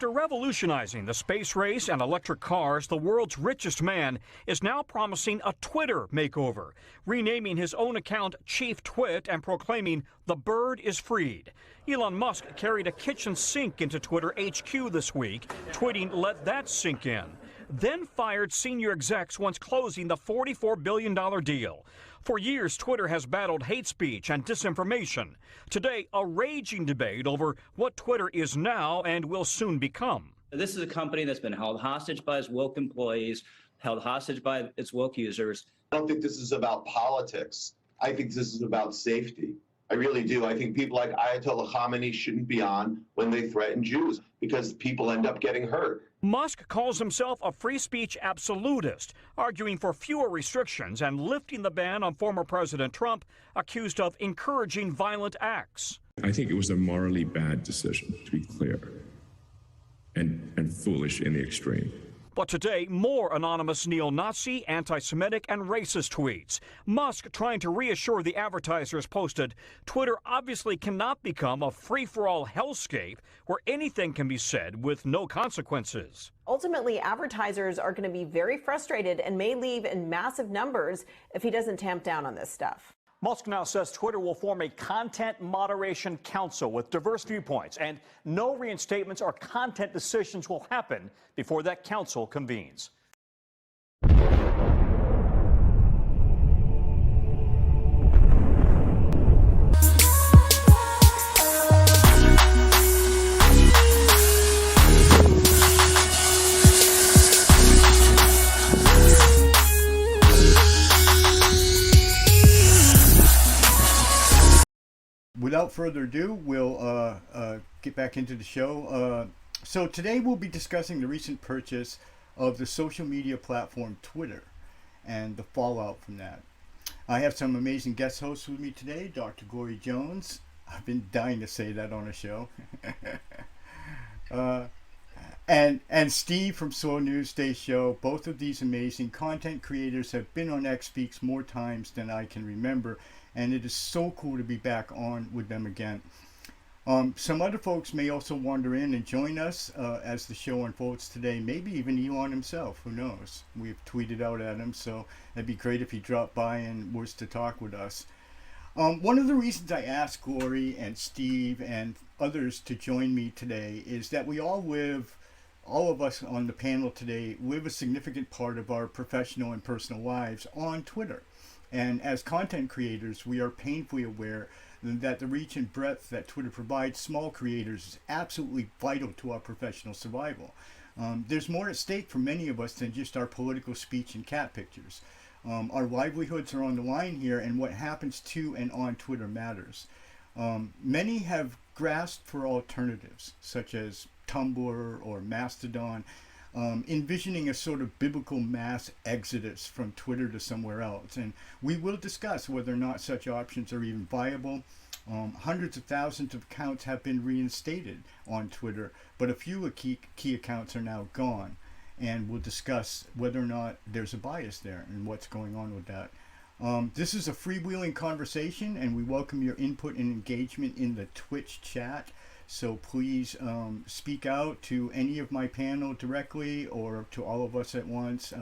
After revolutionizing the space race and electric cars, the world's richest man is now promising a Twitter makeover, renaming his own account Chief Twit and proclaiming the bird is freed. Elon Musk carried a kitchen sink into Twitter HQ this week, tweeting, "Let that sink in." Then fired senior execs once closing the $44 billion deal. For years, Twitter has battled hate speech and disinformation. Today, a raging debate over what Twitter is now and will soon become. This is a company that's been held hostage by its woke employees, held hostage by its woke users. I don't think this is about politics. I think this is about safety. I really do. I think people like Ayatollah Khamenei shouldn't be on when they threaten Jews because people end up getting hurt. Musk calls himself a free speech absolutist, arguing for fewer restrictions and lifting the ban on former President Trump, accused of encouraging violent acts. I think it was a morally bad decision, to be clear, and foolish in the extreme. But today, more anonymous neo-Nazi, anti-Semitic, and racist tweets. Musk trying to reassure the advertisers posted, Twitter obviously cannot become a free-for-all hellscape where anything can be said with no consequences. Ultimately, advertisers are going to be very frustrated and may leave in massive numbers if he doesn't tamp down on this stuff. Musk now says Twitter will form a content moderation council with diverse viewpoints, and no reinstatements or content decisions will happen before that council convenes. Without further ado, we'll get back into the show. So today we'll be discussing the recent purchase of the social media platform Twitter and the fallout from that. I have some amazing guest hosts with me today, Dr. Glory Jones. I've been dying to say that on a show. And Steve from Soul News Day Show. Both of these amazing content creators have been on X Speaks more times than I can remember, and it is so cool to be back on with them again. Some other folks may also wander in and join us as the show unfolds today. Maybe even Elon himself, who knows? We've tweeted out at him, so it'd be great if he dropped by and was to talk with us. One of the reasons I asked Glory and Steve and others to join me today is that we all of us on the panel today live a significant part of our professional and personal lives on Twitter. And as content creators, we are painfully aware that the reach and breadth that Twitter provides small creators is absolutely vital to our professional survival. There's more at stake for many of us than just our political speech and cat pictures. Our livelihoods are on the line here, and what happens to and on Twitter matters. Many have grasped for alternatives, such as Tumblr or Mastodon, envisioning a sort of biblical mass exodus from Twitter to somewhere else. And we will discuss whether or not such options are even viable. Hundreds of thousands of accounts have been reinstated on Twitter, but a few key accounts are now gone. And we'll discuss whether or not there's a bias there and what's going on with that. This is a freewheeling conversation, and we welcome your input and engagement in the Twitch chat. So please speak out to any of my panel directly or to all of us at once.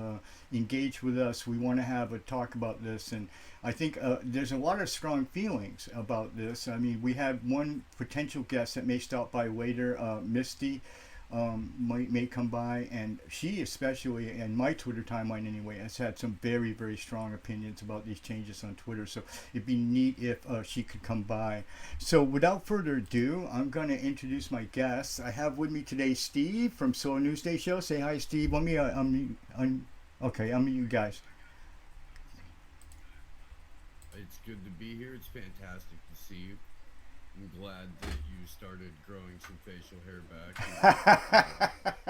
Engage with us. We want to have a talk about this. And I think there's a lot of strong feelings about this. I mean, we have one potential guest that may stop by later, Misty. May come by, and she especially, in my Twitter timeline anyway, has had some very, very strong opinions about these changes on Twitter, so it'd be neat if she could come by. So without further ado, I'm going to introduce my guests. I have with me today Steve from Soul News Day Show. Say hi, Steve. Let me unmute you guys. It's good to be here. It's fantastic to see you. I'm glad that you started growing some facial hair back.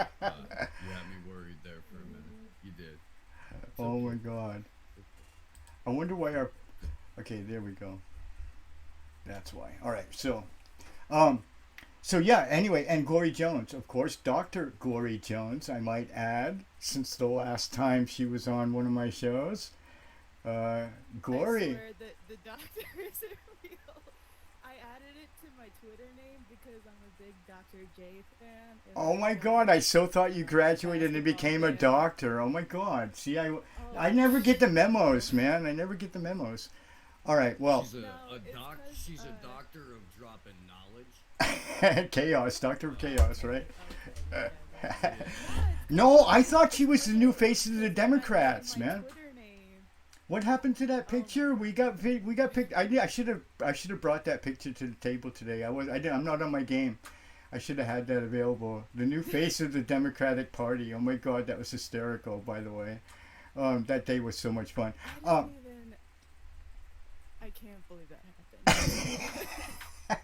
You had me worried there for a minute. You did. Oh my God. I wonder why our... Okay, there we go. That's why. All right, so yeah, anyway, and Glory Jones, of course, Dr. Glory Jones, I might add, since the last time she was on one of my shows. Glory. I swear that the doctor isn't real. I added it to my Twitter name because I'm a big Dr. J fan. And Oh my that's God! I so thought you a graduated and basketball became a fan. doctor. Oh my God! See, I Oh, never get the memos, man. I never get the memos. All right, well, She's No, it's 'cause, she's a doctor of dropping knowledge. chaos, Doctor of Chaos, right? okay, yeah. No, I thought she was the new face of the Democrats, My man. Twitter name. What happened to that picture? We got picked. I should have brought that picture to the table today. I'm not on my game. I should have had that available. The new face of the Democratic Party. Oh my God, that was hysterical. By the way, that day was so much fun. I didn't even. I can't believe that happened.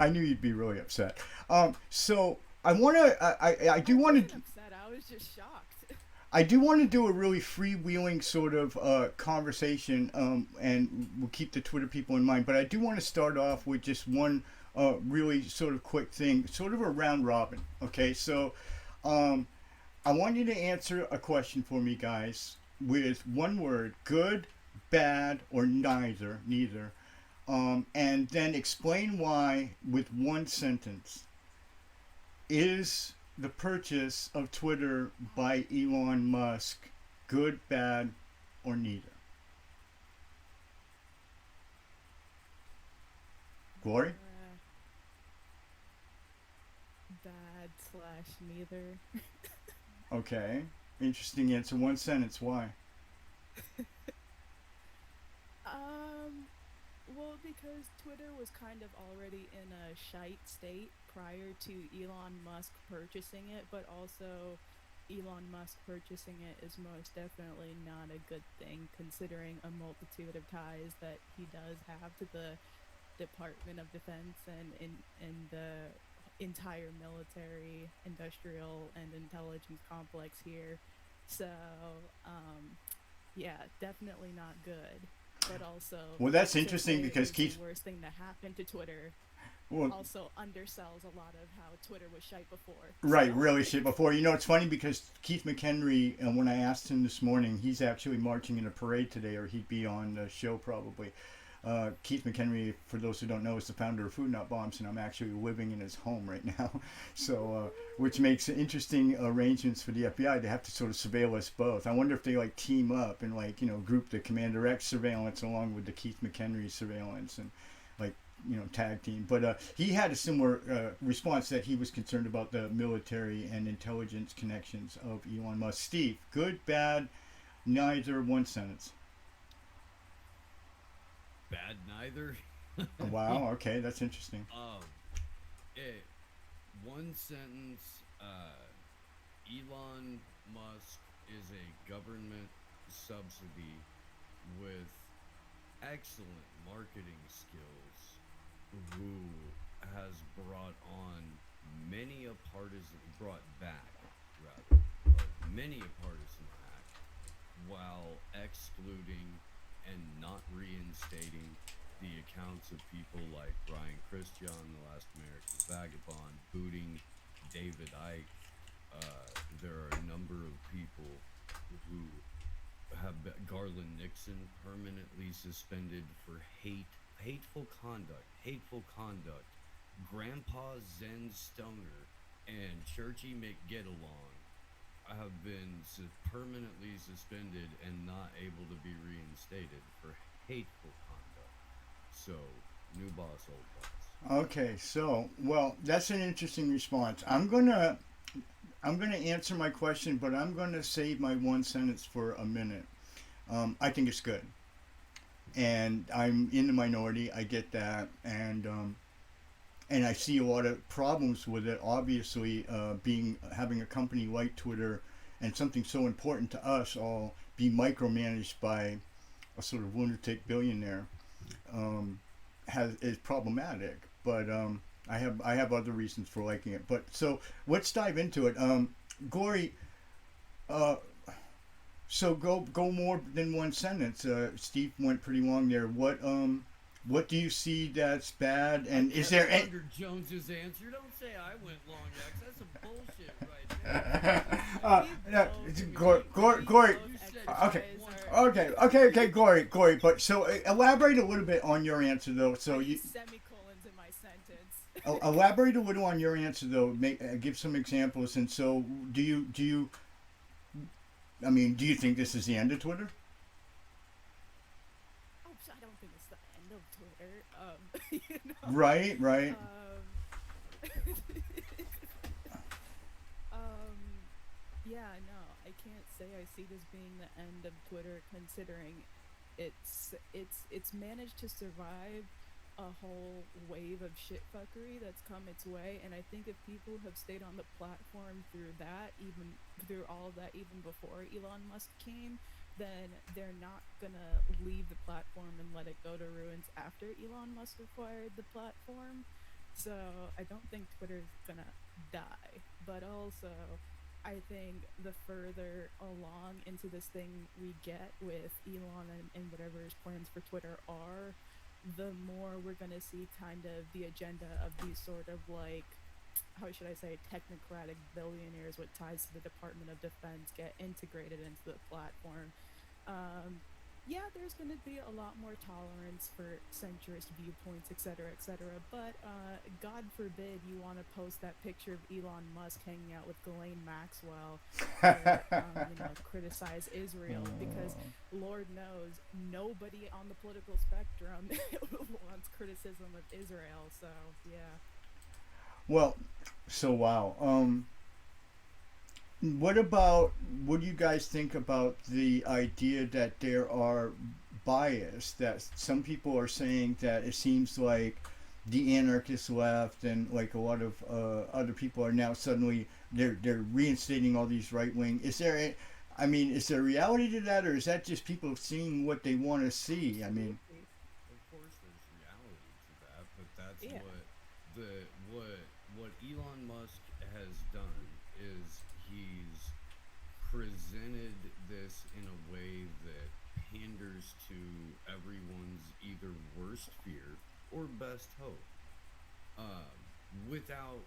I knew you'd be really upset. So I want to. I do want to. wasn't upset. I was just shocked. I do want to do a really freewheeling sort of conversation, and we'll keep the Twitter people in mind. But I do want to start off with just one really sort of quick thing, sort of a round robin. Okay, so I want you to answer a question for me, guys, with one word: good, bad, or neither. And then explain why with one sentence. Is the purchase of Twitter by Elon Musk good, bad, or neither? Glory? Bad/neither. Okay. Interesting answer. One sentence. Why? Well, because Twitter was kind of already in a shite state prior to Elon Musk purchasing it, but also Elon Musk purchasing it is most definitely not a good thing considering a multitude of ties that he does have to the Department of Defense and in the entire military, industrial, and intelligence complex here. So, yeah, definitely not good. But also, Well, that's to interesting say it because was Keith. the worst thing that happened to Twitter Well, also undersells a lot of how Twitter was shite before. right, So, really shit before. You know, it's funny because Keith McHenry, when I asked him this morning, he's actually marching in a parade today, or he'd be on the show probably. Keith McHenry, for those who don't know, is the founder of Food Not Bombs, and I'm actually living in his home right now. So, which makes interesting arrangements for the FBI to have to sort of surveil us both. I wonder if they like team up and like, you know, group the Commander X surveillance along with the Keith McHenry surveillance and like, you know, tag team. But he had a similar response that he was concerned about the military and intelligence connections of Elon Musk. Steve, good, bad, neither, one sentence. Bad neither. Wow, okay, that's interesting. One sentence. Elon Musk is a government subsidy with excellent marketing skills, who has brought back many a partisan act, while excluding and not reinstating the accounts of people like Brian Christian, the last American vagabond, booting David Icke. There are a number of people who have Garland Nixon permanently suspended for hateful conduct. Grandpa Zen Stoner and Churchy McGetalong have been permanently suspended and not able to be reinstated for hateful conduct. So, new boss, old boss. Okay, so well, that's an interesting response. I'm gonna answer my question, but I'm gonna save my one sentence for a minute. I think it's good, and I'm in the minority. I get that, and I see a lot of problems with it. Obviously, having a company like Twitter and something so important to us all be micromanaged by a sort of lunatic billionaire is problematic. But I have other reasons for liking it. But so let's dive into it. Glory, so go more than one sentence. Steve went pretty long there. What do you see that's bad? And is there any... Under Jones's answer? Don't say I went long, X. That's some bullshit right there. Glory. Both Okay, Glory. But so elaborate a little bit on your answer though. So I you. use semicolons in Elaborate a little on your answer, though. Give some examples. And so, do you? I mean, do you think this is the end of Twitter? Oh, I don't think it's the end of Twitter. You know. Right, right. Um, yeah, no, I can't say I see this being the end of Twitter, considering it's managed to survive a whole wave of shitfuckery that's come its way, and I think if people have stayed on the platform through that, even through all of that, even before Elon Musk came, then they're not gonna leave the platform and let it go to ruins after Elon Musk acquired the platform. So I don't think Twitter's gonna die, but also I think the further along into this thing we get with Elon and whatever his plans for Twitter are, the more we're going to see kind of the agenda of these sort of like, how should I say, technocratic billionaires with ties to the Department of Defense get integrated into the platform. Yeah, there's going to be a lot more tolerance for centrist viewpoints, et cetera, but God forbid you want to post that picture of Elon Musk hanging out with Ghislaine Maxwell or, criticize Israel, because Lord knows nobody on the political spectrum wants criticism of Israel, so yeah. Well, so wow. What do you guys think about the idea that there are bias, that some people are saying that it seems like the anarchist left and like a lot of other people are now suddenly they're reinstating all these right wing. Is there reality to that, or is that just people seeing what they want to see? I mean, Of course, there's reality to that, but that's Yeah. what Elon Musk has done is he's presented this in a way that panders to everyone's either worst fear or best hope, without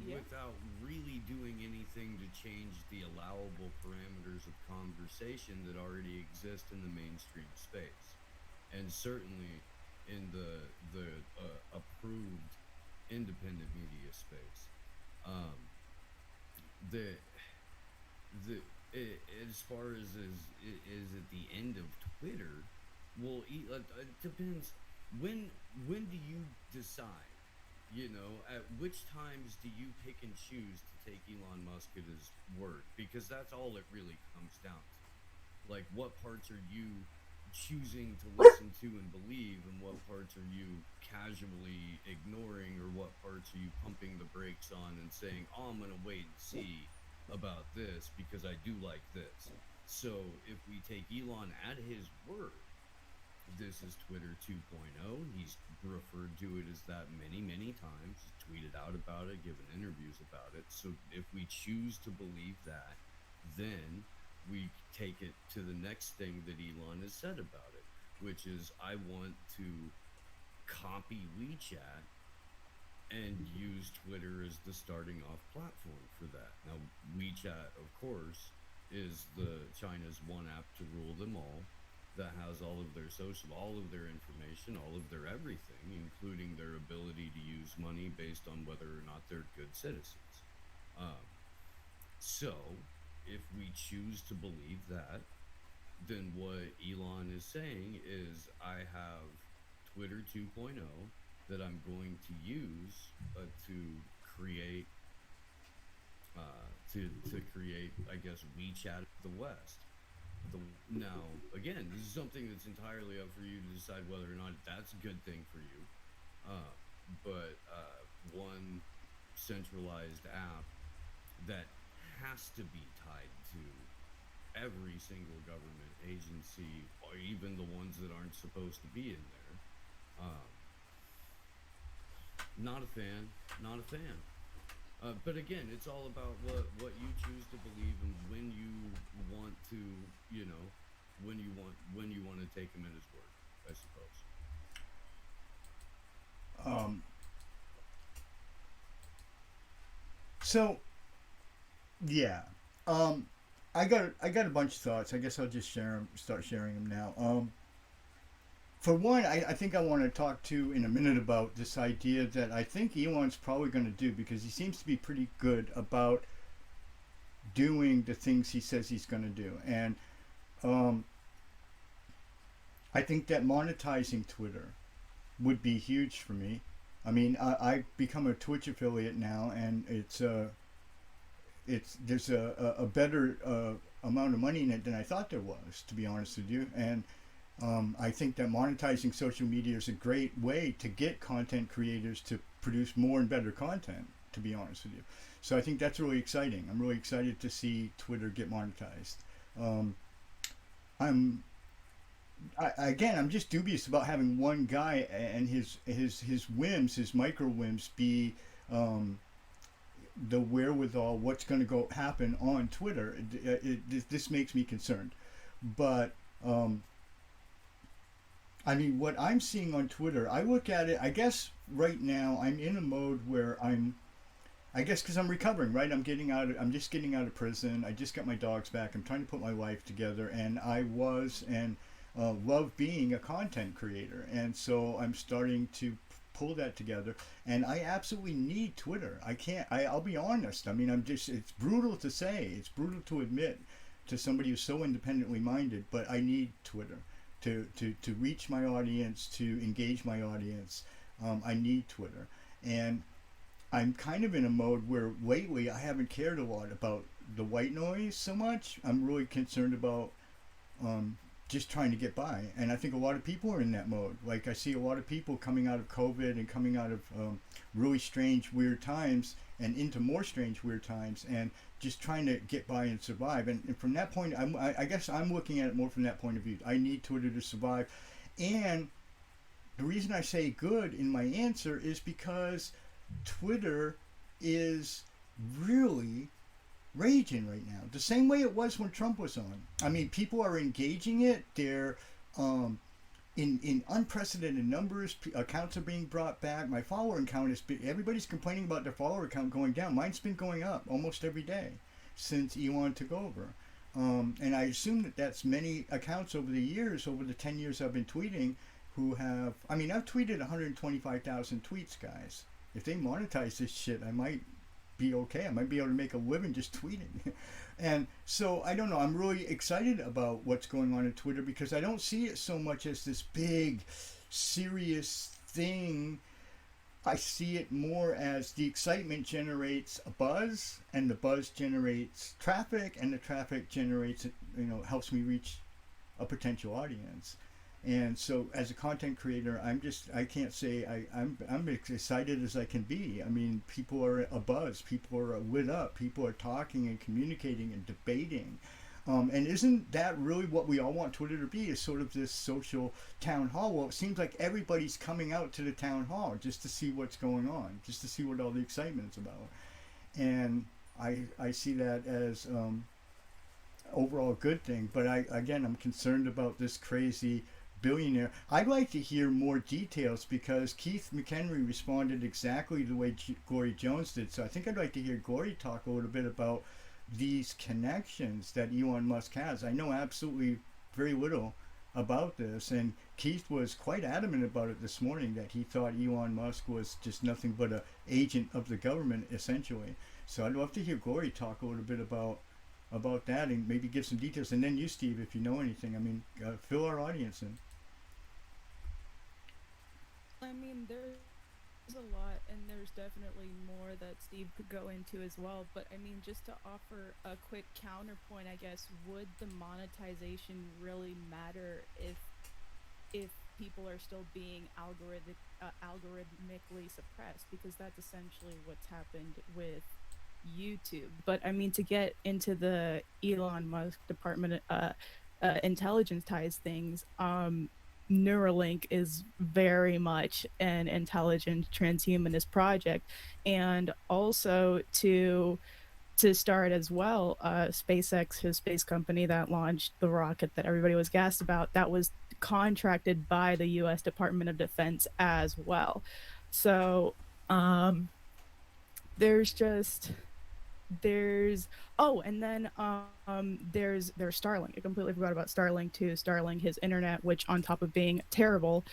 Yeah. without really doing anything to change the allowable parameters of conversation that already exist in the mainstream space, and certainly in the approved independent media space. Um, the the as far as at the end of Twitter, well, it depends. When do you decide? At which times do you pick and choose to take Elon Musk at his word? Because that's all it really comes down to. Like, what parts are you choosing to listen to and believe, and what parts are you casually ignoring, or what parts are you pumping the brakes on and saying, "Oh, I'm gonna wait and see about this because I do like this." So if we take Elon at his word, this is Twitter 2.0. He's referred to it as that many, many times. He's tweeted out about it, given interviews about it. So if we choose to believe that, then we take it to the next thing that Elon has said about it, which is, I want to copy WeChat and use Twitter as the starting off platform for that. Now, WeChat, of course, is China's one app to rule them all, that has all of their social, all of their information, all of their everything, including their ability to use money based on whether or not they're good citizens. So, if we choose to believe that, then what Elon is saying is, I have Twitter 2.0 that I'm going to use to create, I guess, WeChat of the West. Now, again, this is something that's entirely up for you to decide whether or not that's a good thing for you. But one centralized app that has to be tied to every single government agency, or even the ones that aren't supposed to be in there. Not a fan. Not a fan. But again, it's all about what you choose to believe and when you want to, when you want to take him at his word, I suppose. So, yeah. I got a bunch of thoughts. I guess I'll just start sharing them now. for one, I think I want to talk to in a minute about this idea that I think Elon's probably going to do, because he seems to be pretty good about doing the things he says he's going to do. And I think that monetizing Twitter would be huge for me. I mean, I've become a Twitch affiliate now, and there's a better amount of money in it than I thought there was, to be honest with you. And I think that monetizing social media is a great way to get content creators to produce more and better content, to be honest with you. So I think that's really exciting. I'm really excited to see Twitter get monetized. I'm just dubious about having one guy and his whims, his micro whims, be the wherewithal what's going to happen on Twitter. This makes me concerned. But I mean, what I'm seeing on Twitter, I look at it, I guess right now I'm in a mode where I guess because I'm recovering, right? I'm just getting out of prison. I just got my dogs back. I'm trying to put my life together, and I was and love being a content creator. And so I'm starting to pull that together, and I absolutely need Twitter. I'll be honest. I mean, it's brutal to say, it's brutal to admit to somebody who's so independently minded, but I need Twitter to reach my audience, to engage my audience. I need Twitter. And I'm kind of in a mode where lately I haven't cared a lot about the white noise so much. I'm really concerned about just trying to get by. And I think a lot of people are in that mode. Like, I see a lot of people coming out of COVID and coming out of really strange, weird times and into more strange, weird times, and just trying to get by and survive. And from that point, I guess I'm looking at it more from that point of view. I need Twitter to survive. And the reason I say good in my answer is because Twitter is really raging right now, the same way it was when Trump was on. I mean, people are engaging it. They're in unprecedented numbers. Accounts are being brought back. My follower count everybody's complaining about their follower count going down. Mine's been going up almost every day since Elon took over. And I assume that that's many accounts over the years, over the 10 years I've been tweeting, who have, I mean, I've tweeted 125,000 tweets, guys. If they monetize this shit, I might be okay. I might be able to make a living just tweeting. And so, I don't know, I'm really excited about what's going on Twitter, because I don't see it so much as this big, serious thing. I see it more as the excitement generates a buzz, and the buzz generates traffic, and the traffic generates, helps me reach a potential audience. And so, as a content creator, I can't say I'm as excited as I can be. I mean, people are abuzz, people are lit up, people are talking and communicating and debating. And isn't that really what we all want Twitter to be, is sort of this social town hall? Well, it seems like everybody's coming out to the town hall just to see what's going on, just to see what all the excitement's about. And I see that as overall a good thing. But I'm concerned about this crazy billionaire. I'd like to hear more details, because Keith McHenry responded exactly the way Glory Jones did. So I think I'd like to hear Glory talk a little bit about these connections that Elon Musk has. I know absolutely very little about this, and Keith was quite adamant about it this morning, that he thought Elon Musk was just nothing but an agent of the government, essentially. So I'd love to hear Glory talk a little bit about that, and maybe give some details. And then you, Steve, if you know anything. I mean, fill our audience in. I mean, there's a lot, and there's definitely more that Steve could go into as well. But I mean, just to offer a quick counterpoint, I guess, would the monetization really matter if people are still being algorithmically suppressed? Because that's essentially what's happened with YouTube. But I mean, to get into the Elon Musk Department intelligence ties things, Neuralink is very much an intelligent transhumanist project. And also to start as well, SpaceX, his space company that launched the rocket that everybody was gassed about, that was contracted by the US Department of Defense as well. So there's just there's and then there's Starlink. I completely forgot about Starlink too. Starlink, his internet, which on top of being terrible,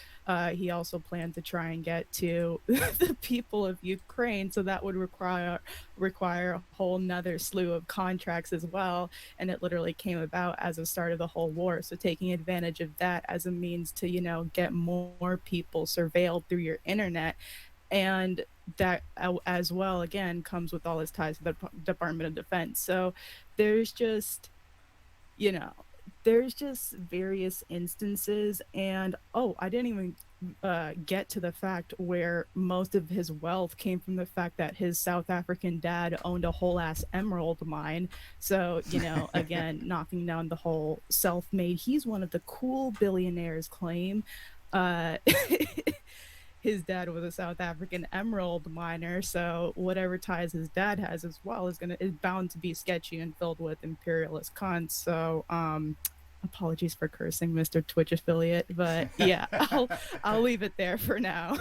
he also planned to try and get to the people of Ukraine. So that would require a whole nother slew of contracts as well. And it literally came about as a start of the whole war. So taking advantage of that as a means to, get more people surveilled through your internet. And that as well again comes with all his ties to the Department of Defense. So there's just various instances. And I didn't even get to the fact where most of his wealth came from the fact that his South African dad owned a whole ass emerald mine. So again, knocking down the whole self-made, he's one of the cool billionaires claim. His dad was a South African emerald miner, so whatever ties his dad has as well is bound to be sketchy and filled with imperialist cons. So apologies for cursing, Mr. Twitch affiliate, but yeah, I'll leave it there for now.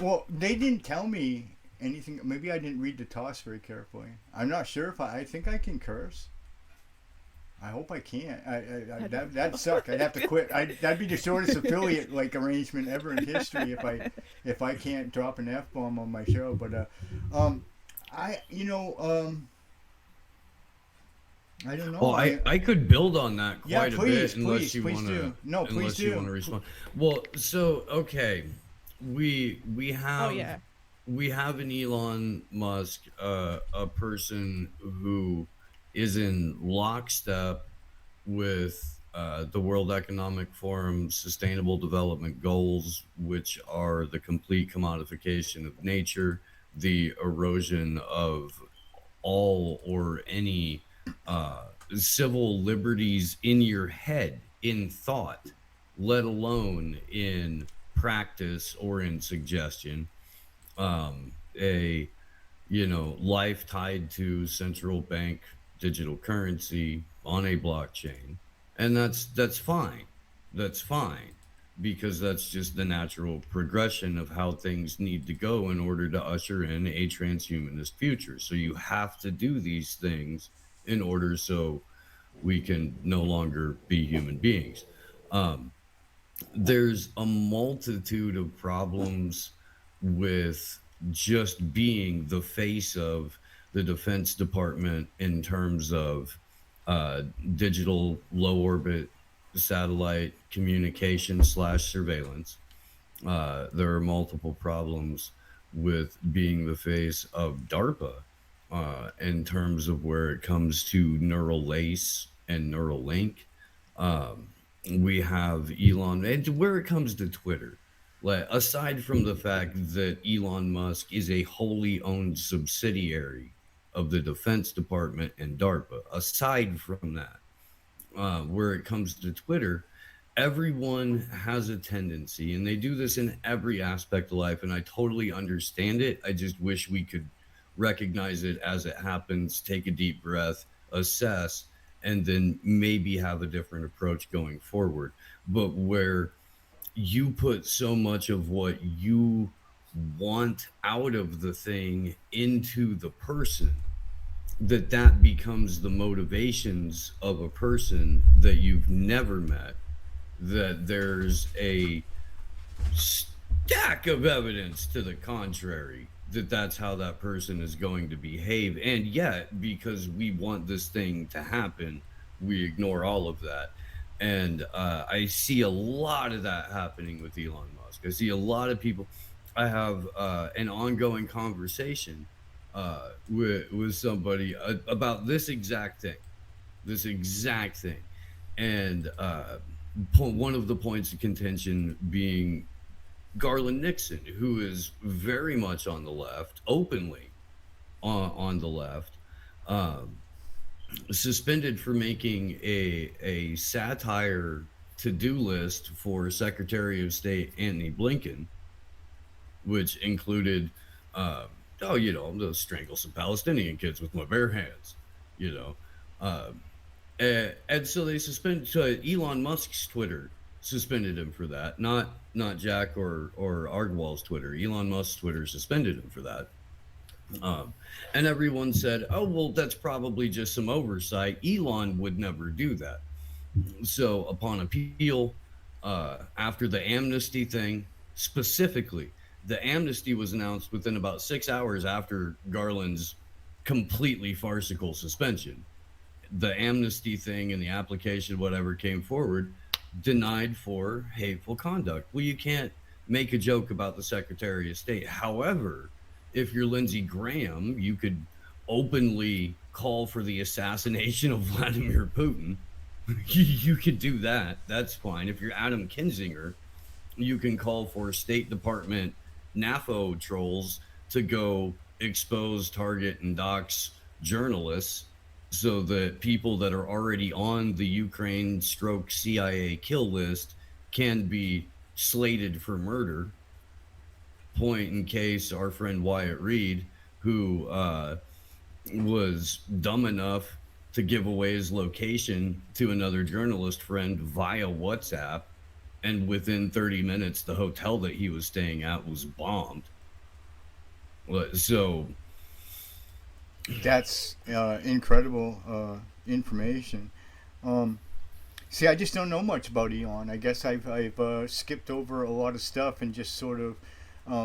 Well, they didn't tell me anything. Maybe I didn't read the toss very carefully. I'm not sure if I think I can curse. I hope I can't. That'd suck. I'd have to quit. That'd be the shortest affiliate arrangement ever in history if I can't drop an F-bomb on my show. But I don't know. Well, I could build on that quite a bit unless you want to. No, please do. You want to respond. Well, so okay, we have we have an Elon Musk, a person who is in lockstep with the World Economic Forum Sustainable Development Goals, which are the complete commodification of nature, the erosion of all or any civil liberties in your head, in thought, let alone in practice or in suggestion. Life tied to central bank digital currency on a blockchain, and that's fine. That's fine, because that's just the natural progression of how things need to go in order to usher in a transhumanist future. So you have to do these things in order so we can no longer be human beings. There's a multitude of problems with just being the face of the Defense Department in terms of digital low orbit satellite communication / surveillance. There are multiple problems with being the face of DARPA in terms of where it comes to Neural Lace and Neuralink. We have Elon, and where it comes to Twitter, aside from the fact that Elon Musk is a wholly owned subsidiary of the Defense Department and DARPA, aside from that, where it comes to Twitter, everyone has a tendency, and they do this in every aspect of life, and I totally understand it. I just wish we could recognize it as it happens, take a deep breath, assess, and then maybe have a different approach going forward. But where you put so much of what you want out of the thing into the person, that becomes the motivations of a person that you've never met, that there's a stack of evidence to the contrary that that's how that person is going to behave. And yet, because we want this thing to happen, we ignore all of that. And I see a lot of that happening with Elon Musk. I see a lot of people. I have an ongoing conversation with somebody about this exact thing, and one of the points of contention being Garland Nixon, who is very much on the left, openly on the left, suspended for making a satire to-do list for Secretary of State Antony Blinken, which included they'll strangle some Palestinian kids with my bare hands, and so they Elon Musk's Twitter suspended him for that, not Jack or Argwal's Twitter. Elon Musk's Twitter suspended him for that. And everyone said, oh, well, that's probably just some oversight. Elon would never do that. So upon appeal, after the amnesty thing, specifically, the amnesty was announced within about 6 hours after Garland's completely farcical suspension. The amnesty thing and the application, whatever came forward, denied for hateful conduct. Well, you can't make a joke about the Secretary of State. However, if you're Lindsey Graham, you could openly call for the assassination of Vladimir Putin. You could do that. That's fine. If you're Adam Kinzinger, you can call for State Department NAFO trolls to go expose, target, and dox journalists so that people that are already on the Ukraine stroke CIA kill list can be slated for murder. Point in case our friend Wyatt Reed, who was dumb enough to give away his location to another journalist friend via WhatsApp, and within 30 minutes, the hotel that he was staying at was bombed. So that's incredible information. See, I just don't know much about Elon. I guess I've skipped over a lot of stuff and just sort of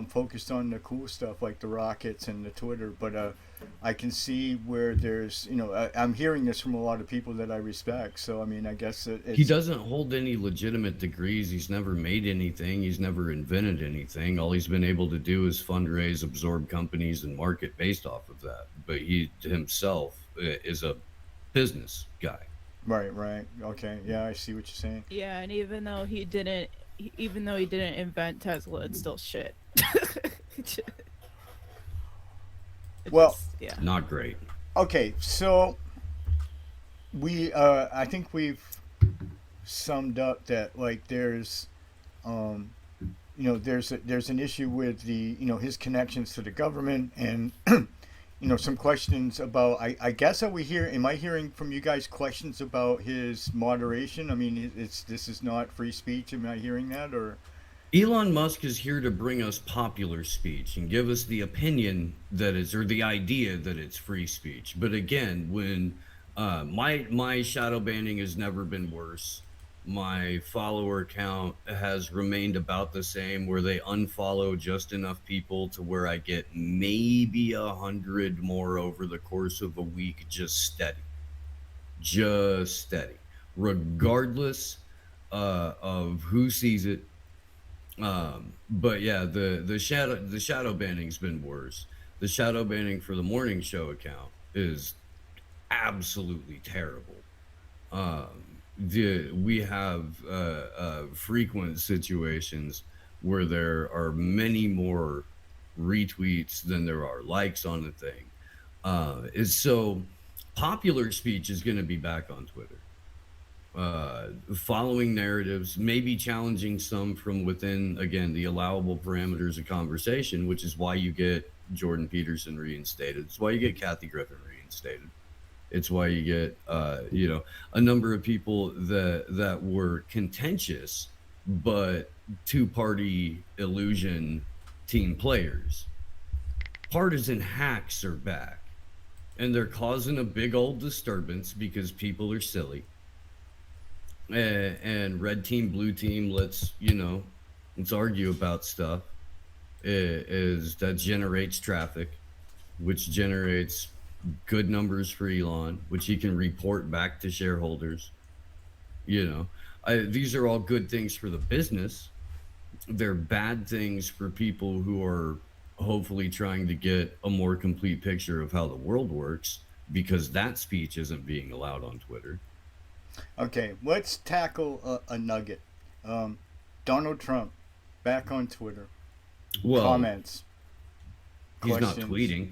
focused on the cool stuff like the rockets and the Twitter. But I can see where there's, I'm hearing this from a lot of people that I respect. So, I mean, I guess he doesn't hold any legitimate degrees. He's never made anything. He's never invented anything. All he's been able to do is fundraise, absorb companies, and market based off of that. But he himself is a business guy. Right. Okay. Yeah, I see what you're saying. Yeah, and even though he didn't invent Tesla, it's still shit. Yeah. Not great. Okay, so I think we've summed up that like there's there's an issue with the his connections to the government and some questions about I guess am I hearing from you guys questions about his moderation? I mean, this is not free speech. Am I hearing that? Or Elon Musk is here to bring us popular speech and give us the opinion that it's, or the idea that it's free speech. But again, when my shadow banning has never been worse. My follower count has remained about the same, where they unfollow just enough people to where I get maybe 100 more over the course of a week, just steady, regardless of who sees it. But yeah, the shadow banning's been worse. The shadow banning for the morning show account is absolutely terrible. We have frequent situations where there are many more retweets than there are likes on the thing. So popular speech is going to be back on Twitter. Following narratives, maybe challenging some from within, again, the allowable parameters of conversation, which is why you get Jordan Peterson reinstated. It's why you get Kathy Griffin reinstated. It's why you get, a number of people that were contentious, but two-party illusion team players. Partisan hacks are back, and they're causing a big old disturbance because people are silly. And red team, blue team, let's argue about stuff. That generates traffic, which generates good numbers for Elon, which he can report back to shareholders. These are all good things for the business. They're bad things for people who are hopefully trying to get a more complete picture of how the world works, because that speech isn't being allowed on Twitter. Okay, let's tackle a nugget. Donald Trump back on Twitter. Well, comments. He's questions. not tweeting.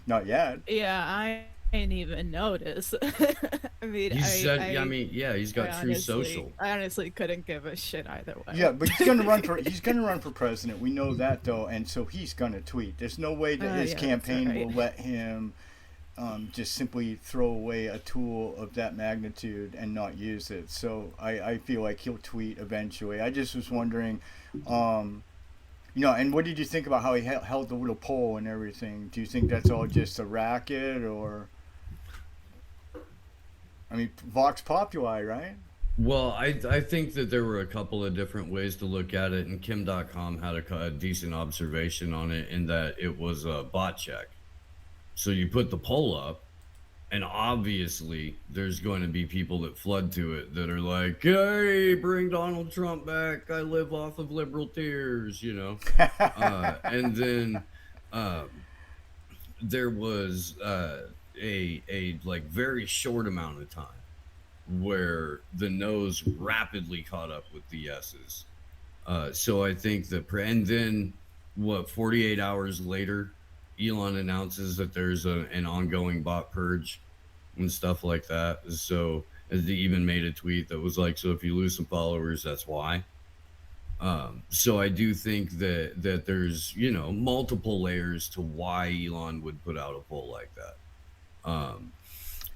Not yet. Yeah, I didn't even notice. I mean, he's got True Social. I honestly couldn't give a shit either way. Yeah, but he's gonna run for president. We know that though, and so he's gonna tweet. There's no way that his campaign will let him just simply throw away a tool of that magnitude and not use it. So I feel like he'll tweet eventually. I just was wondering, And what did you think about how he held the little pole and everything? Do you think that's all just a racket, or? I mean, Vox Populi, right? Well, I think that there were a couple of different ways to look at it, and Kim.com had a decent observation on it in that it was a bot check. So you put the poll up, and obviously there's going to be people that flood to it that are like, hey, bring Donald Trump back. I live off of liberal tears, and then there was a like very short amount of time where the no's rapidly caught up with the yeses. So I think and then 48 hours later, Elon announces that there's an ongoing bot purge and stuff like that. So they even made a tweet that was like, so if you lose some followers, that's why. So I do think that there's, multiple layers to why Elon would put out a poll like that.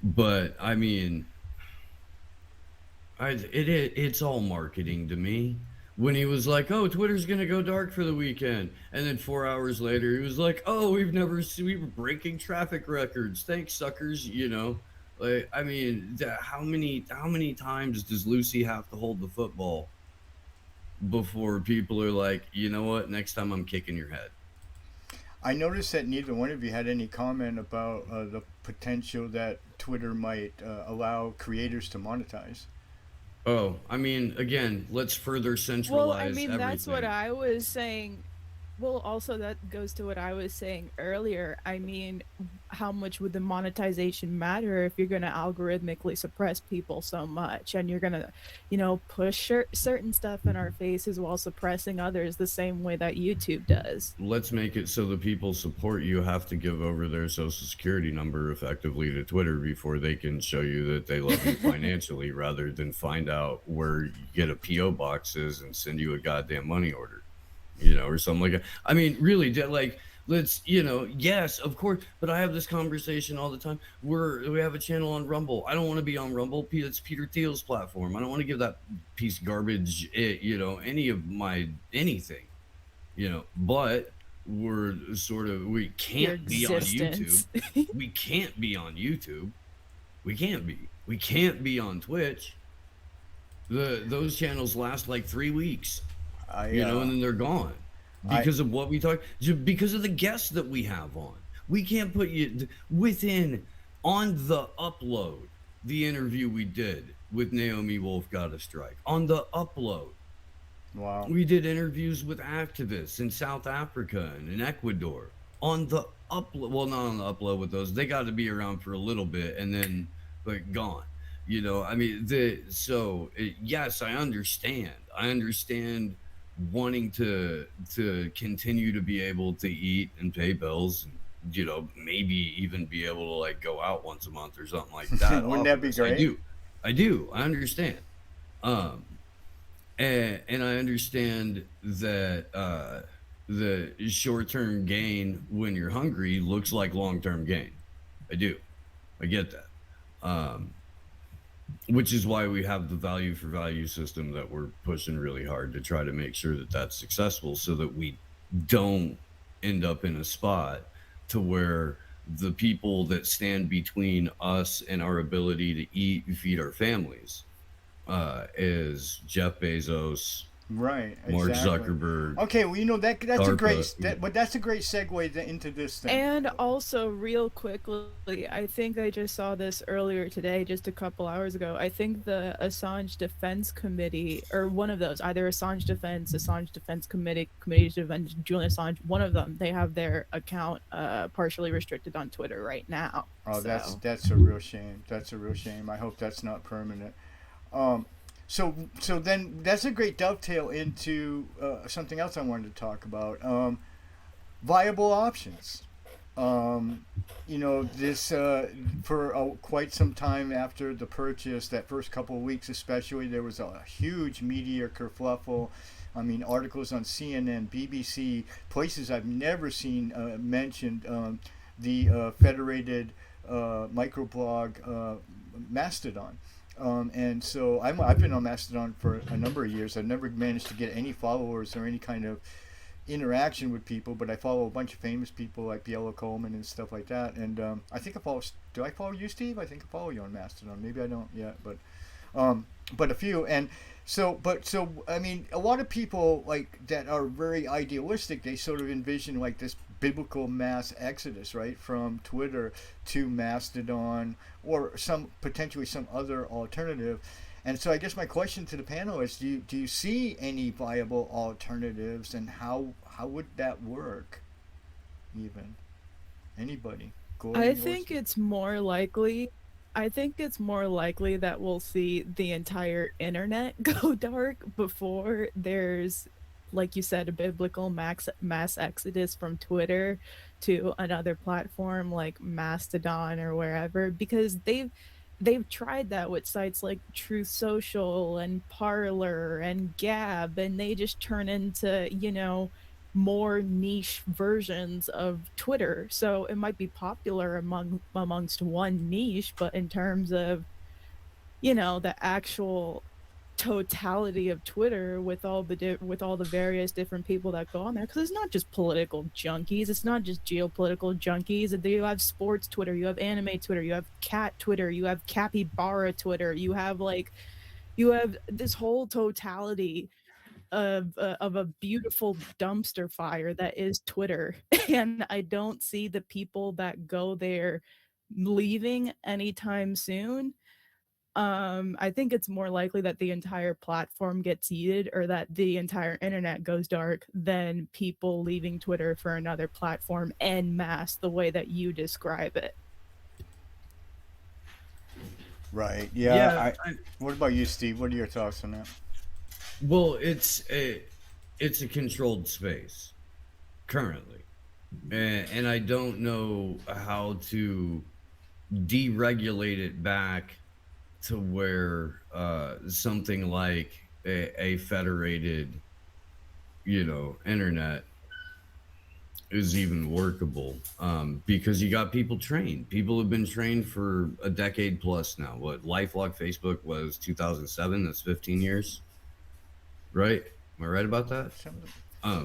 But I mean, it's all marketing to me. When he was like, oh, Twitter's going to go dark for the weekend. And then 4 hours later, he was like, oh, we were breaking traffic records. Thanks, suckers. Like, I mean, how many times does Lucy have to hold the football before people are like, you know what, next time I'm kicking your head? I noticed that neither one of you had any comment about the potential that Twitter might allow creators to monetize. Oh, I mean, again, let's further centralize everything. That's what I was saying. Well, also that goes to what I was saying earlier. I mean, how much would the monetization matter if you're going to algorithmically suppress people so much, and you're going to, push certain stuff in our faces while suppressing others the same way that YouTube does? Let's make it so the people support you have to give over their social security number effectively to Twitter before they can show you that they love you financially, rather than find out where you get a P.O. box is and send you a goddamn money order. Or something like that. I mean, really, like, let's, yes, of course, but I have this conversation all the time. We have a channel on Rumble. I don't want to be on Rumble. It's Peter Thiel's platform. I don't want to give that piece of garbage, any of my anything, but we can't be on YouTube. We can't be on YouTube. We can't be. We can't be on Twitch. Those channels last like 3 weeks. And then they're gone because of what we talk, because of the guests that we have on. We can't put you on the upload, the interview we did with Naomi Wolf Got a Strike. On the upload. Wow. We did interviews with activists in South Africa and in Ecuador. On the upload, well, not on the upload with those. They got to be around for a little bit and then gone. I mean, yes, I understand wanting to continue to be able to eat and pay bills, and maybe even be able to like go out once a month or something like that. Wouldn't that be great? I understand. And I understand that the short-term gain when you're hungry looks like long-term gain. I get that. Which is why we have the value for value system that we're pushing really hard to try to make sure that that's successful, so that we don't end up in a spot to where the people that stand between us and our ability to eat and feed our families is Jeff Bezos, right? Mark Exactly. Zuckerberg. Okay, well, that's DARPA. a great segue into this thing. And also, real quickly, I think I just saw this earlier today, just a couple hours ago. I think the Assange Defense Committee, or one of those, either Assange Defense Committee to Defend Julian Assange, one of them, they have their account partially restricted on Twitter right now. Oh, so. that's a real shame. That's a real shame. I hope that's not permanent. So then that's a great dovetail into something else I wanted to talk about. Viable options. This for quite some time after the purchase, that first couple of weeks especially, there was a huge media kerfluffle. I mean, articles on CNN, BBC, places I've never seen mentioned. The federated microblog Mastodon. And so I've been on Mastodon for a number of years. I've never managed to get any followers or any kind of interaction with people, but I follow a bunch of famous people like Biella Coleman and stuff like that. And I think I follow. Do I follow you, Steve? I think I follow you on Mastodon. Maybe I don't yet, but a few. And so I mean, a lot of people like that are very idealistic. They sort of envision like this biblical mass exodus, right, from Twitter to Mastodon or potentially some other alternative. And so I guess my question to the panel is, do you see any viable alternatives, and how would that work? Even anybody? Gordon, I think it's more likely that we'll see the entire internet go dark before there's, like you said, a biblical mass exodus from Twitter to another platform like Mastodon or wherever, because they've tried that with sites like Truth Social and Parler and Gab, and they just turn into, more niche versions of Twitter. So it might be popular amongst one niche, but in terms of, the actual totality of Twitter with all the various different people that go on there, because it's not just political junkies, it's not just geopolitical junkies. You have sports Twitter, you have anime Twitter, you have cat Twitter, you have capybara Twitter, you have this whole totality of a beautiful dumpster fire that is Twitter. And I don't see the people that go there leaving anytime soon. I think it's more likely that the entire platform gets yeeted, or that the entire internet goes dark, than people leaving Twitter for another platform en masse the way that you describe it. Right. Yeah. What about you, Steve? What are your thoughts on that? Well, it's a controlled space currently, and I don't know how to deregulate it back to where something like a federated, internet is even workable, because you got people trained. People have been trained for a decade plus now. What LifeLock Facebook was 2007. That's 15 years, right? Am I right about that?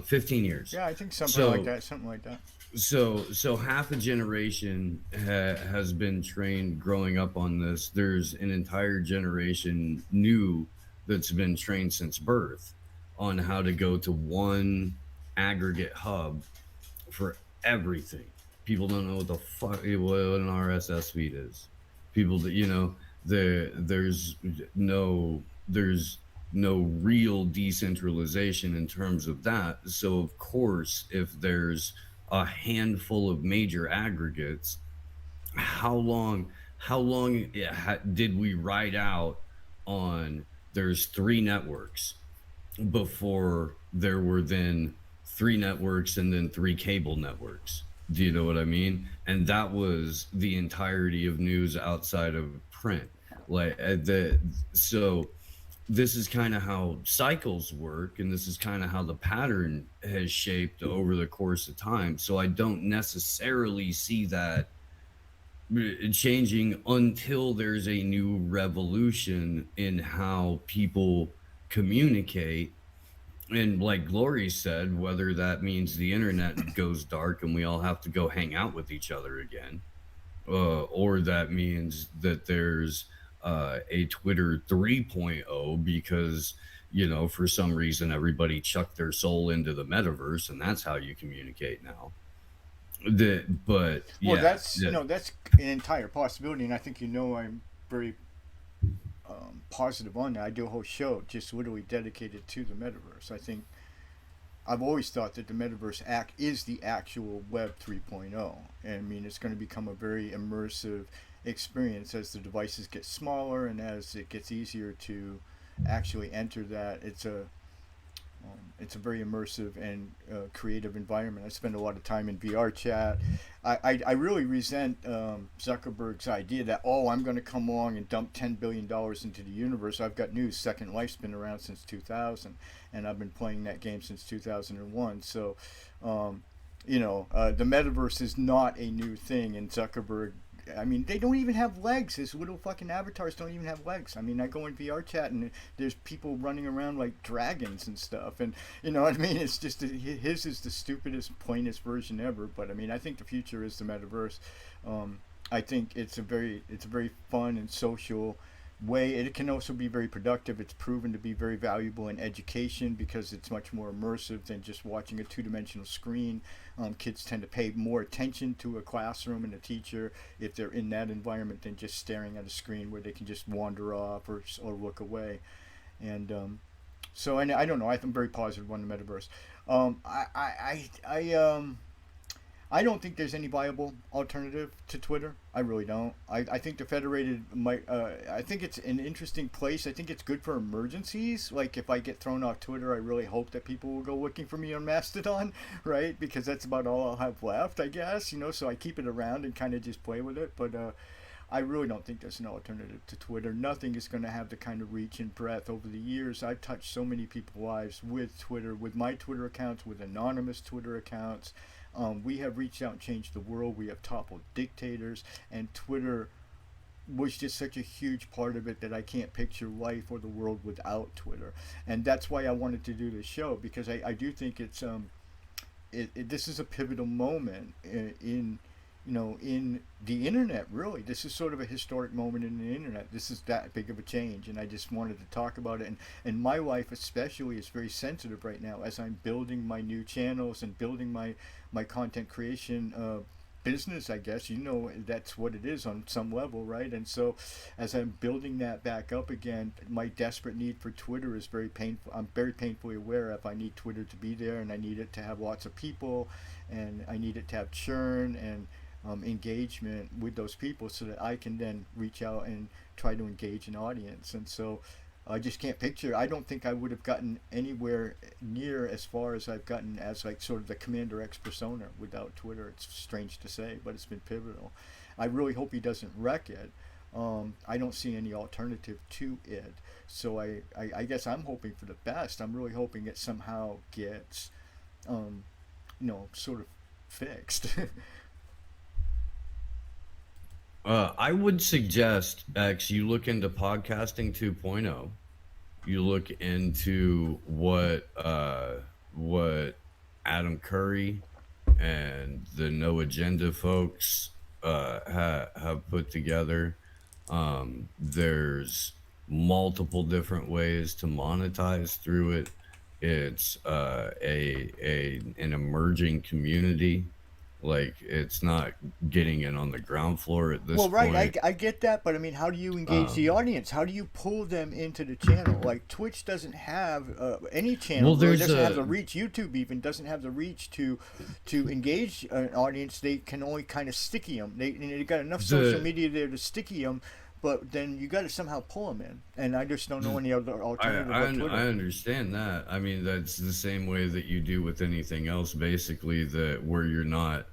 15 years. Yeah, I think something like that. So half a generation has been trained growing up on this. There's an entire generation new that's been trained since birth on how to go to one aggregate hub for everything. People don't know what the fuck what an RSS feed is. People that there's no real decentralization in terms of that. So of course, if there's a handful of major aggregates, how long did we ride out on there's 3 networks before there were then 3 networks and then 3 cable networks? Do you know what I mean? And that was the entirety of news outside of print. So this is kind of how cycles work, and this is kind of how the pattern has shaped over the course of time. So I don't necessarily see that changing until there's a new revolution in how people communicate. And like Glory said, whether that means the internet goes dark and we all have to go hang out with each other again, or that means that there's a Twitter 3.0 because, for some reason everybody chucked their soul into the metaverse and that's how you communicate now. That's that's an entire possibility, and I think I'm very positive on that. I do a whole show just literally dedicated to the metaverse. I think I've always thought that the metaverse is the actual Web 3.0. And I mean, it's going to become a very immersive experience as the devices get smaller and as it gets easier to actually enter that. It's a very immersive and creative environment. I spend a lot of time in VR chat. I really resent Zuckerberg's idea that, I'm going to come along and dump $10 billion into the universe. I've got news. Second Life's been around since 2000, and I've been playing that game since 2001. So, the metaverse is not a new thing, and Zuckerberg I mean, they don't even have legs. These little fucking avatars don't even have legs. I mean, I go in VR chat and there's people running around like dragons and stuff, and you know what I mean. It's just his is the stupidest, plainest version ever. But I mean, I think the future is the metaverse. I think it's a very fun and social way. It can also be very productive. It's proven to be very valuable in education because it's much more immersive than just watching a two-dimensional screen. Kids tend to pay more attention to a classroom and a teacher if they're in that environment than just staring at a screen where they can just wander off or look away. And and I don't know. I'm very positive on the metaverse. I don't think there's any viable alternative to Twitter. I really don't. I think the Federated might. I think it's an interesting place. I think it's good for emergencies. Like if I get thrown off Twitter, I really hope that people will go looking for me on Mastodon, right? Because that's about all I'll have left, I guess. You know, so I keep it around and kind of just play with it. But I really don't think there's an alternative to Twitter. Nothing is going to have the kind of reach and breadth over the years. I've touched so many people's lives with Twitter, with my Twitter accounts, with anonymous Twitter accounts. We have reached out and changed the world. We have toppled dictators, and Twitter was just such a huge part of it that I can't picture life or the world without Twitter. And that's why I wanted to do this show, because I do think it's this is a pivotal moment in the internet. Really, this is sort of a historic moment in the internet. This is that big of a change, and I just wanted to talk about it. And my life especially is very sensitive right now as I'm building my new channels and building my content creation business. I guess that's what it is on some level, right? And so as I'm building that back up again, my desperate need for Twitter is very painful. I'm very painfully aware if I need Twitter to be there, and I need it to have lots of people, and I need it to have churn and engagement with those people so that I can then reach out and try to engage an audience. And so I just can't picture. I don't think I would have gotten anywhere near as far as I've gotten as like sort of the Commander X persona without Twitter. It's strange to say, but it's been pivotal. I really hope he doesn't wreck it. I don't see any alternative to it. So I guess I'm hoping for the best. I'm really hoping it somehow gets, sort of fixed. I would suggest, X, you look into Podcasting 2.0. You look into what Adam Curry and the No Agenda folks have put together. There's multiple different ways to monetize through it. It's an emerging community. Like, it's not getting in on the ground floor at this point. Well, right, I get that, but I mean, how do you engage the audience? How do you pull them into the channel? Like, Twitch doesn't have any channel. Well, it doesn't have the reach. YouTube even doesn't have the reach to engage an audience. They can only kind of sticky them. They got enough social media there to sticky them, but then you got to somehow pull them in. And I just don't know any other alternative. I understand that. I mean, that's the same way that you do with anything else, basically, that where you're not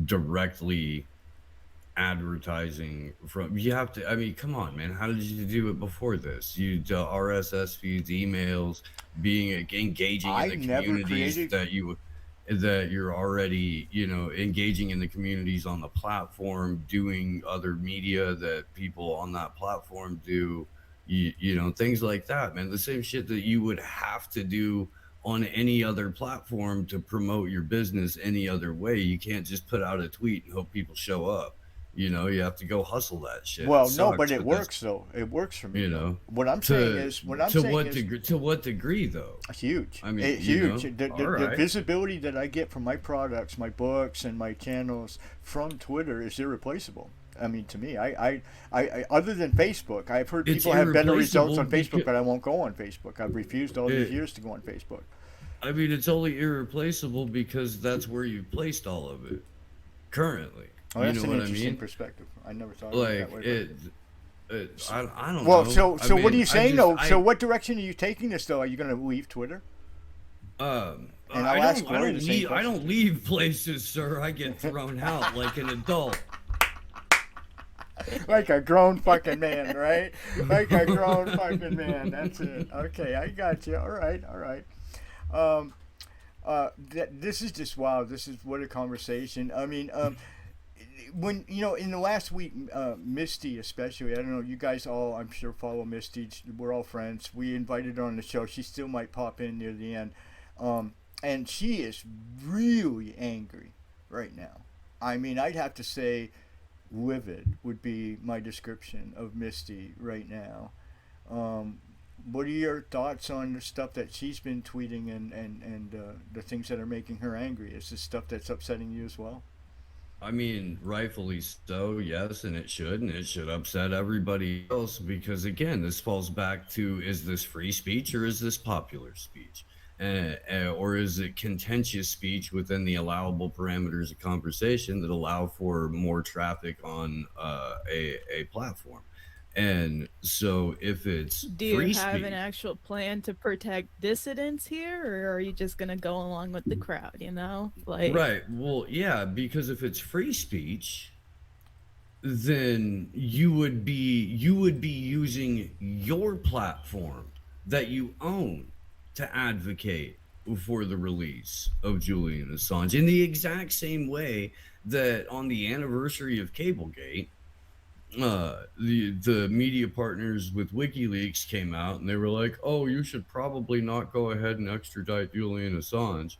directly advertising from. You have to. I mean, come on, man. How did you do it before this? You do RSS feeds, emails, engaging in the communities that you're already, engaging in the communities on the platform, doing other media that people on that platform do, things like that, man. The same shit that you would have to do on any other platform to promote your business any other way. You can't just put out a tweet and hope people show up. You have to go hustle that shit. Well, no, but it works though. It works for me. What I'm saying is, to what degree though? Huge. I mean, huge. The visibility that I get from my products, my books, and my channels from Twitter is irreplaceable. I mean, to me, I other than Facebook, I've heard people have better results on Facebook, but I won't go on Facebook. I've refused all these years to go on Facebook. I mean, it's only irreplaceable because that's where you've placed all of it currently. Oh, that's an interesting perspective. I never thought of it that way. I don't know. Well, so what are you saying though? So what direction are you taking this though? Are you going to leave Twitter? I don't leave places, sir. I get thrown out like an adult. Like a grown fucking man, right? Like a grown fucking man. That's it. Okay, I got you. All right. This is just wow. This is what a conversation. I mean, when in the last week, Misty especially, I don't know, you guys all I'm sure follow Misty. We're all friends. We invited her on the show. She still might pop in near the end, and she is really angry right now. I mean, I'd have to say livid would be my description of Misty right now. What are your thoughts on the stuff that she's been tweeting and the things that are making her angry? Is this stuff that's upsetting you as well? I mean, rightfully so, yes, and it should upset everybody else because, again, this falls back to, is this free speech or is this popular speech? Or is it contentious speech within the allowable parameters of conversation that allow for more traffic on a platform? And so if it's Do you free have speech, an actual plan to protect dissidents here, or are you just gonna go along with the crowd? Like right? Well, yeah, because if it's free speech, then you would be using your platform that you own to advocate for the release of Julian Assange in the exact same way that on the anniversary of Cablegate, the media partners with WikiLeaks came out and they were like, "Oh, you should probably not go ahead and extradite Julian Assange."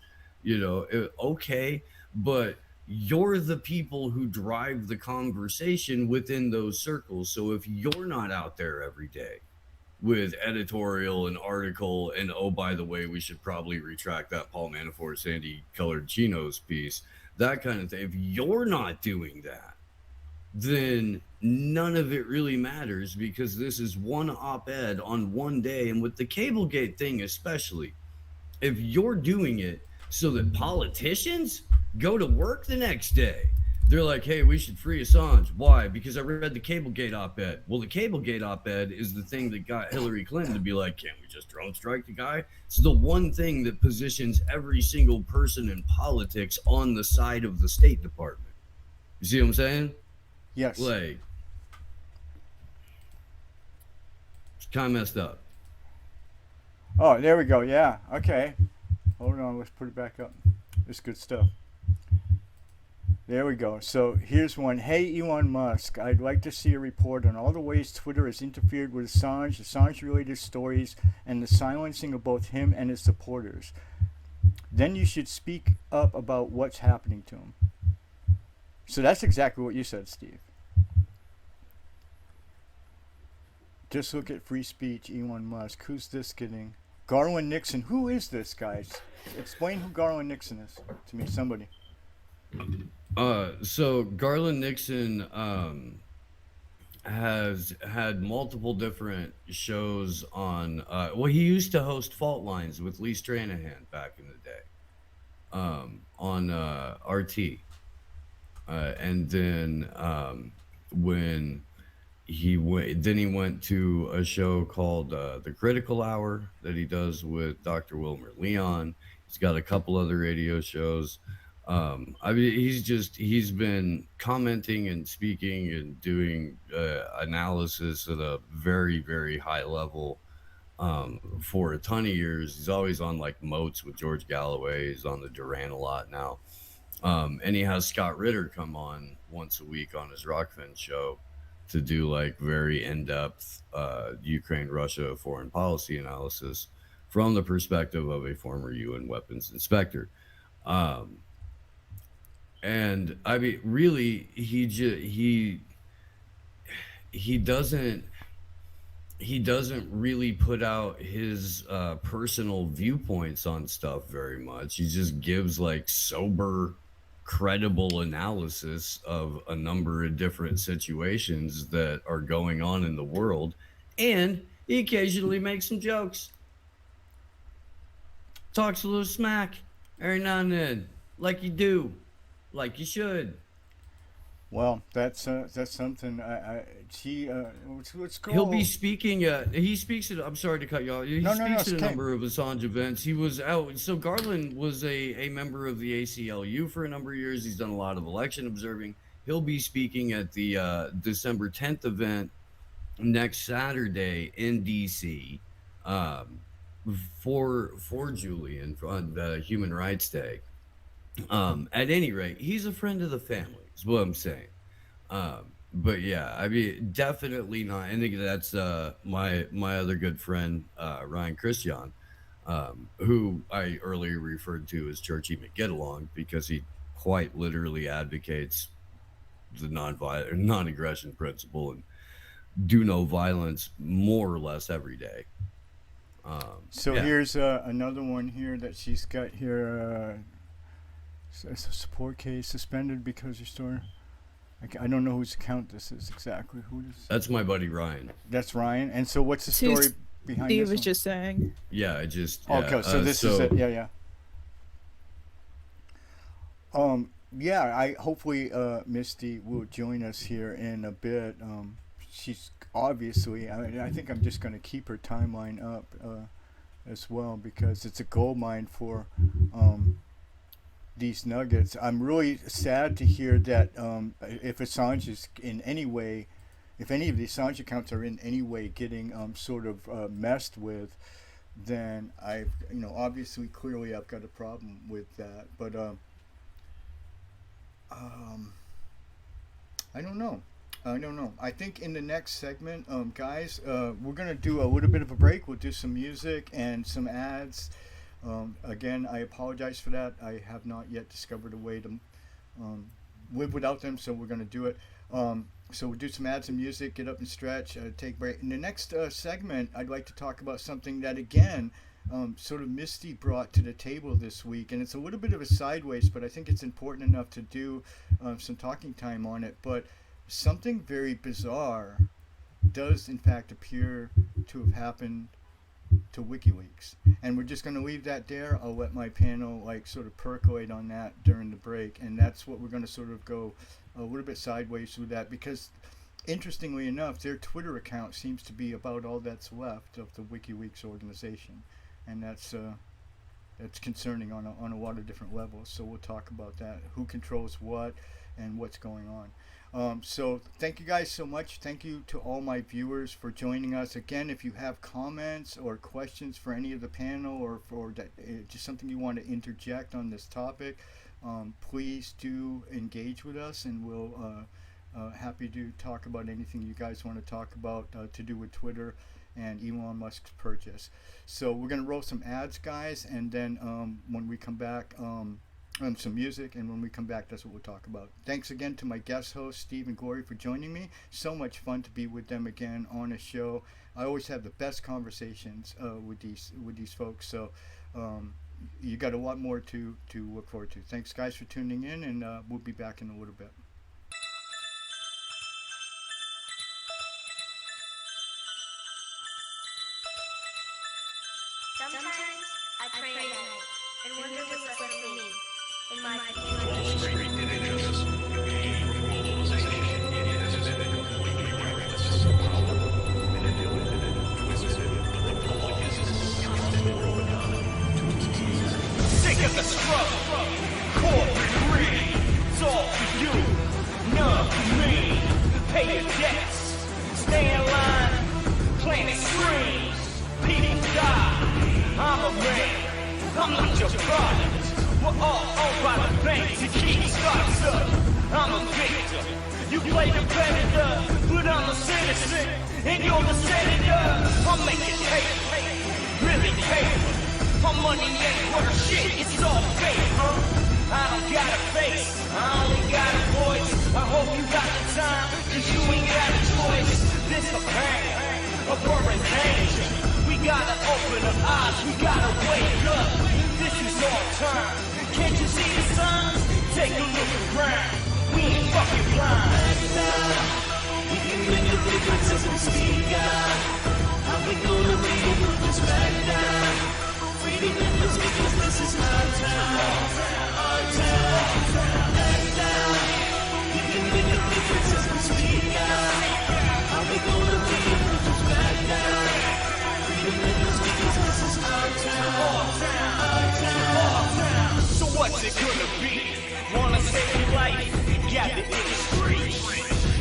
Okay, but you're the people who drive the conversation within those circles. So if you're not out there every day with editorial and article and, oh, by the way, we should probably retract that Paul Manafort Sandy colored chinos piece, that kind of thing. If you're not doing that, then none of it really matters because this is one op-ed on one day. And with the Cablegate thing especially, if you're doing it so that politicians go to work the next day, they're like, hey, we should free Assange. Why? Because I read the Cablegate op-ed. Well, the Cablegate op-ed is the thing that got Hillary Clinton to be like, can't we just drone strike the guy? It's the one thing that positions every single person in politics on the side of the State Department. You see what I'm saying? Yes. Like, it's kind of messed up. Oh, there we go. Yeah. Okay. Hold on. Let's put it back up. It's good stuff. There we go. So here's one. Hey, Elon Musk, I'd like to see a report on all the ways Twitter has interfered with Assange-related stories, and the silencing of both him and his supporters. Then you should speak up about what's happening to him. So that's exactly what you said, Steve. Just look at free speech, Elon Musk. Who's this getting? Garland Nixon. Who is this, guys? Explain who Garland Nixon is to me, somebody. So Garland Nixon has had multiple different shows on. Well, he used to host Fault Lines with Lee Stranahan back in the day on RT, and then when he went to a show called The Critical Hour that he does with Dr. Wilmer Leon. He's got a couple other radio shows. I mean, he's been commenting and speaking and doing analysis at a very, very high level for a ton of years. He's always on like Moats with George Galloway. He's on the Duran a lot now. And he has Scott Ritter come on once a week on his Rockfin show to do like very in-depth Ukraine-Russia foreign policy analysis from the perspective of a former UN weapons inspector. And I mean, really, he doesn't really put out his personal viewpoints on stuff very much. He just gives like sober, credible analysis of a number of different situations that are going on in the world, and he occasionally makes some jokes, talks a little smack every now and then, like you do. Like you should. Well, that's something. Let's go. He'll be speaking at. He speaks at. I'm sorry to cut you off. He speaks at a number of Assange events. He was out. So Garland was a member of the ACLU for a number of years. He's done a lot of election observing. He'll be speaking at the December 10th event next Saturday in DC for Julian on the Human Rights Day. At any rate, he's a friend of the family, is what I'm saying. But yeah, I mean, definitely not. I think that's my other good friend, Ryan Christian, who I earlier referred to as Churchy McGetalong, because he quite literally advocates the non-aggression principle and do no violence more or less every day. So yeah. here's another one here that she's got here. It's a support case suspended because your store. I don't know whose account this is exactly. Who is? That's my buddy Ryan. That's Ryan. And so what's the story behind Steve this was one? just saying. Yeah, I just. Okay, so this is it. Yeah. Yeah, I hopefully Misty will join us here in a bit. She's obviously, I think I'm just going to keep her timeline up as well, because it's a gold mine for these nuggets. I'm really sad to hear that if Assange is in any way, if any of the Assange accounts are in any way getting sort of messed with, then obviously, clearly I've got a problem with that. But I don't know. I think in the next segment, guys, we're going to do a little bit of a break. We'll do some music and some ads. Again, I apologize for that. I have not yet discovered a way to live without them, so we're going to do it. So we'll do some ads and music, get up and stretch, take a break. In the next segment, I'd like to talk about something that, again, sort of Misty brought to the table this week. And it's a little bit of a sideways, but I think it's important enough to do some talking time on it. But something very bizarre does, in fact, appear to have happened to WikiLeaks, and we're just going to leave that there. I'll let my panel sort of percolate on that during the break, and that's what we're going to sort of go a little bit sideways with that, because interestingly enough, their Twitter account seems to be about all that's left of the WikiLeaks organization, and that's concerning on a lot of different levels. So we'll talk about that, who controls what and what's going on. So thank you guys so much. Thank you to all my viewers for joining us. Again, if you have comments or questions for any of the panel, or for just something you want to interject on this topic, please do engage with us, and we'll happy to talk about anything you guys want to talk about to do with Twitter and Elon Musk's purchase. So we're going to roll some ads, guys, and then when we come back, and some music, and when we come back, that's what we'll talk about. Thanks again to my guest hosts, Steve and Glory, for joining me. So much fun to be with them again on a show. I always have the best conversations with these folks. So you got a lot more to look forward to. Thanks, guys, for tuning in, and we'll be back in a little bit. Sometimes I pray at night and wonder what's left for me. In my Wall Street did it just globalization. It has been completely reckless. Manipulated, twisted, but the public is constant propaganda. Sick of the struggle, corporate greed. It's all for you, none for me. Pay your debts, stay in line, plant extremes. People die. I'm a man, I'm not your product. We're all owned by the banks to keep stocks up. I'm a victim. You play the predator, but I'm a citizen, and you're the senator. I'm making paper, really paper. My money ain't worth shit, it's all fake, huh? I don't got a face, I only got a voice. I hope you got the time, cause you ain't got a choice. This a pain, a burning danger. We gotta open our eyes, we gotta wake up. This is our time. Can't you see the signs? Take a look around. We ain't fucking blind. We can make a difference if we speak out. How we gonna make it move this back down? Freedom and because this is our town. Our town. Back down. We can make a difference if we speak out. How we gonna make it move this back down? Freedom and because this is our town. Our town. Our town. Our town. So what's it gonna be? Wanna save your life? Gather in the streets.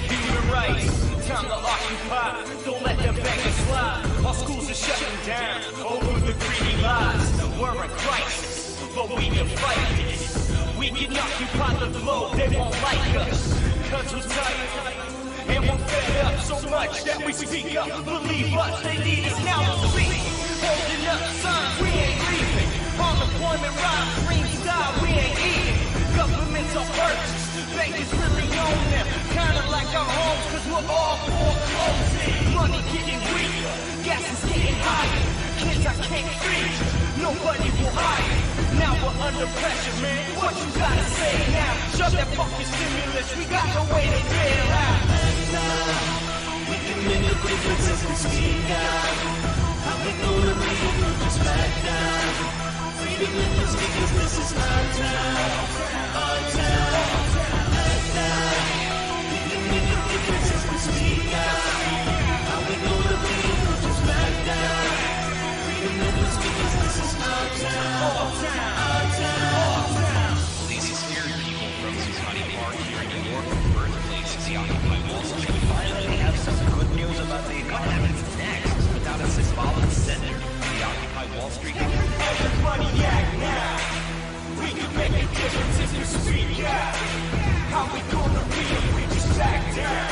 Human rights, time to occupy. Don't let them beggars slide. Our schools are shutting down over the greedy lies. We're in crisis, but we can fight this. We We can occupy the globe, they won't like us. Cause we're tired, and we're fed up so much that we speak up. Believe us, they need us now to speak. Holding up signs, we ain't leaving. Unemployment rise, dreams die, we ain't eating. Governments are purchased, bankers really own them. Kinda like our homes, cause we're all foreclosing. Money getting weaker, gas is getting higher. Kids I can't feed, nobody will hire. Now we're under pressure, man. What you gotta say now? Shut that fucking stimulus, we got no way to bail out. We can make a difference if we speak out. How we gonna make it from just back down? Freedom in the speakers, this is our town. Our town. We can make a difference if we speak out. How we gonna make it from just back down? Freedom in the speakers, this is our town. Our town. Our town. Police scared people from Zuccotti Park here in New York, birthplace of the Occupy Wall Street. We finally have some good news about the economy. Next, without a symbolic center, The Occupy Wall Street. Everybody act now. We can make a difference if we speak out. How we gonna be if we just back down?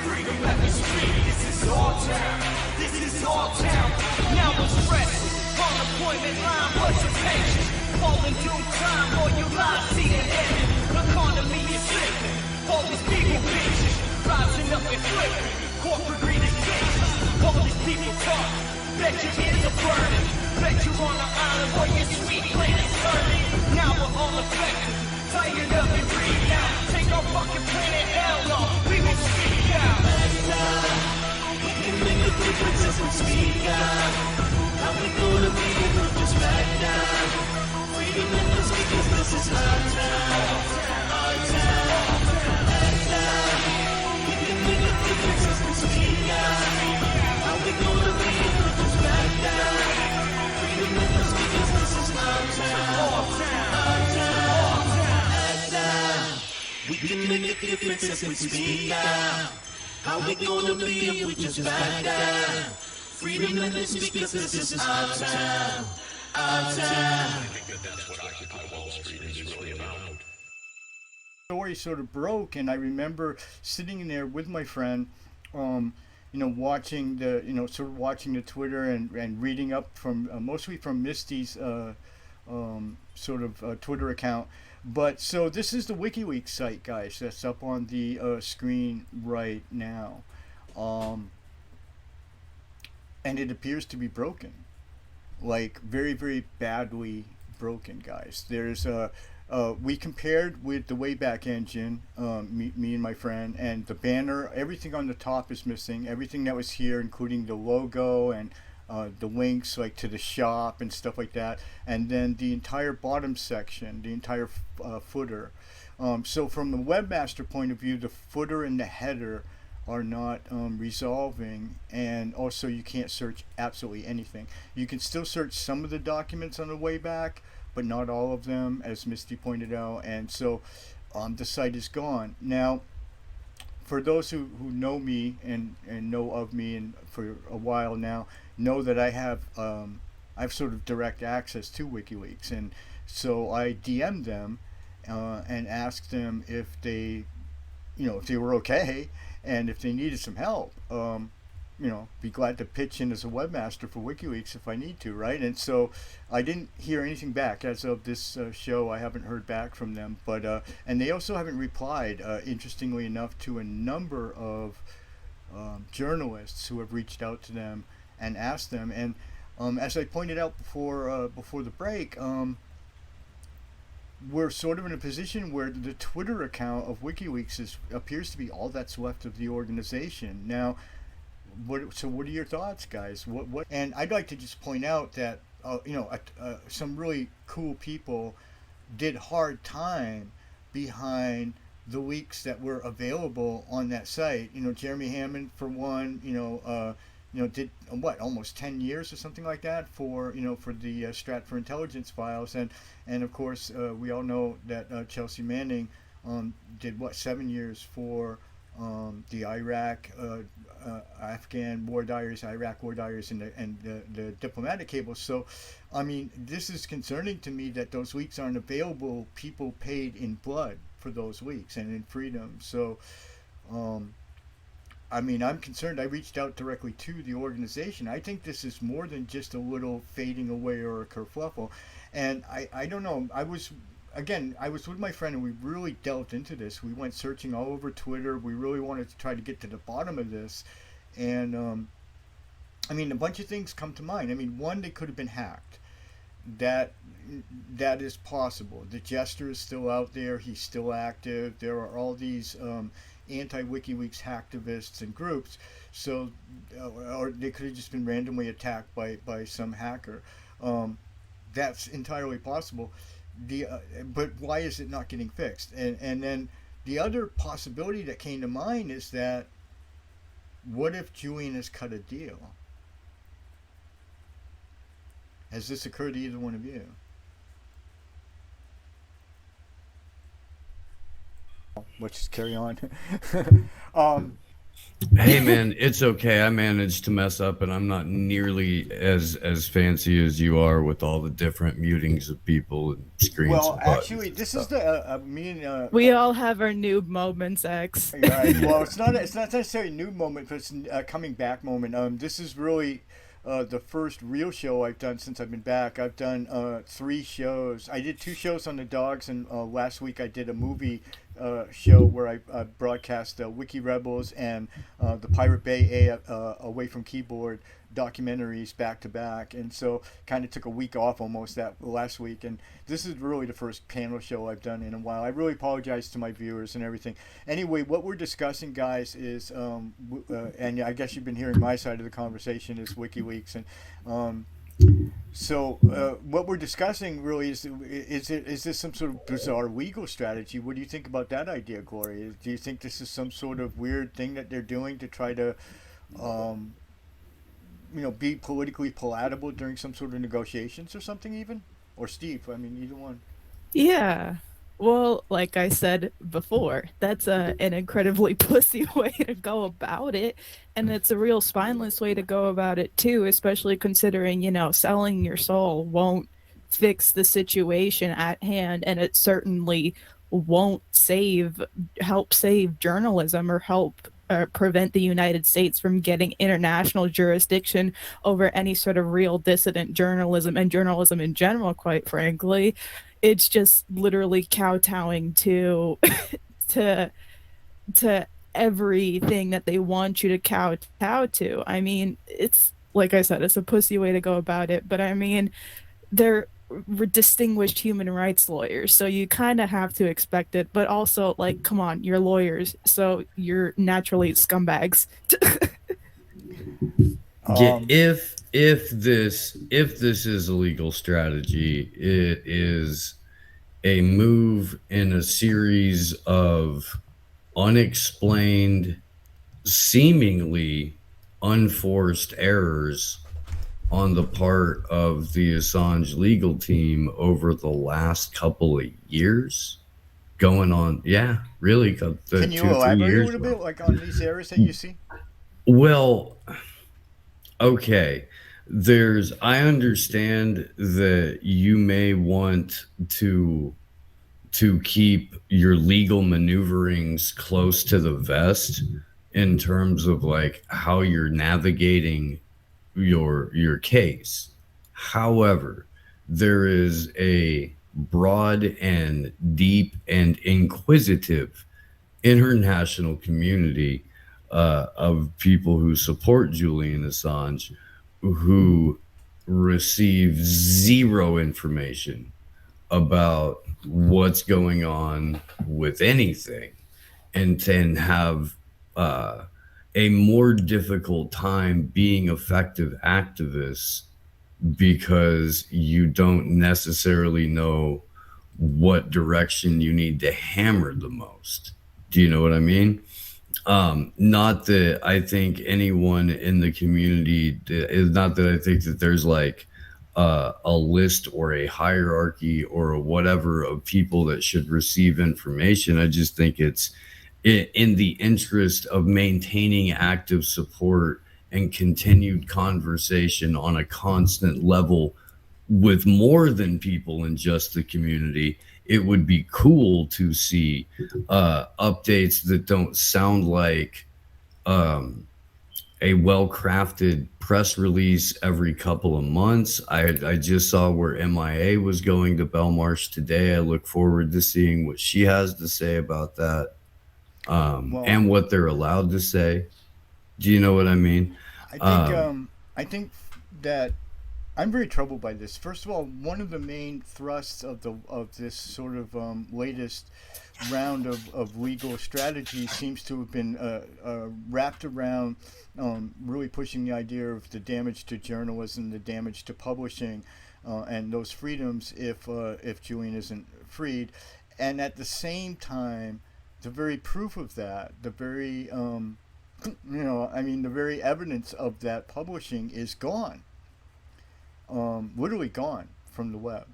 Freedom at the street, this is our town. This is our town. Now we're stressed. Unemployment line, what's your pension? All in due time, all your lives see an end. Economy is slipping. All these people bitches rising up and flipping. Corporate greed is vicious. All these people talk. Bet your ears are burning. Bet you're on an island where your sweet planet's turning. Now we're all affected. Tired of it, breathe out. Take our fucking planet hell off. We will speak out. We can make a difference if we speak out. How we gonna make it from just back down? Freedom in the speakers, this is our town. Our town. We can make a difference if we speak out. How we gonna make it from just back down? Freedom in the speakers, this is our town. Our town. We can make a difference if we speak out. How we gonna be if we just back down? Freedom in the speakers, this is our town. Our town. I think that's what Occupy Wall Street is really about. Story sort of broke, and I remember sitting in there with my friend, watching watching the Twitter and reading up from mostly from Misty's Twitter account. But so this is the WikiLeaks site, guys. That's up on the screen right now, and it appears to be broken, like very, very badly broken, guys. There's we compared with the Wayback Engine, me and my friend, and the banner, everything on the top is missing. Everything that was here, including the logo and the links like to the shop and stuff like that, and then the entire bottom section, the entire footer. So from the webmaster point of view, the footer and the header are not resolving, and also you can't search absolutely anything. You can still search some of the documents on the way back, but not all of them, as Misty pointed out, and so the site is gone. Now, for those who know me and know of me and for a while now, know that I have sort of direct access to WikiLeaks, and so I DM'd them and asked them if they were okay and if they needed some help. Be glad to pitch in as a webmaster for WikiLeaks if I need to, right? And so I didn't hear anything back as of this show. I haven't heard back from them, but and they also haven't replied, interestingly enough, to a number of journalists who have reached out to them and asked them. And as I pointed out before the break, we're sort of in a position where the Twitter account of WikiLeaks appears to be all that's left of the organization now. What are your thoughts, guys? What? And I'd like to just point out that some really cool people did hard time behind the leaks that were available on that site. Jeremy Hammond, for one, did almost 10 years or something like that for the Stratfor Intelligence files, and of course we all know that Chelsea Manning did 7 years for the Afghan war diaries, Iraq war diaries, and the diplomatic cables. So, I mean, this is concerning to me that those weeks aren't available. People paid in blood for those weeks and in freedom. So, I mean, I'm concerned. I reached out directly to the organization. I think this is more than just a little fading away or a kerfluffle. And I don't know. I was with my friend and we really delved into this. We went searching all over Twitter. We really wanted to try to get to the bottom of this. And, I mean, a bunch of things come to mind. I mean, one, they could have been hacked. That is possible. The Jester is still out there. He's still active. There are all these anti-WikiLeaks hacktivists and groups. So, or they could have just been randomly attacked by some hacker. That's entirely possible. But why is it not getting fixed? And then the other possibility that came to mind is that what if Julian has cut a deal? Has this occurred to either one of you? Let's just carry on. Hey man, it's okay. I managed to mess up, and I'm not nearly as fancy as you are with all the different mutings of people and screens. Well, and actually, this is the me and we all have our noob moments, X. Right. Well, it's not necessarily a new moment, but it's a coming back moment. This is really the first real show I've done since I've been back. I've done 3 shows. I did 2 shows on the dogs, and last week I did a movie show where I broadcast Wiki Rebels and the Pirate Bay Away from Keyboard documentaries back to back, and so kind of took a week off almost that last week. And this is really the first panel show I've done in a while. I really apologize to my viewers and everything. Anyway, what we're discussing, guys, is and I guess you've been hearing my side of the conversation, is WikiLeaks. And so what we're discussing really is this some sort of bizarre legal strategy? What do you think about that idea, Gloria? Do you think this is some sort of weird thing that they're doing to try to be politically palatable during some sort of negotiations or something, even? Or Steve, I mean, either one. Yeah. Well, like I said before, that's an incredibly pussy way to go about it. And it's a real spineless way to go about it, too, especially considering, selling your soul won't fix the situation at hand. And it certainly won't help save journalism or help prevent the United States from getting international jurisdiction over any sort of real dissident journalism and journalism in general, quite frankly. It's just literally kowtowing to everything that they want you to kowtow to. I mean, it's like I said, it's a pussy way to go about it, but I mean, they're distinguished human rights lawyers, so you kind of have to expect it. But also, like, come on, you're lawyers, so you're naturally scumbags. If this is a legal strategy, it is a move in a series of unexplained, seemingly unforced errors on the part of the Assange legal team over the last couple of years. Going on, really. Can you elaborate a little bit, like, on these errors that you see? Well, okay. I understand that you may want to keep your legal maneuverings close to the vest in terms of like how you're navigating your case. However, there is a broad and deep and inquisitive international community of people who support Julian Assange, who receive zero information about what's going on with anything, and then have a more difficult time being effective activists because you don't necessarily know what direction you need to hammer the most. Do you know what I mean? Not that I think anyone in the community is, not that I think that there's like a list or a hierarchy or whatever of people that should receive information. I just think it's in the interest of maintaining active support and continued conversation on a constant level with more than people in just the community, it would be cool to see updates that don't sound like a well-crafted press release every couple of months. I just saw where MIA was going to Belmarsh today. I look forward to seeing what she has to say about that, and what they're allowed to say. Do you know what I mean? I think that I'm very troubled by this. First of all, one of the main thrusts of this sort of latest round of legal strategy seems to have been wrapped around really pushing the idea of the damage to journalism, the damage to publishing, and those freedoms if Julian isn't freed. And at the same time, the very proof of that, the very the very evidence of that publishing is gone. Literally gone from the web.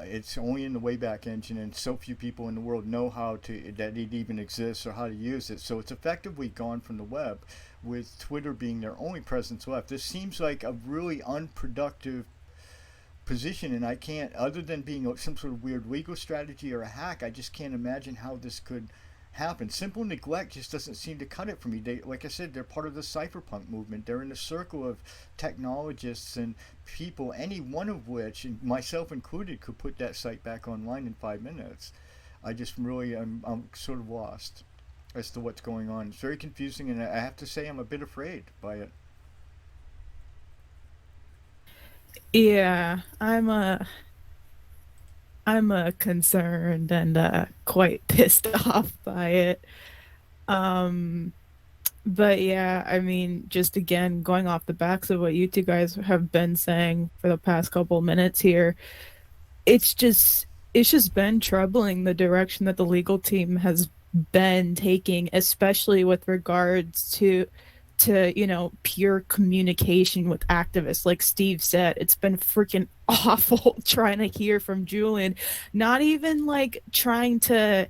It's only in the Wayback Engine, and so few people in the world know that it even exists or how to use it. So it's effectively gone from the web, with Twitter being their only presence left. This seems like a really unproductive position, and I can't, other than being some sort of weird legal strategy or a hack, I just can't imagine how this could happen. Simple neglect just doesn't seem to cut it for me. Like I said, they're part of the cypherpunk movement. They're in a circle of technologists and people, any one of which, and myself included, could put that site back online in 5 minutes. I just really, I'm sort of lost as to what's going on. It's very confusing, and I have to say I'm a bit afraid by it. Yeah, I'm concerned and quite pissed off by it. But yeah, I mean, just again, going off the backs of what you two guys have been saying for the past couple minutes here, it's just been troubling, the direction that the legal team has been taking, especially with regards to pure communication with activists. Like Steve said, it's been freaking awful trying to hear from Julian, not even like trying to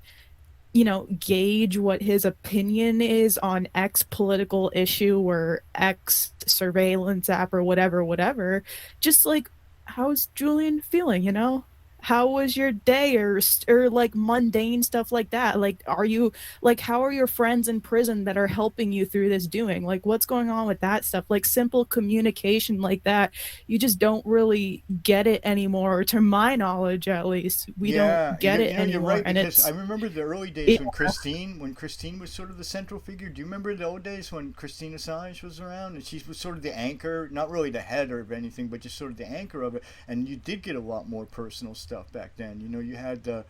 gauge what his opinion is on X political issue or X surveillance app or whatever. Just like, how's Julian feeling, how was your day, or like mundane stuff like that? Like, how are your friends in prison that are helping you through this doing? Like, what's going on with that stuff? Like, simple communication like that, you just don't really get it anymore. To my knowledge, at least, we don't get it anymore. You're right, and I remember the early days when Christine was sort of the central figure. Do you remember the old days when Christine Assange was around, and she was sort of the anchor, not really the head of anything, but just sort of the anchor of it, and you did get a lot more personal stuff back then. You had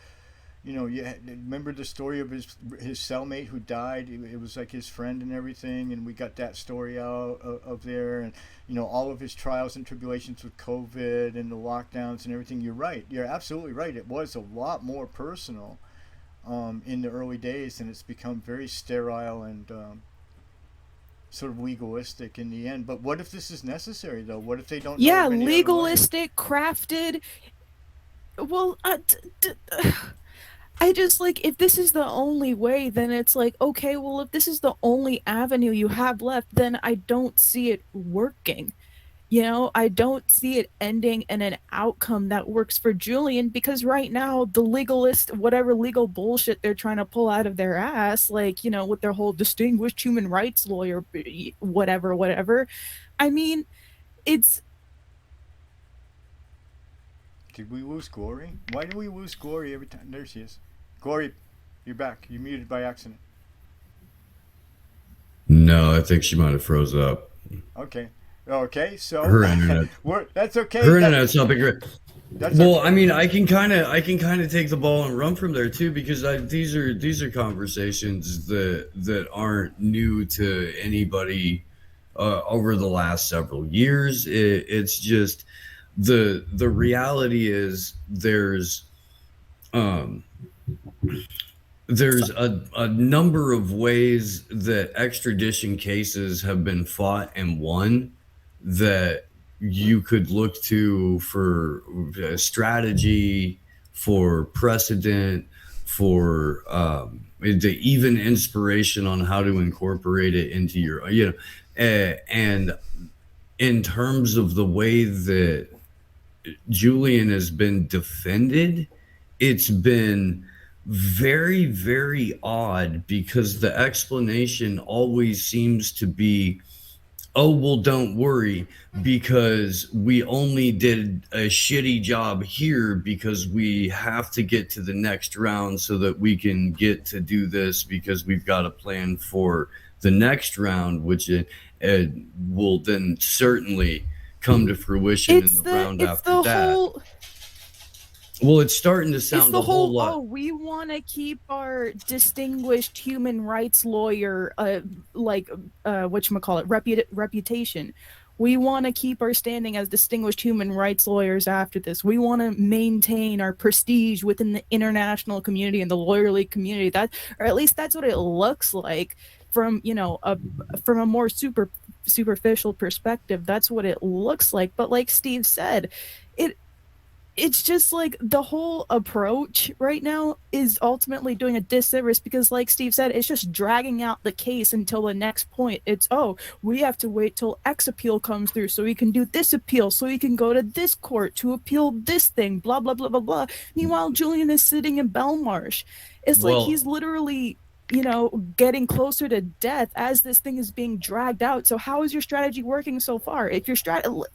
remember the story of his cellmate who died. It was like his friend and everything, and we got that story out of there, and all of his trials and tribulations with COVID and the lockdowns and everything. You're right. You're absolutely right. It was a lot more personal in the early days, and it's become very sterile and sort of legalistic in the end. But what if this is necessary, though? What if they don't? Yeah, legalistic, crafted. Well, I just, like, if this is the only way, then it's like, okay, well, if this is the only avenue you have left, then I don't see it working. I don't see it ending in an outcome that works for Julian, because right now, the legalist, whatever legal bullshit they're trying to pull out of their ass, like, with their whole distinguished human rights lawyer, whatever. I mean, it's... Did we lose Glory? Why do we lose Glory every time? There she is. Glory, you're back. You muted by accident. No, I think she might have froze up. Okay, so her internet. That's okay. Her internet's not big. Well, okay. I mean, I can kind of take the ball and run from there too, because these are conversations that aren't new to anybody over the last several years. It's just the reality is there's a number of ways that extradition cases have been fought and won that you could look to for strategy, for precedent, for the even inspiration on how to incorporate it into your, and in terms of the way that Julian has been defended, it's been very, very odd, because the explanation always seems to be, oh, well, don't worry, because we only did a shitty job here because we have to get to the next round so that we can get to do this, because we've got a plan for the next round, which will then certainly come to fruition in the round after that. Well, it's starting to sound a whole lot. Oh, we want to keep our distinguished human rights lawyer, reputation. We want to keep our standing as distinguished human rights lawyers after this. We want to maintain our prestige within the international community and the lawyerly community. Or at least that's what it looks like from a more superficial perspective. That's what it looks like. But like Steve said, it's just like the whole approach right now is ultimately doing a disservice, because like Steve said, it's just dragging out the case until the next point. It's, oh, we have to wait till X appeal comes through so we can do this appeal, so we can go to this court to appeal this thing, blah, blah, blah, blah, blah. Meanwhile, Julian is sitting in Belmarsh. It's like he's literally, getting closer to death as this thing is being dragged out. So how is your strategy working so far? If your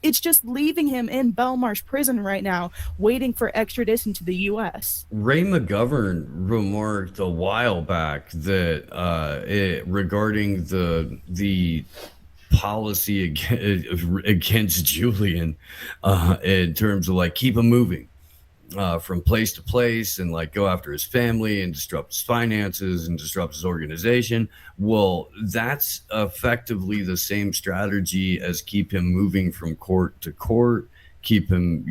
it's just leaving him in Belmarsh prison right now, waiting for extradition to the U.S. Ray McGovern remarked a while back that regarding the policy against Julian in terms of like keep him moving from place to place and like go after his family and disrupt his finances and disrupt his organization. Well, that's effectively the same strategy as keep him moving from court to court, keep him,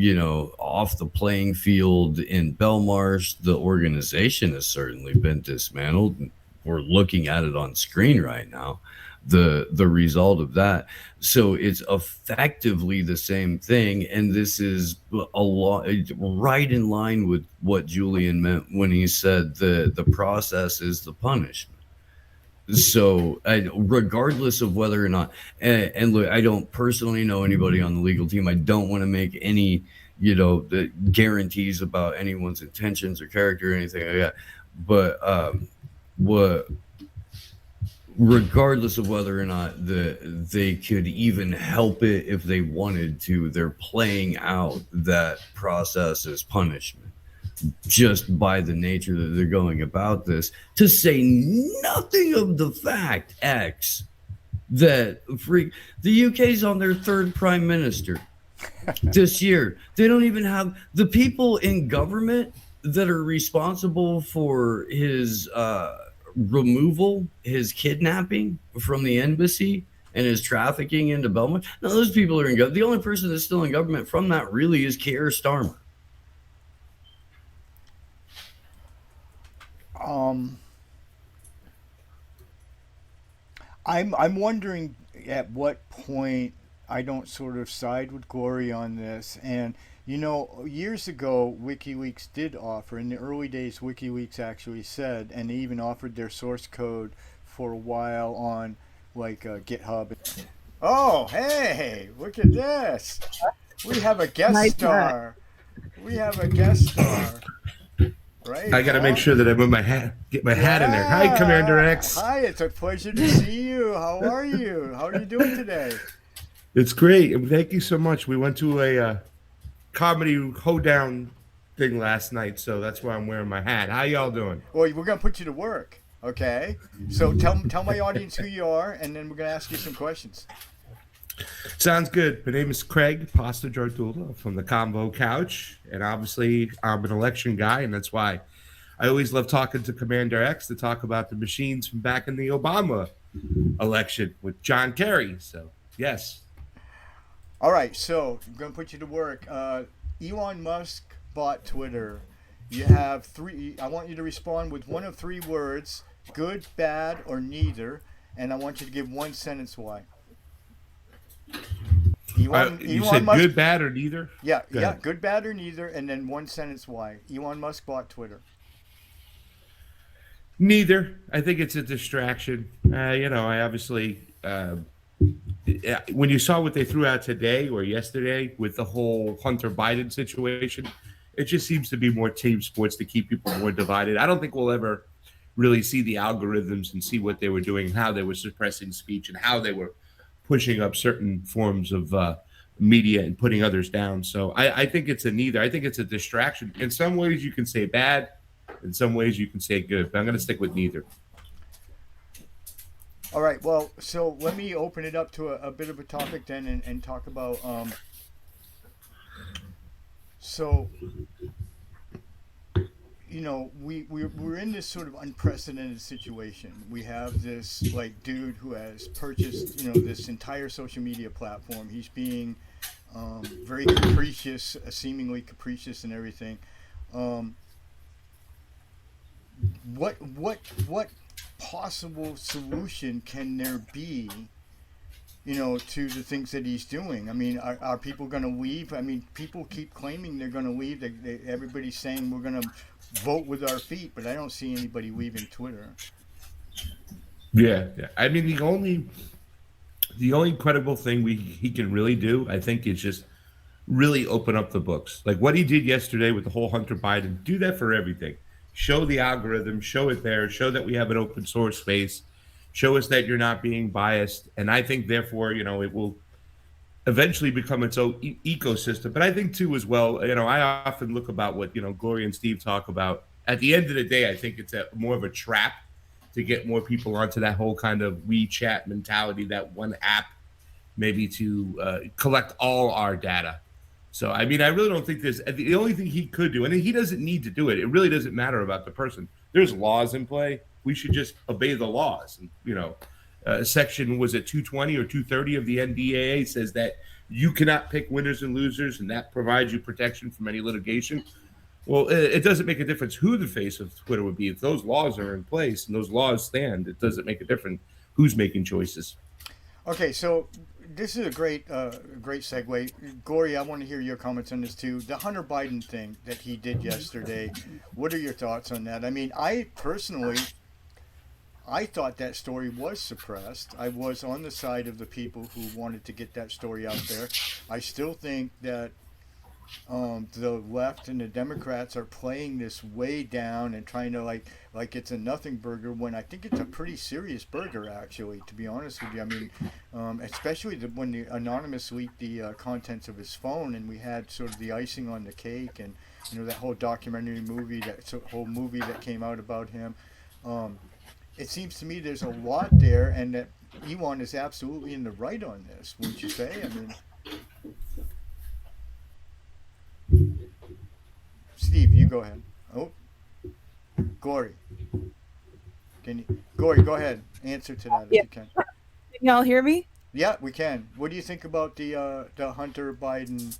off the playing field in Belmarsh. The organization has certainly been dismantled. We're looking at it on screen right now, the result of that. So it's effectively the same thing, and this is a lot right in line with what Julian meant when he said the process is the punishment. So regardless of whether or not, and look, I don't personally know anybody on the legal team. I don't want to make any the guarantees about anyone's intentions or character or anything like that, but regardless of whether or not they could even help it if they wanted to, they're playing out that process as punishment just by the nature that they're going about this, to say nothing of the fact, X, that the UK's on their third prime minister this year. They don't even have the people in government that are responsible for his removal, his kidnapping from the embassy, and his trafficking into Belmont. Now, those people are in government. The only person that's still in government from that really is Keir Starmer. I'm wondering at what point I don't sort of side with Glory on this. And years ago, WikiLeaks did offer, in the early days, WikiLeaks actually said, and they even offered their source code for a while on like GitHub. Oh, hey, look at this. We have a guest star. We have a guest star. Right. I got to make sure that I put my hat, get my hat in there. Hi, Commander X. Hi, it's a pleasure to see you. How are you? How are you doing today? It's great. Thank you so much. We went to a comedy hoedown thing last night, so that's why I'm wearing my hat. How y'all doing? Well, we're gonna put you to work, okay? So tell my audience who you are, and then we're gonna ask you some questions. Sounds good. My name is Craig Pasta Jardula from the Combo Couch, and obviously I'm an election guy, and that's why I always love talking to Commander X to talk about the machines from back in the Obama election with John Kerry. So yes. All right, so I'm going to put you to work. Elon Musk bought Twitter. You have three. I want you to respond with one of three words: good, bad, or neither. And I want you to give one sentence why. You said Musk, good, bad, or neither? Yeah, good, bad, or neither, and then one sentence why. Elon Musk bought Twitter. Neither. I think it's a distraction. I obviously, when you saw what they threw out today or yesterday with the whole Hunter Biden situation, it just seems to be more team sports to keep people more divided. I don't think we'll ever really see the algorithms and see what they were doing, how they were suppressing speech, and how they were pushing up certain forms of media and putting others down. So I think it's a neither. I think it's a distraction. In some ways, you can say bad. In some ways, you can say good. But I'm going to stick with neither. All right. Well, so let me open it up to a bit of a topic then and talk about. So, we're in this sort of unprecedented situation. We have this dude who has purchased this entire social media platform. He's being very capricious, seemingly capricious and everything. What possible solution can there be, to the things that he's doing? I mean, are people going to leave? I mean, people keep claiming they're going to leave. Everybody's saying we're going to vote with our feet, but I don't see anybody leaving Twitter. Yeah. I mean, the only credible thing he can really do, I think, is just really open up the books. Like what he did yesterday with the whole Hunter Biden, do that for everything. Show the algorithm, show it there, show that we have an open source space, show us that you're not being biased. And I think, therefore, it will eventually become its own ecosystem. But I think, too, as well, I often look about what, Gloria and Steve talk about. At the end of the day, I think it's more of a trap to get more people onto that whole kind of WeChat mentality, that one app, maybe to collect all our data. So, I mean, I really don't think the only thing he could do, and he doesn't need to do it. It really doesn't matter about the person. There's laws in play. We should just obey the laws. And, section, was it 220 or 230 of the NDAA says that you cannot pick winners and losers, and that provides you protection from any litigation. Well, it doesn't make a difference who the face of Twitter would be. If those laws are in place and those laws stand, it doesn't make a difference who's making choices. Okay, so this is a great segue. Gloria, I want to hear your comments on this too. The Hunter Biden thing that he did yesterday, what are your thoughts on that? I mean, I thought that story was suppressed. I was on the side of the people who wanted to get that story out there. I still think that the left and the Democrats are playing this way down and trying to like it's a nothing burger, when I think it's a pretty serious burger, actually, to be honest with you. I mean, especially when the anonymous leaked the contents of his phone, and we had sort of the icing on the cake, and that whole documentary movie, whole movie that came out about him. It seems to me there's a lot there, and that Elon is absolutely in the right on this, wouldn't you say? I mean, Steve, you go ahead. Oh, Glory. Glory, go ahead. Answer to that if you can. Can y'all hear me? Yeah, we can. What do you think about the Hunter Biden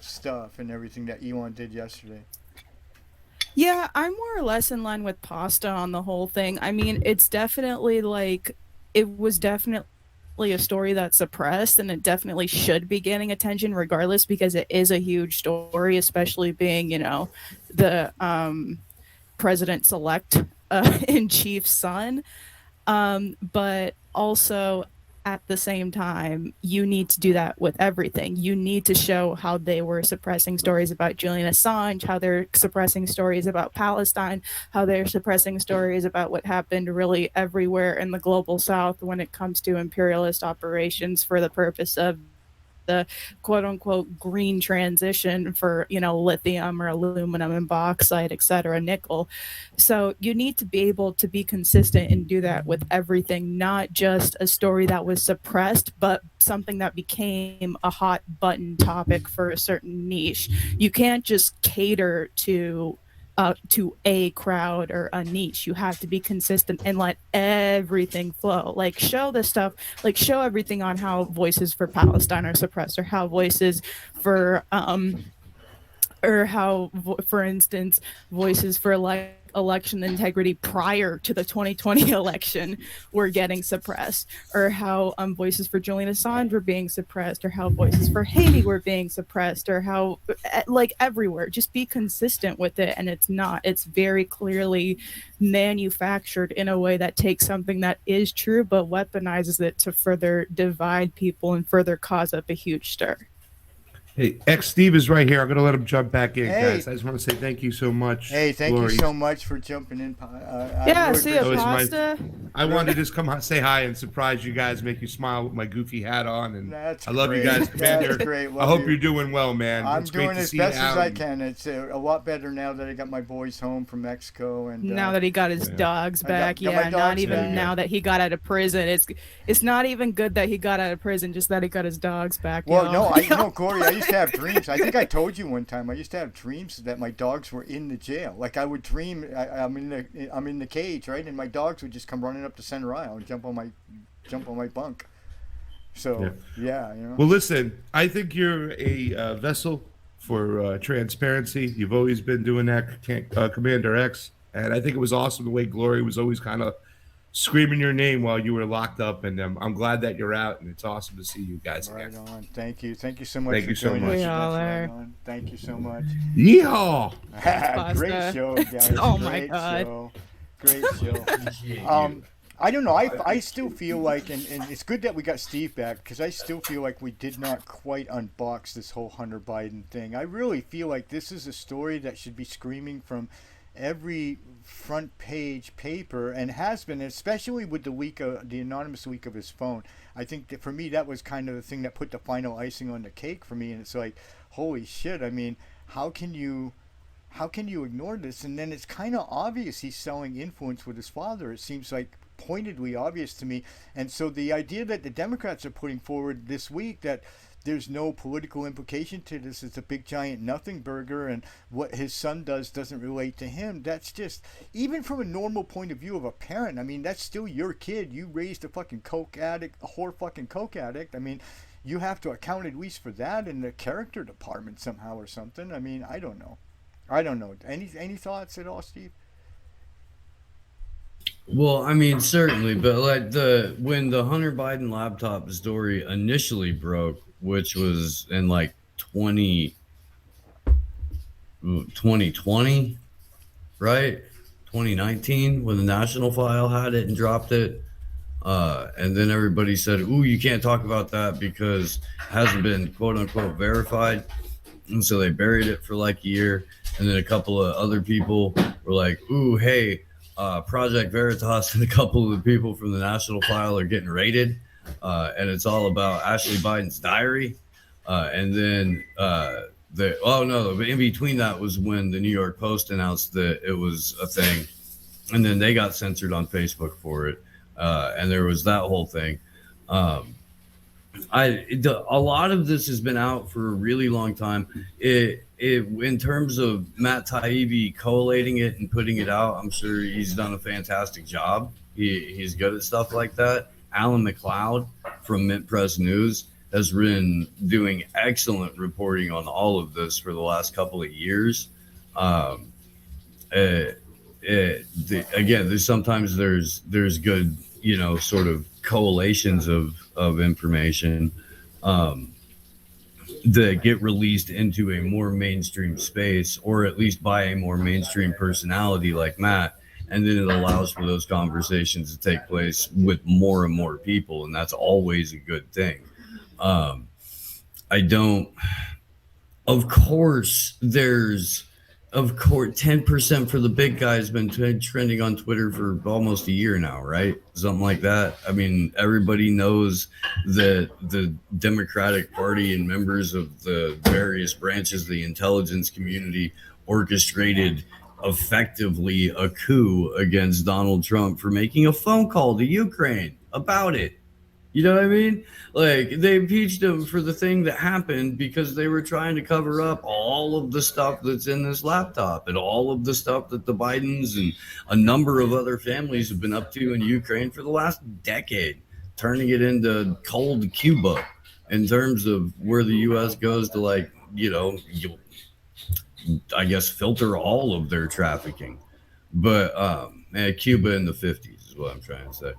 stuff and everything that Elon did yesterday? Yeah, I'm more or less in line with Pasta on the whole thing. I mean, it's definitely it was definitely a story that's suppressed, and it definitely should be getting attention regardless, because it is a huge story, especially being, the president-elect in chief's son. But also, at the same time, you need to do that with everything. You need to show how they were suppressing stories about Julian Assange, how they're suppressing stories about Palestine, how they're suppressing stories about what happened really everywhere in the global south when it comes to imperialist operations for the purpose of the quote unquote green transition for, lithium or aluminum and bauxite, etc., nickel. So you need to be able to be consistent and do that with everything, not just a story that was suppressed, but something that became a hot button topic for a certain niche. You can't just cater to a crowd or a niche. You have to be consistent and let everything flow. Show the stuff, show everything on how voices for Palestine are suppressed, or how voices for or how, for instance, voices for election integrity prior to the 2020 election were getting suppressed, or how voices for Julian Assange were being suppressed, or how voices for Haiti were being suppressed, or how, like, everywhere. Just be consistent with it, and it's not. It's very clearly manufactured in a way that takes something that is true but weaponizes it to further divide people and further cause up a huge stir. Hey, Steve is right here. I'm going to let him jump back in, Hey. guys. I just want to say thank you so much. Hey, thank Glory. you so much for jumping in. Yeah, really see ya, appreciate it. Pasta. I wanted to just come on, say hi, and surprise you guys, make you smile with my goofy hat on. And That's I love great. you guys, Commander. That's great. I Love hope you. you're doing well, man. I'm It's great doing to as see you best as out I and- can. It's a lot better now that I got my boys home from Mexico, and Now that he got his dogs I back, got my yeah, not dogs even back. now that he got out of prison. It's not even good that he got out of prison, just that he got his dogs back. Well, yo. no, Corey, I used to have dreams. I think I told you one time. I used to have dreams that my dogs were in the jail. Like I would dream, I'm in the cage, right, and my dogs would just come running up the center aisle and jump on my bunk. So yeah, you know. Well, listen, I think you're a vessel for transparency. You've always been doing that, Commander X, and I think it was awesome the way Glory was always kind of screaming your name while you were locked up, and I'm glad that you're out, and it's awesome to see you guys Right again. on. Thank you so much. Thank for you so joining much. us. We That's all right are. on. Thank you so much. Yeehaw! Great show, guys. Oh my Great God. show. Great show. I don't know. I still feel like, and it's good that we got Steve back, because I still feel like we did not quite unbox this whole Hunter Biden thing. I really feel like this is a story that should be screaming from every front page paper, and has been, especially with the anonymous leak of his phone. I think that for me, that was kind of the thing that put the final icing on the cake for me. And it's like, holy shit. I mean, how can you ignore this? And then it's kind of obvious he's selling influence with his father. It seems like pointedly obvious to me. And so the idea that the Democrats are putting forward this week that there's no political implication to this, it's a big giant nothing burger, and what his son does doesn't relate to him, that's just, even from a normal point of view of a parent, I mean, that's still your kid. You raised a fucking coke addict, a whore fucking coke addict. I mean, you have to account at least for that in the character department somehow or something. I mean, I don't know. Any thoughts at all, Steve? Well, I mean, certainly, but like when the Hunter Biden laptop story initially broke, which was in like 2020, right? 2019, when the National File had it and dropped it. And then everybody said, ooh, you can't talk about that because it hasn't been quote unquote verified. And so they buried it for like a year. And then a couple of other people were like, ooh, hey, Project Veritas and a couple of the people from the National File are getting raided. And it's all about Ashley Biden's diary. And then in between that was when the New York Post announced that it was a thing. And then they got censored on Facebook for it. And there was that whole thing. A lot of this has been out for a really long time. In terms of Matt Taibbi collating it and putting it out, I'm sure he's done a fantastic job. He's good at stuff like that. Alan McLeod from Mint Press News has been doing excellent reporting on all of this for the last couple of years. Again, there's good, sort of collations of information that get released into a more mainstream space, or at least by a more mainstream personality like Matt. And then it allows for those conversations to take place with more and more people. And that's always a good thing. Of course, 10% for the big guy has been trending on Twitter for almost a year now, right? Something like that. I mean, everybody knows that the Democratic Party and members of the various branches of the intelligence community orchestrated effectively a coup against Donald Trump for making a phone call to Ukraine about it. You know what I mean? Like, they impeached him for the thing that happened because they were trying to cover up all of the stuff that's in this laptop and all of the stuff that the Bidens and a number of other families have been up to in Ukraine for the last decade, turning it into cold Cuba in terms of where the U.S. goes to, like, I guess, filter all of their trafficking. But Cuba in the 50s is what I'm trying to say.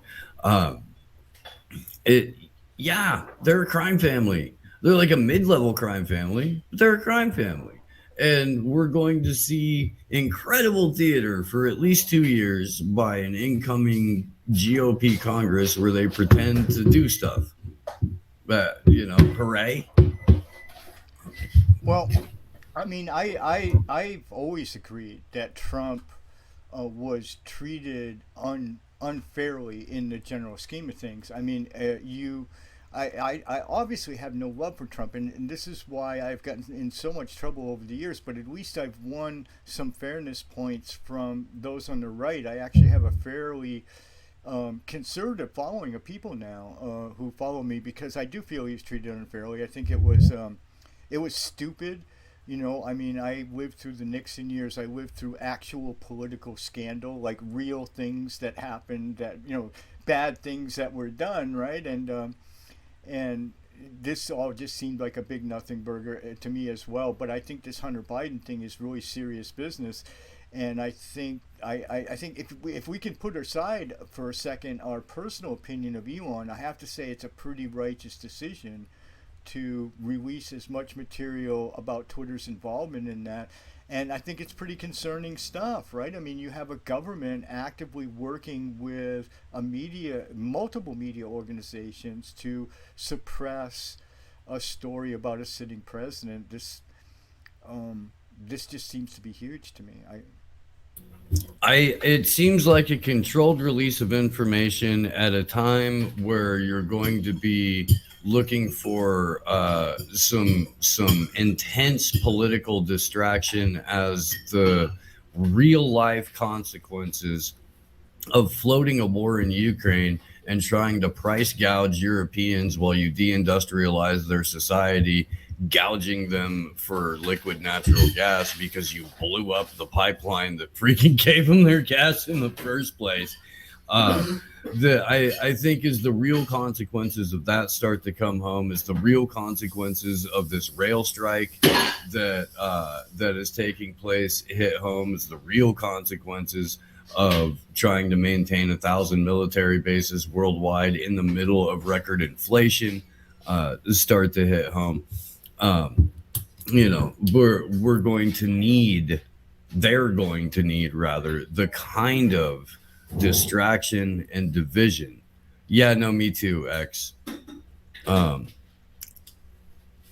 They're a crime family. They're like a mid-level crime family, but they're a crime family. And we're going to see incredible theater for at least 2 years by an incoming GOP Congress where they pretend to do stuff. But, hooray. Well, I mean, I've always agreed that Trump was treated unfairly in the general scheme of things. I mean, I obviously have no love for Trump, and this is why I've gotten in so much trouble over the years, but at least I've won some fairness points from those on the right. I actually have a fairly conservative following of people now who follow me because I do feel he was treated unfairly. I think it was stupid. I mean, I lived through the Nixon years. I lived through actual political scandal, like real things that happened, that, bad things that were done, right? And this all just seemed like a big nothing burger to me as well. But I think this Hunter Biden thing is really serious business. And I think if we can put aside for a second our personal opinion of Elon, I have to say it's a pretty righteous decision to release as much material about Twitter's involvement in that. And I think it's pretty concerning stuff, right? I mean, you have a government actively working with multiple media organizations to suppress a story about a sitting president. This just seems to be huge to me. It seems like a controlled release of information at a time where you're going to be looking for some intense political distraction as the real life consequences of floating a war in Ukraine and trying to price gouge Europeans while you deindustrialize their society, gouging them for liquid natural gas because you blew up the pipeline that freaking gave them their gas in the first place. I think is the real consequences of that start to come home, is the real consequences of this rail strike that is taking place hit home, is the real consequences of trying to maintain 1,000 military bases worldwide in the middle of record inflation start to hit home. They're going to need rather the kind of distraction and division. Yeah, no, me too, X.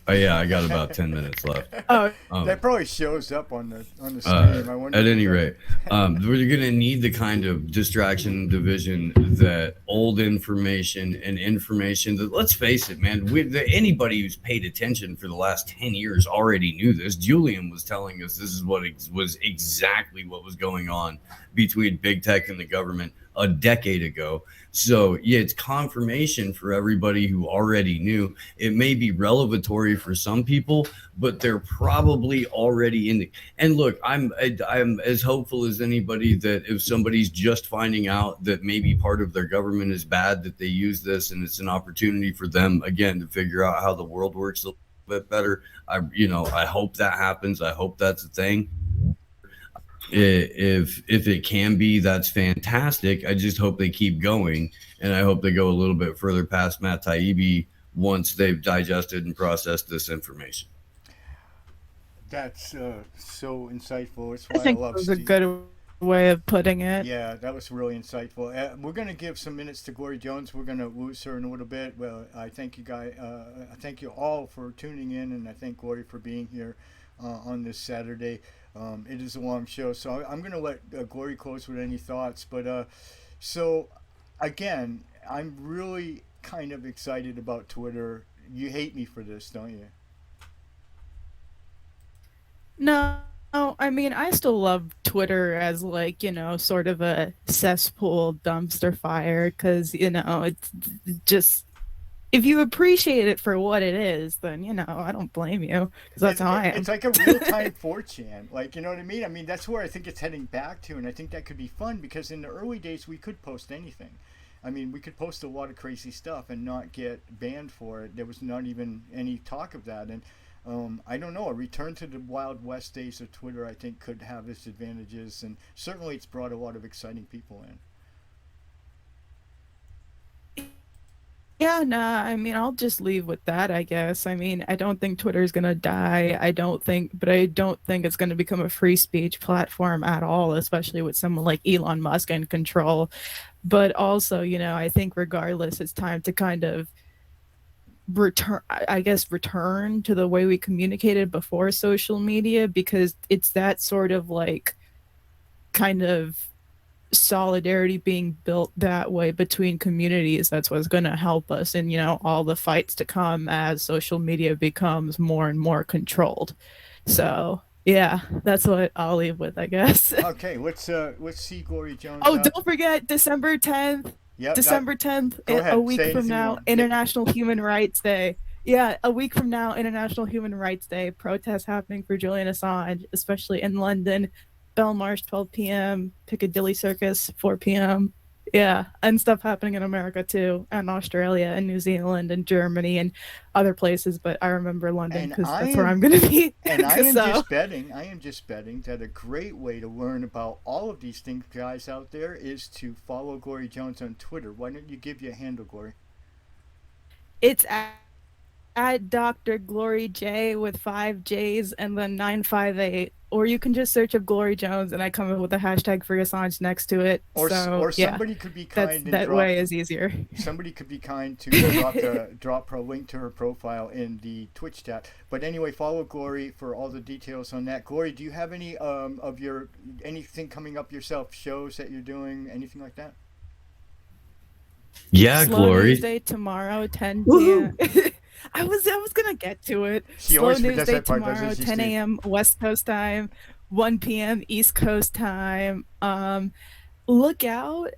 I got about 10 minutes left. That probably shows up on the stream. I wonder. At any rate, we're going to need the kind of distraction and division that old information and information that, let's face it, man, anybody who's paid attention for the last 10 years already knew this. Julian was telling us this is what was exactly what was going on between big tech and the government a decade ago. So yeah, it's confirmation for everybody who already knew. It may be revelatory for some people, but they're probably already in the. And look, I'm as hopeful as anybody that if somebody's just finding out that maybe part of their government is bad, that they use this and it's an opportunity for them again to figure out how the world works a little bit better. I hope that happens. I hope that's a thing. If it can be, that's fantastic. I just hope they keep going, and I hope they go a little bit further past Matt Taibbi once they've digested and processed this information. That's so insightful. It's I why think I love that was a Steve. good way of putting it. Yeah, that was really insightful. We're going to give some minutes to Glory Jones. We're going to lose her in a little bit. Well, I thank you guys. I thank you all for tuning in, and I thank Glory for being here on this Saturday. It is a long show, so I'm going to let Glory close with any thoughts. But so, again, I'm really kind of excited about Twitter. You hate me for this, don't you? No, I mean, I still love Twitter as sort of a cesspool dumpster fire because, it's just, if you appreciate it for what it is, then, I don't blame you because that's how I am. It's like a real-time 4chan. Like, you know what I mean? I mean, that's where I think it's heading back to, and I think that could be fun because in the early days, we could post anything. I mean, we could post a lot of crazy stuff and not get banned for it. There was not even any talk of that. And I don't know, a return to the Wild West days of Twitter, I think, could have its advantages, and certainly it's brought a lot of exciting people in. Yeah, nah, I mean, I'll just leave with that, I guess. I mean, I don't think Twitter's gonna die. I don't think it's gonna become a free speech platform at all, especially with someone like Elon Musk in control. But also, I think regardless, it's time to kind of return to the way we communicated before social media, because it's that sort of like kind of solidarity being built that way between communities that's what's going to help us in all the fights to come as social media becomes more and more controlled. So yeah, that's what I'll leave with, I guess. Okay, let's see Glory Jones. Don't forget December 10th. Yep, December 10th, Go ahead, a week say from anything you now, want. International Human Rights Day. Yeah, a week from now, International Human Rights Day. Protests happening for Julian Assange, especially in London. Belmarsh, 12 p.m. Piccadilly Circus, 4 p.m. Yeah, and stuff happening in America too, and Australia, and New Zealand, and Germany, and other places. But I remember London because that's where I'm going to be. And I am So- just betting that a great way to learn about all of these things, guys out there, is to follow Glory Jones on Twitter. Why don't you give your handle, Glory? It's at Dr. Glory J with 5 J's and then 958. Or you can just search up Glory Jones and I come up with a hashtag Free Assange next to it. Or yeah, somebody could be kind and that drop, way is easier. Somebody could be kind to drop a link to her profile in the Twitch chat. But anyway, follow Glory for all the details on that. Glory, do you have any of your anything coming up yourself? Shows that you're doing, anything like that? Yeah, Slow Glory. News Day tomorrow, 10 p.m. I was gonna get to it. She Slow always News forgets Day that part, doesn't tomorrow, she, 10 Steve? a.m. West Coast time, 1 p.m. East Coast time. Look out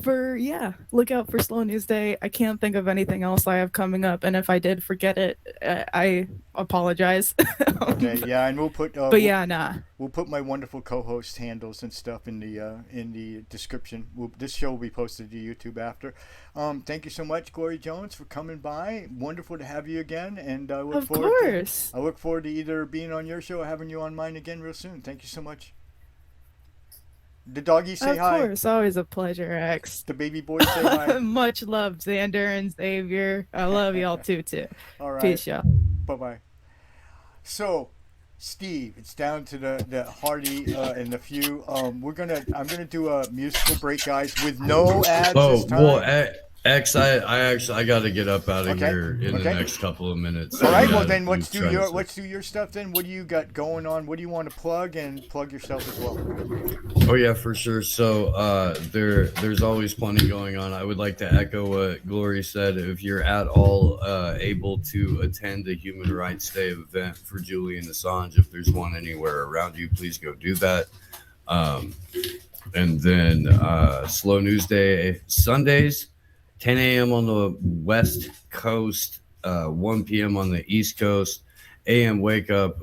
for Slow News Day. I can't think of anything else I have coming up, and if I did forget it, I apologize. Okay, yeah, and we'll put. We'll put my wonderful co-host handles and stuff in the description. This show will be posted to YouTube after. Thank you so much, Glory Jones, for coming by. Wonderful to have you again, and I look forward to either being on your show or having you on mine again real soon. Thank you so much. The doggies say hi. Of course, always a pleasure, X. The baby boys say hi. Much love, Xander and Xavier. I love y'all too. All right. Peace, y'all. Bye-bye. So, Steve, it's down to the Hardy and the few. I'm gonna do a musical break, guys, with no ads. this time. X, I got to get up out of here in the next couple of minutes. All right, well then let's do your stuff then. What do you got going on? What do you want to plug, and plug yourself as well? Oh yeah, for sure. So there's always plenty going on. I would like to echo what Glory said. If you're at all able to attend a Human Rights Day event for Julian Assange, if there's one anywhere around you, please go do that. And then Slow News Day Sundays, 10 a.m. on the West Coast, 1 p.m. on the East Coast. AM Wake Up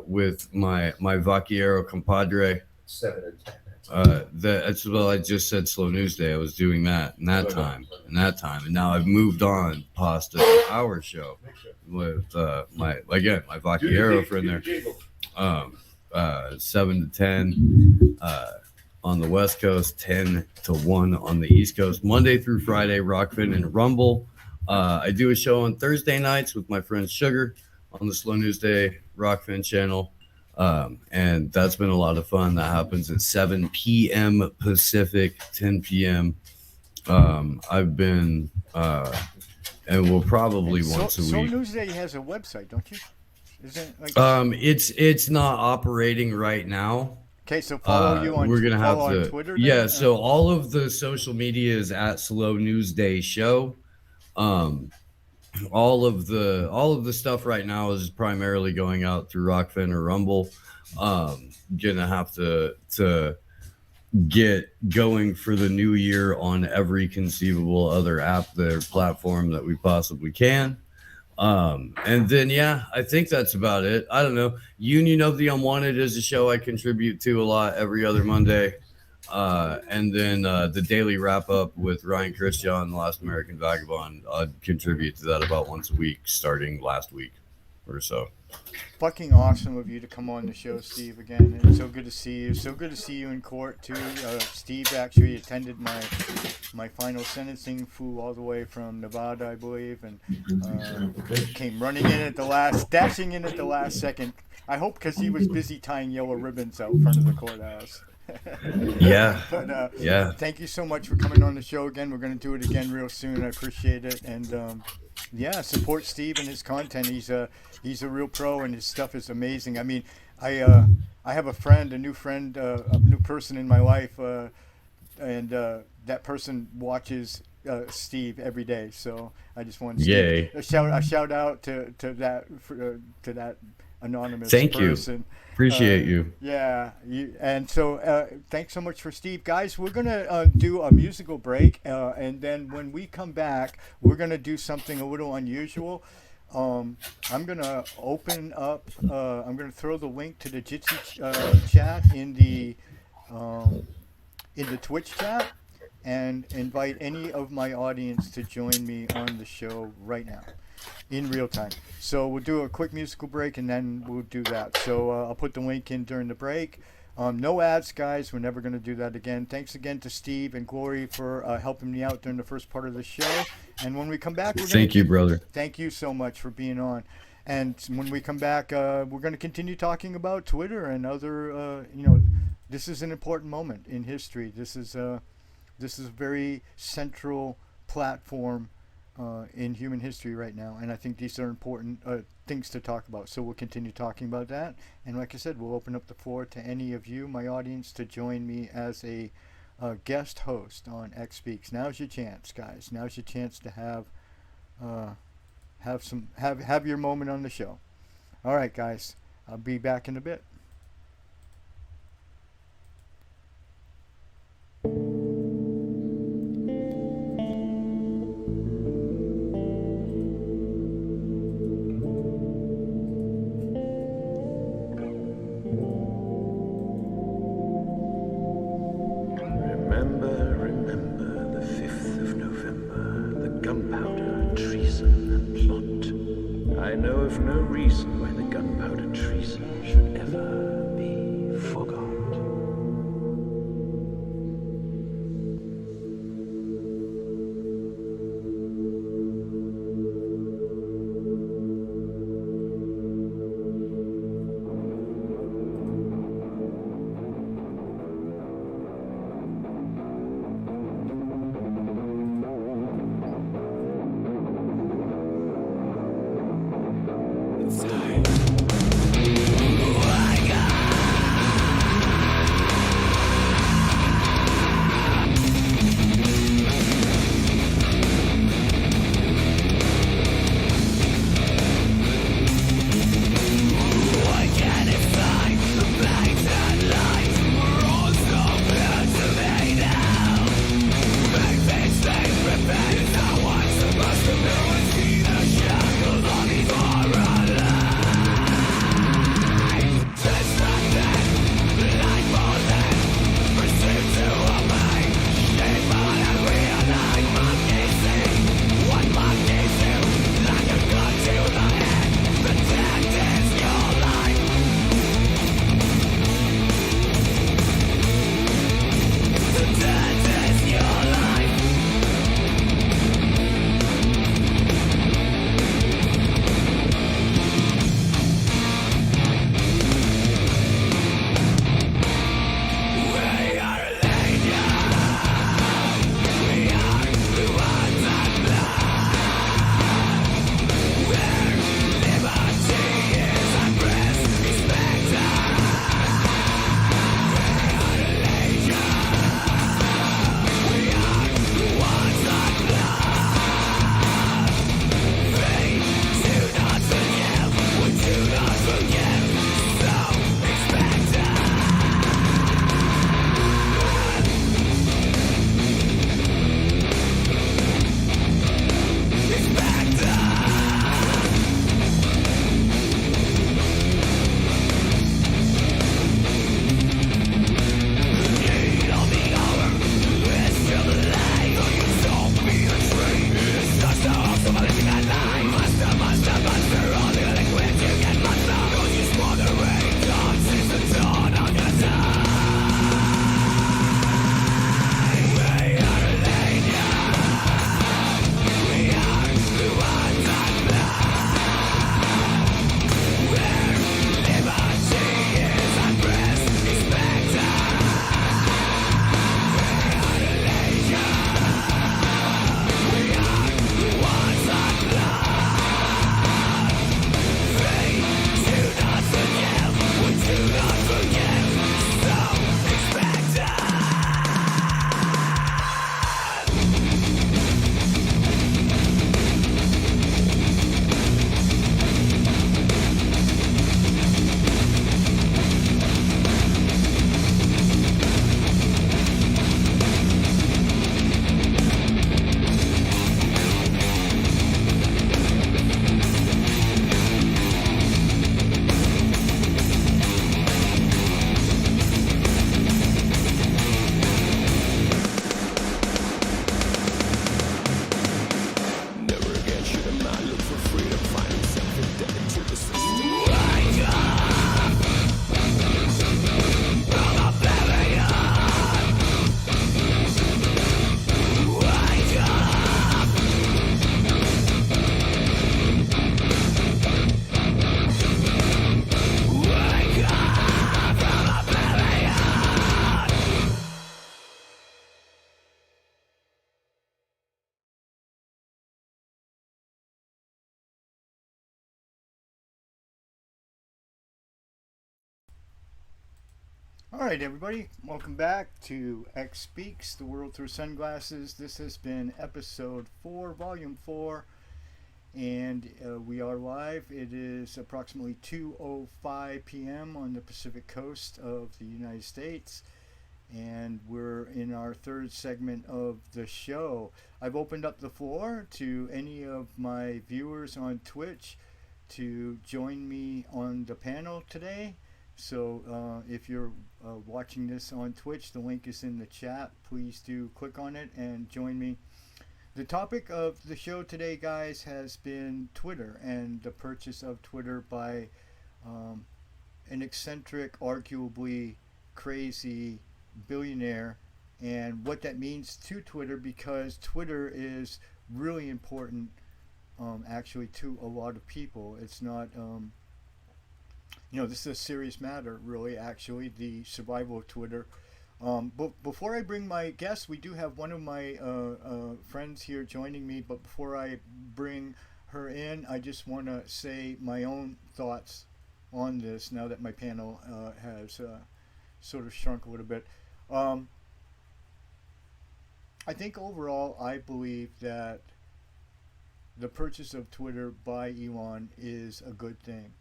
with my Vaquero compadre. 7 and 10. That's what I just said. Slow News Day. I was doing that in that time, and now I've moved on past our show with my Vaquero friend there. 7 to 10 on the West Coast, 10 to 1 on the East Coast. Monday through Friday, Rockfin and Rumble. I do a show on Thursday nights with my friend Sugar on the Slow News Day Rockfin channel. And that's been a lot of fun. That happens at 7 p.m. Pacific, 10 p.m. I've been, and we'll probably once a week. Slow News Day has a website, don't you? Isn't it it's not operating right now. Okay, so follow you on. We're gonna have on to. Twitter. Yeah, then? so all of the social media is at Slow News Day Show. All of the stuff right now is primarily going out through Rockfin or Rumble. Gonna have to get going for the new year on every conceivable other app or platform that we possibly can. And then I think that's about it. I don't know. Union of the Unwanted is a show I contribute to a lot every other Monday. And then the daily wrap up with Ryan Christian, The Last American Vagabond, I'd contribute to that about once a week starting last week. or so. Fucking awesome of you to come on the show, Steve, again. It's so good to see you. So good to see you in court, too. Steve actually attended my final sentencing, flew all the way from Nevada, I believe, and came running in at the last, dashing in at the last second. I hope because he was busy tying yellow ribbons out front of the courthouse. Yeah. But, yeah. Thank you so much for coming on the show again. We're going to do it again real soon. I appreciate it. And yeah, support Steve and his content. He's a real pro, and his stuff is amazing. I mean, I have a new person in my life, and that person watches Steve every day. So I just want to a shout out to that anonymous Thank person. you. Appreciate you. Yeah, and so thanks so much for Steve. Guys, we're going to do a musical break, and then when we come back, we're going to do something a little unusual. I'm going to open up, I'm going to throw the link to the Jitsi chat in the Twitch chat and invite any of my audience to join me on the show right now. In real time. So we'll do a quick musical break and then we'll do that. So I'll put the link in during the break. No ads, guys. We're never going to do that again. Thanks again to Steve and Glory for helping me out during the first part of the show. And when we come back, Thank you, brother. Thank you so much for being on. And when we come back, we're going to continue talking about Twitter and other. This is an important moment in history. This is a very central platform in human history right now, and I think these are important things to talk about. So we'll continue talking about that, and like I said, we'll open up the floor to any of you, my audience, to join me as a guest host on X Speaks. Now's your chance, guys. Now's your chance to have your moment on the show. All right, guys. I'll be back in a bit. Time. All right, everybody, welcome back to X Speaks, the world through sunglasses. This has been episode 4, volume 4, and we are live. It is approximately 2:05 p.m. on the Pacific coast of the United States, and we're in our third segment of the show. I've opened up the floor to any of my viewers on Twitch to join me on the panel today. So if you're watching this on Twitch, the link is in the chat. Please do click on it and join me. The topic of the show today, guys, has been Twitter and the purchase of Twitter by an eccentric, arguably crazy billionaire, and what that means to Twitter, because Twitter is really important actually to a lot of people. It's not this is a serious matter, really, actually, the survival of Twitter. But before I bring my guest, we do have one of my friends here joining me. But before I bring her in, I just want to say my own thoughts on this now that my panel has sort of shrunk a little bit. I think overall, I believe that the purchase of Twitter by Elon is a good thing.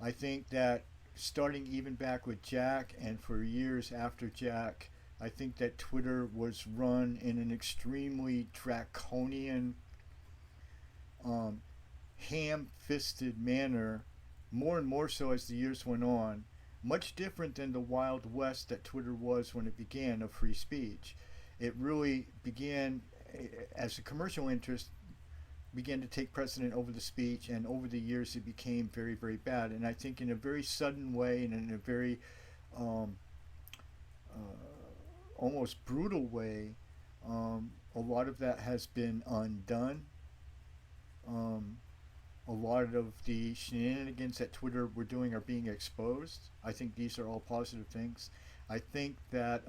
I think that starting even back with Jack and for years after Jack, I think that Twitter was run in an extremely draconian, ham-fisted manner, more and more so as the years went on, much different than the Wild West that Twitter was when it began, of free speech. It really began as a commercial interest, began to take precedent over the speech, and over the years it became very, very bad. And I think in a very sudden way and in a very almost brutal way, a lot of that has been undone. A lot of the shenanigans that Twitter were doing are being exposed. I think these are all positive things. I think that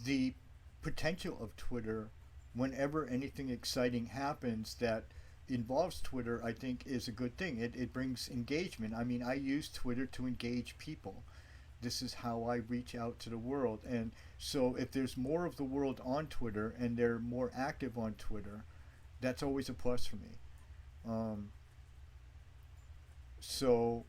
the potential of Twitter, whenever anything exciting happens that involves Twitter, I think is a good thing. It brings engagement. I mean, I use Twitter to engage people. This is how I reach out to the world. And so if there's more of the world on Twitter and they're more active on Twitter, that's always a plus for me. So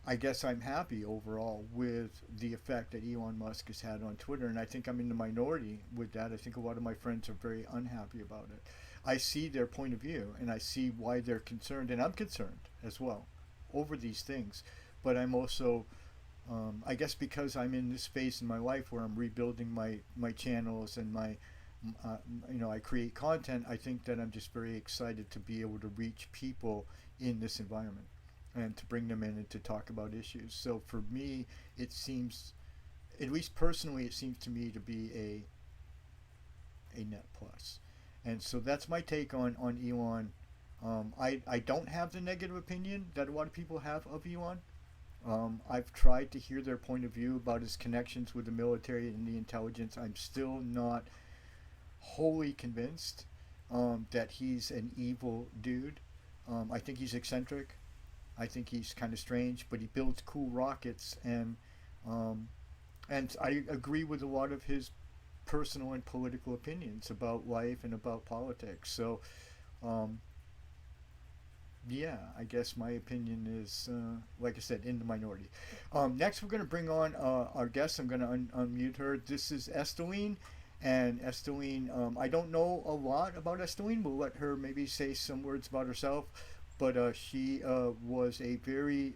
I guess I'm happy overall with the effect that Elon Musk has had on Twitter, and I think I'm in the minority with that. I think a lot of my friends are very unhappy about it. I see their point of view, and I see why they're concerned, and I'm concerned as well over these things. But I'm also, I guess because I'm in this phase in my life where I'm rebuilding my channels and I create content, I think that I'm just very excited to be able to reach people in this environment and to bring them in and to talk about issues. So for me, it seems, at least personally, it seems to me to be a net plus. And so that's my take on Elon. I don't have the negative opinion that a lot of people have of Elon. I've tried to hear their point of view about his connections with the military and the intelligence. I'm still not wholly convinced that he's an evil dude. I think he's eccentric. I think he's kind of strange, but he builds cool rockets, and I agree with a lot of his personal and political opinions about life and about politics. So, yeah, I guess my opinion is, like I said, in the minority. Next, we're going to bring on our guest. I'm going to unmute her. This is Esteline. And Esteline, I don't know a lot about Esteline. We'll let her maybe say some words about herself. But she was a very,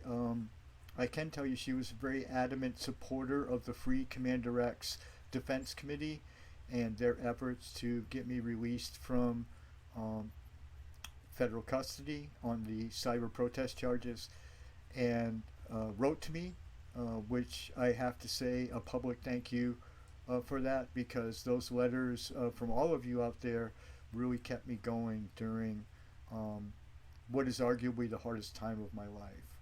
I can tell you, she was a very adamant supporter of the Free Commander X Defense Committee and their efforts to get me released from federal custody on the cyber protest charges, and wrote to me, which I have to say a public thank you for that, because those letters from all of you out there really kept me going during what is arguably the hardest time of my life.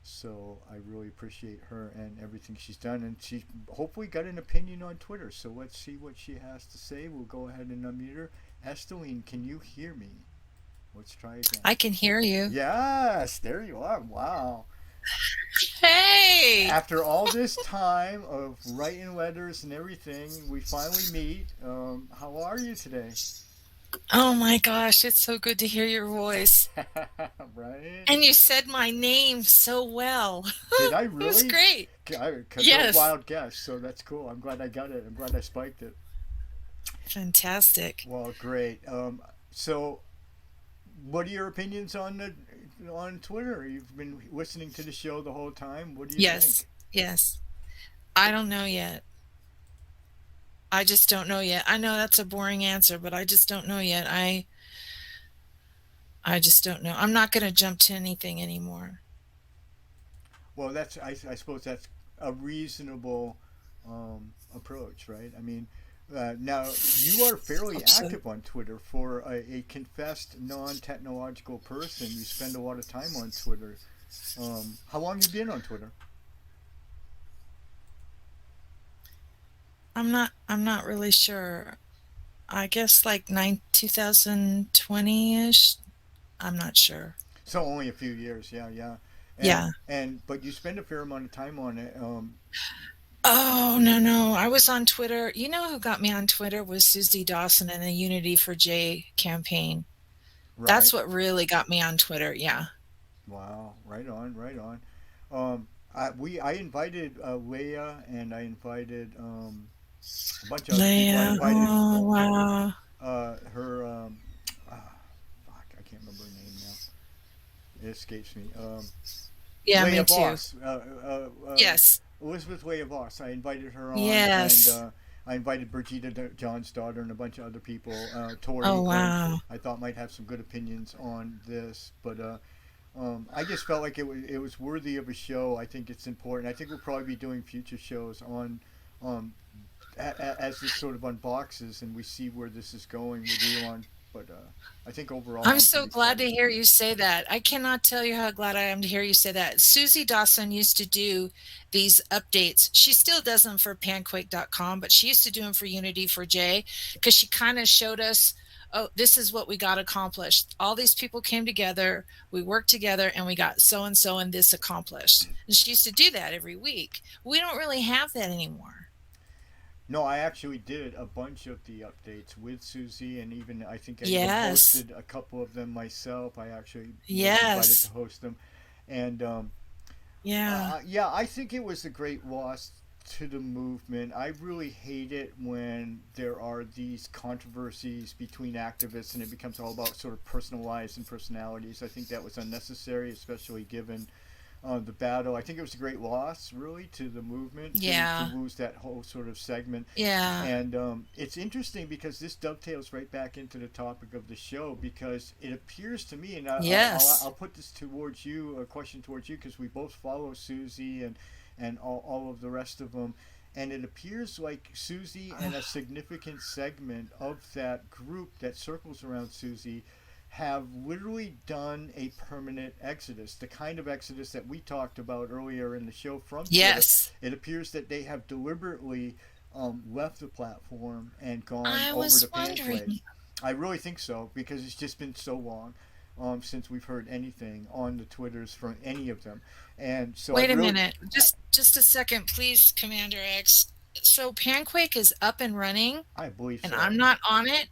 So I really appreciate her and everything she's done, and she hopefully got an opinion on Twitter. So let's see what she has to say. We'll go ahead and unmute her. Esteline, can you hear me? Let's try again. I can hear you. Yes, there you are. Wow. Hey! After all this time of writing letters and everything, we finally meet. How are you today? Oh my gosh, it's so good to hear your voice. Right? And you said my name so well. Did I It was really? great. Because Yes. a wild guess, so that's cool. I'm glad I got it. I'm glad I spiked it. Fantastic. Well, great. So, what are your opinions on Twitter? You've been listening to the show the whole time. What do you Yes. think? Yes. I don't know yet. I just don't know yet. I know that's a boring answer, but I just don't know yet. I just don't know. I'm not going to jump to anything anymore. Well, I suppose that's a reasonable approach, right? I mean, now you are fairly active on Twitter for a confessed non-technological person. You spend a lot of time on Twitter. How long have you been on Twitter? I'm not really sure. I guess like 2020-ish. I'm not sure. So only a few years, yeah. Yeah. But you spend a fair amount of time on it. Oh, no. I was on Twitter. You know who got me on Twitter was Susie Dawson and the Unity for J campaign. Right. That's what really got me on Twitter. Yeah. Wow, right on. I invited Leia, and I invited a bunch of other people. I Leia. invited Oh, wow. her. Fuck, I can't remember her name now. It escapes me. Yeah, Leia me too. Voss. Yes. Elizabeth Leia Voss. I invited her on. Yes. And I invited Brigitte John's daughter and a bunch of other people. Tori Oh, England, wow. I thought might have some good opinions on this, but I just felt like it was worthy of a show. I think it's important. I think we'll probably be doing future shows on as this sort of unboxes and we see where this is going with Elon. But I think overall, I'm so pretty glad to excited. hear you say that. I cannot tell you how glad I am to hear you say that. Susie Dawson used to do these updates. She still does them for panquake.com, but she used to do them for Unity for J because she kind of showed us, oh, this is what we got accomplished. All these people came together, we worked together, and we got so-and-so and this accomplished. And she used to do that every week. We don't really have that anymore. No, I actually did a bunch of the updates with Susie, and even I think I even Yes. hosted a couple of them myself. I actually was Yes. invited to host them, and Yeah. yeah, I think it was a great loss to the movement. I really hate it when there are these controversies between activists and it becomes all about sort of personal lives and personalities. I think that was unnecessary, especially given the battle. I think it was a great loss, really, to the movement Yeah. to lose that whole sort of segment. Yeah. And it's interesting because this dovetails right back into the topic of the show because it appears to me, and Yes. I'll put this towards you, a question towards you, because we both follow Susie and all of the rest of them. And it appears like Susie and a significant segment of that group that circles around Susie have literally done a permanent exodus, the kind of exodus that we talked about earlier in the show from Twitter. Yes. It appears that they have deliberately left the platform and gone I over was to Panquake. wondering. I really think so because it's just been so long since we've heard anything on the Twitters from any of them. And so Wait I a really, minute. Just a second, please, Commander X. So Panquake is up and running, I believe and so. I'm not on it.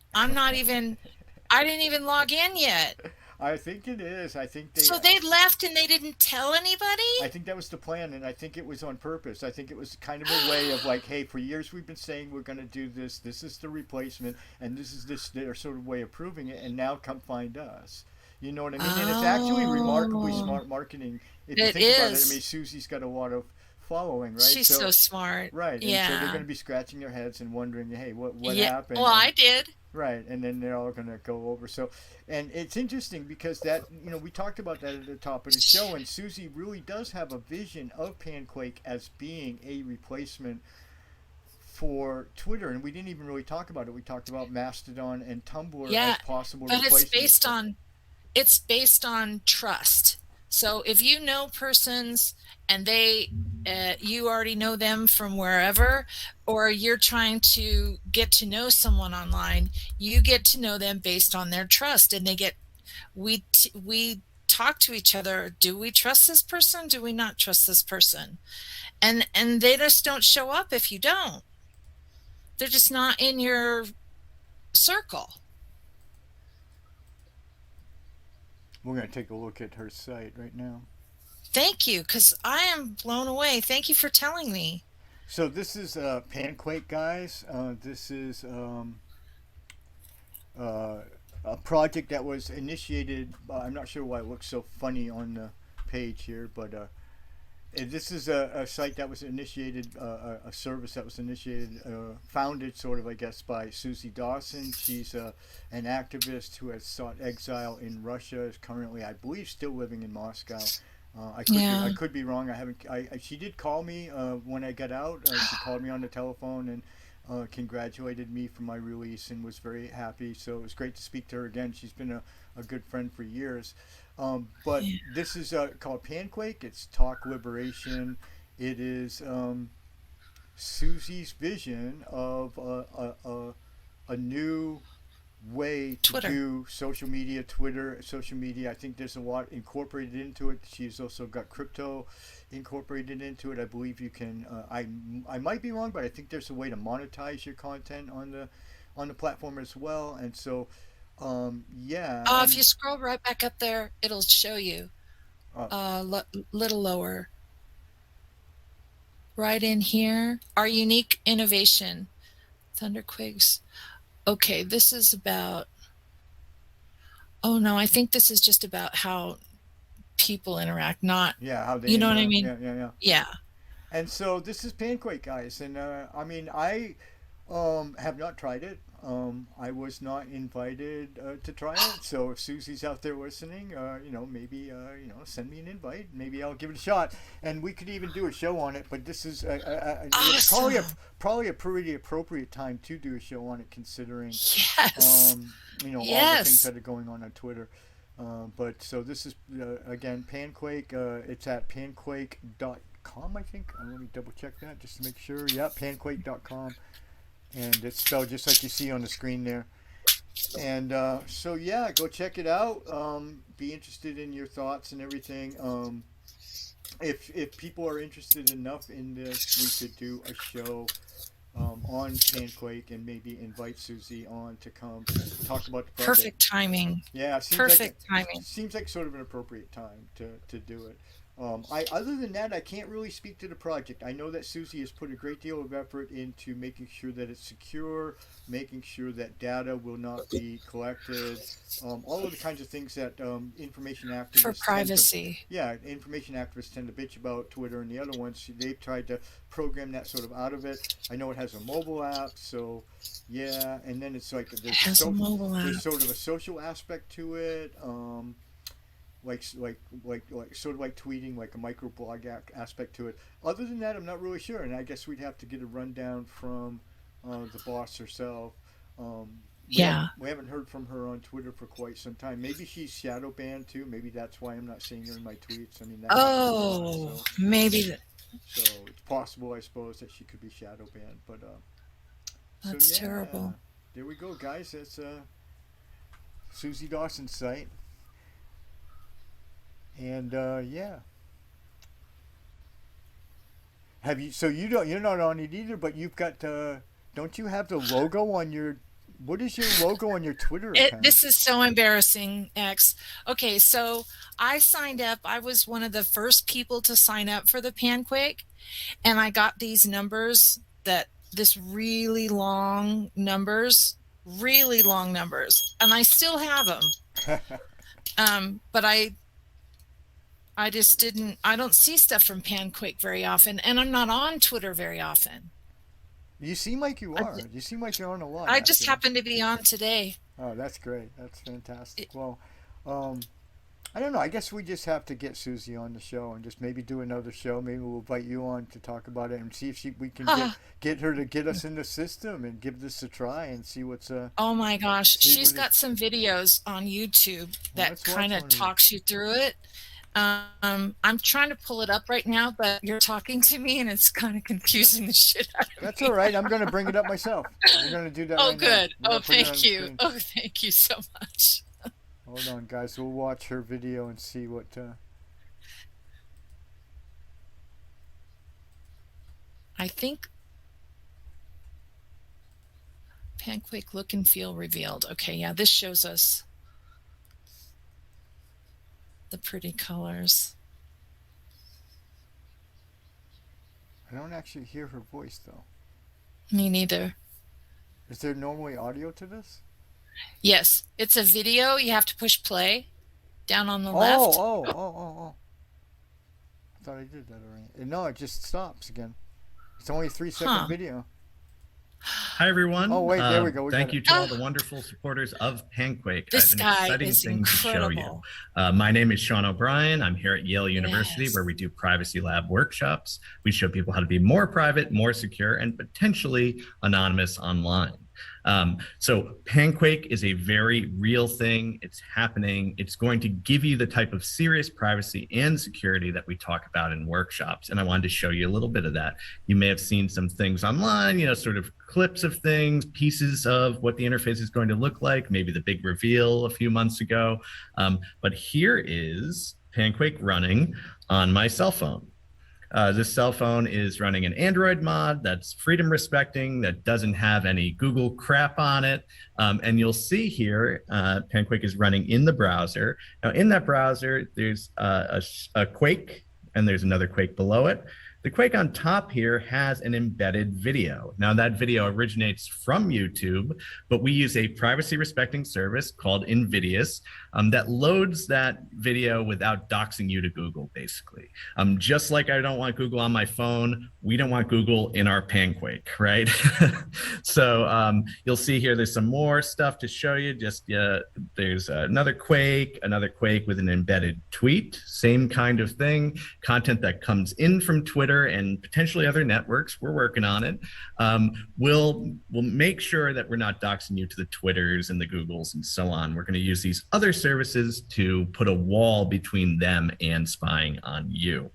I didn't even log in yet. I think it is. I think So they left and they didn't tell anybody? I think that was the plan, and I think it was on purpose. I think it was kind of a way of like, hey, for years we've been saying we're going to do this. This is the replacement, and this is their sort of way of proving it. And now come find us. You know what I mean? And it's actually remarkably smart marketing if you It think about it. I is. mean, Susie's got a lot of following, right? She's so smart. Right. And so Yeah. they're going to be scratching their heads and wondering, hey, what Yeah. happened? Well, I did. Right, and then they're all going to go over. So, and it's interesting because that, we talked about that at the top of the show, and Susie really does have a vision of Panquake as being a replacement for Twitter, and we didn't even really talk about it. We talked about Mastodon and Tumblr as possible but replacements. it's based on trust. So if you know persons and you already know them from wherever, or you're trying to get to know someone online, you get to know them based on their trust, and we talk to each other. Do we trust this person? Do we not trust this person? And they just don't show up if you don't. They're just not in your circle. We're going to take a look at her site right now. Thank you, because I am blown away. Thank you for telling me. So this is Panquake, guys. This is a project that was initiated. I'm not sure why it looks so funny on the page here, but this is a site that was initiated, a service that was initiated, founded sort of, I guess, by Susie Dawson. She's an activist who has sought exile in Russia, is currently, I believe, still living in Moscow. I could be wrong. She did call me when I got out. She called me on the telephone and congratulated me for my release and was very happy. So it was great to speak to her again. She's been a good friend for years. But this is called Panquake. It's Talk Liberation. It is Susie's vision of a new way to do social media, Twitter, social media. I think there's a lot incorporated into it. She's also got crypto incorporated into it. I believe you can, I might be wrong, but I think there's a way to monetize your content on the platform as well. And so, yeah. If you scroll right back up there, it'll show you little lower. Right in here, our unique innovation, Thunderquakes. Okay, this is about, oh no, I think this is just about how people interact, not, how they, you know what I mean? Yeah. And so this is Panquake, guys. And I mean, I have not tried it. I was not invited to try it. So if Susie's out there listening, maybe, send me an invite. Maybe I'll give it a shot. And we could even do a show on it. But this is awesome. probably a pretty appropriate time to do a show on it, considering, yes. All the things that are going on Twitter. But so this is, again, Panquake. It's at panquake.com, I think. Let me double check that just to make sure. Yeah, panquake.com. And it's spelled just like you see on the screen there. And so, yeah, go check it out. Be interested in your thoughts and everything. If people are interested enough in this, we could do a show on Panquake and maybe invite Susie on to come talk about the project. Perfect timing. Yeah, timing. Seems like sort of an appropriate time to do it. Other than that, I can't really speak to the project. I know that Susie has put a great deal of effort into making sure that it's secure, making sure that data will not be collected, all of the kinds of things that information activists for privacy. Information activists tend to bitch about Twitter and the other ones. They've tried to program that sort of out of it. I know it has a mobile app, so yeah. And then it's like there's sort of a social aspect to it. Like sort of like tweeting, like a microblog aspect to it. Other than that, I'm not really sure, and I guess we'd have to get a rundown from the boss herself. We haven't heard from her on Twitter for quite some time. Maybe she's shadow banned too. Maybe that's why I'm not seeing her in my tweets. I mean, maybe. So it's possible, I suppose, that she could be shadow banned. But that's terrible. There we go, guys. That's Susie Dawson's site. And yeah, have you? So you're not on it either, but you've got. Don't you have the logo on your? What is your logo on your Twitter account? This is so embarrassing, X. Okay, so I signed up. I was one of the first people to sign up for the Panquake, and I got these numbers this really long numbers, and I still have them. But I just I don't see stuff from Panquake very often, and I'm not on Twitter very often. You seem like you are. You seem like you're on a lot. I just happened to be on today. Oh, that's great. That's fantastic. Well, I don't know. I guess we just have to get Susie on the show and just maybe do another show. Maybe we'll invite you on to talk about it and see if we can get her to get us in the system and give this a try and see what's Oh my gosh, she's got some videos on YouTube that kind of talks you through it. I'm trying to pull it up right now, but you're talking to me and it's kind of confusing the shit out of me. That's all right. I'm going to bring it up myself. I'm going to do that. Oh, good. Oh, thank you. Oh, thank you so much. Hold on, guys. We'll watch her video and see what. I think Panquake look and feel revealed. Okay, yeah, this shows us the pretty colors. I don't actually hear her voice though. Me neither. Is there normally audio to this? Yes, it's a video. You have to push play down on the left. Oh. I thought I did that already. No, it just stops again. It's only a 3-second video. Hi, everyone. Oh, wait, there we go. Thank you to all the wonderful supporters of Panquake. This I have an guy exciting is thing to show you. incredible. My name is Sean O'Brien. I'm here at Yale University, where we do privacy lab workshops. We show people how to be more private, more secure, and potentially anonymous online. So Panquake is a very real thing. It's happening. It's going to give you the type of serious privacy and security that we talk about in workshops. And I wanted to show you a little bit of that. You may have seen some things online, sort of clips of things, pieces of what the interface is going to look like, maybe the big reveal a few months ago. But here is Panquake running on my cell phone. This cell phone is running an Android mod that's freedom respecting, that doesn't have any Google crap on it. And you'll see here, Panquake is running in the browser. Now in that browser, there's a Quake and there's another Quake below it. The Quake on top here has an embedded video. Now that video originates from YouTube, but we use a privacy respecting service called Invidious that loads that video without doxing you to Google, basically. Just like I don't want Google on my phone, we don't want Google in our Panquake, right? So you'll see here, there's some more stuff to show you. There's another Quake with an embedded tweet, same kind of thing, content that comes in from Twitter and potentially other networks. We're working on it. We'll make sure that we're not doxing you to the Twitters and the Googles and so on. We're going to use these other services to put a wall between them and spying on you.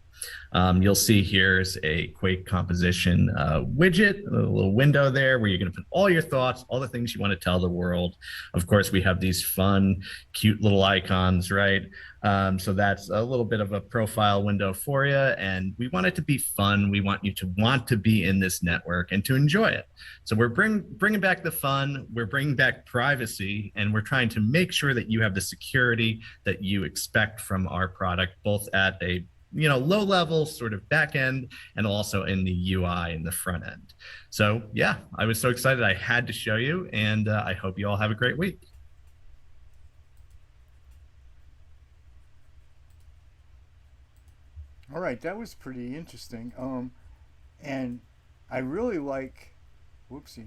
You'll see here's a Quake composition widget, a little window there where you're going to put all your thoughts, all the things you want to tell the world. Of course, we have these fun, cute little icons, right? So that's a little bit of a profile window for you. And we want it to be fun. We want you to want to be in this network and to enjoy it. So we're bringing back the fun. We're bringing back privacy. And we're trying to make sure that you have the security that you expect from our product, both at a low level sort of back end and also in the UI in the front end. So yeah, I was so excited I had to show you, and I hope you all have a great week. All right, that was pretty interesting. And I really like, whoopsie.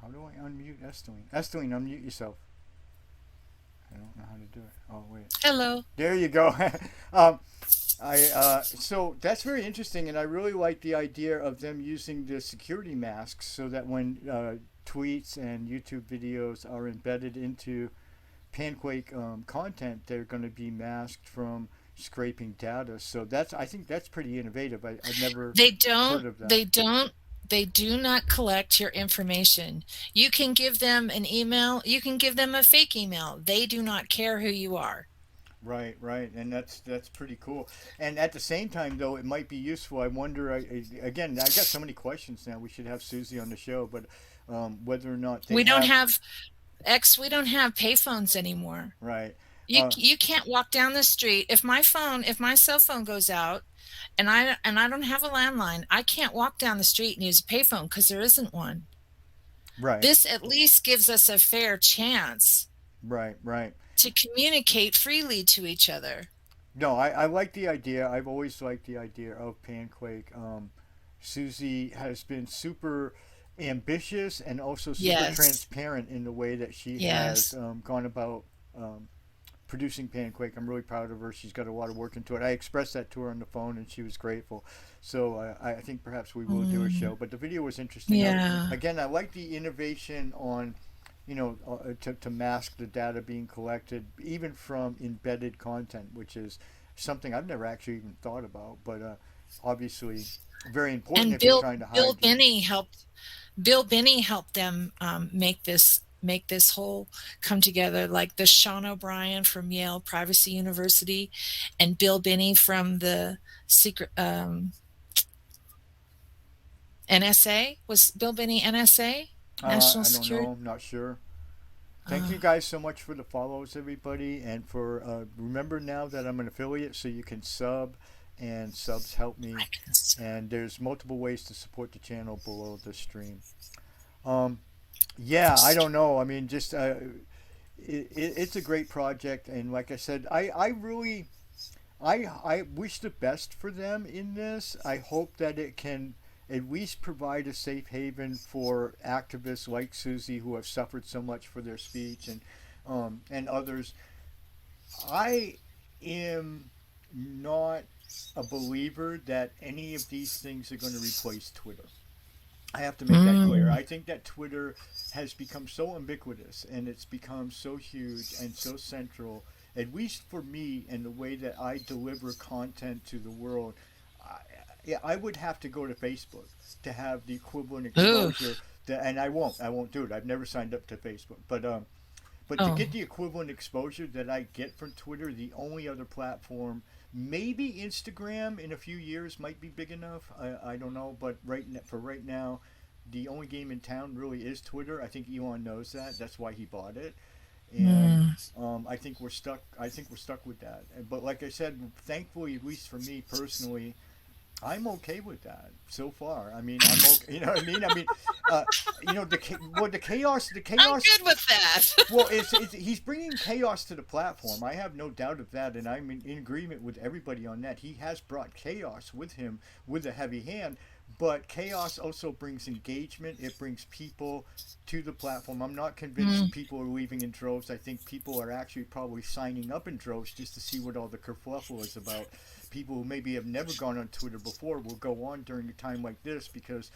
How do I unmute Estwing? Estwing, unmute yourself. I don't know how to do it. Oh, wait. Hello. There you go. So that's very interesting, and I really like the idea of them using the security masks so that when tweets and YouTube videos are embedded into Panquake content, they're going to be masked from scraping data. So I think that's pretty innovative. I've never heard of that. They do not collect your information. You can give them an email. You can give them a fake email. They do not care who you are. Right, and that's pretty cool. And at the same time, though, it might be useful. I wonder. Again, I got so many questions now. We should have Susie on the show, but whether or not we don't have payphones anymore. Right. You can't walk down the street. If my cell phone goes out, and I don't have a landline, I can't walk down the street and use a payphone because there isn't one. Right. This at least gives us a fair chance. Right. To communicate freely to each other. No, I like the idea. I've always liked the idea of Panquake. Susie has been super ambitious and also super transparent in the way that she has gone about producing Panquake. I'm really proud of her. She's got a lot of work into it. I expressed that to her on the phone, and she was grateful. So I think perhaps we will do a show. But the video was interesting. Yeah. Again, I like the innovation on, to mask the data being collected, even from embedded content, which is something I've never actually even thought about. But obviously very important And if you're trying to hide. Bill Binney helped them make this whole come together, like the Sean O'Brien from Yale Privacy University and Bill Binney from the secret NSA. Was Bill Binney NSA? National I don't Security? know. I'm not sure. Thank you guys so much for the follows, everybody, and for remember now that I'm an affiliate, so you can sub, and subs help me. And there's multiple ways to support the channel below the stream. Yeah, I don't know. I mean, just it's a great project, and like I said, I really wish the best for them in this. I hope that it can at least provide a safe haven for activists like Susie who have suffered so much for their speech, and others. I am not a believer that any of these things are going to replace Twitter. I have to make that clear. I think that Twitter has become so ubiquitous and it's become so huge and so central, at least for me and the way that I deliver content to the world. I would have to go to Facebook to have the equivalent exposure, and I won't do it. I've never signed up to Facebook, but to get the equivalent exposure that I get from Twitter, the only other platform, maybe Instagram in a few years might be big enough. I don't know, but for right now, the only game in town really is Twitter. I think Elon knows that. That's why he bought it. And I think we're stuck. I think we're stuck with that. But like I said, thankfully, at least for me personally, I'm okay with that so far. I mean, I'm okay. You know what I mean? I mean, the chaos. I'm good with that. Well, he's bringing chaos to the platform. I have no doubt of that, and I'm in agreement with everybody on that. He has brought chaos with him with a heavy hand, but chaos also brings engagement. It brings people to the platform. I'm not convinced people are leaving in droves. I think people are actually probably signing up in droves just to see what all the kerfuffle is about. People who maybe have never gone on Twitter before will go on during a time like this because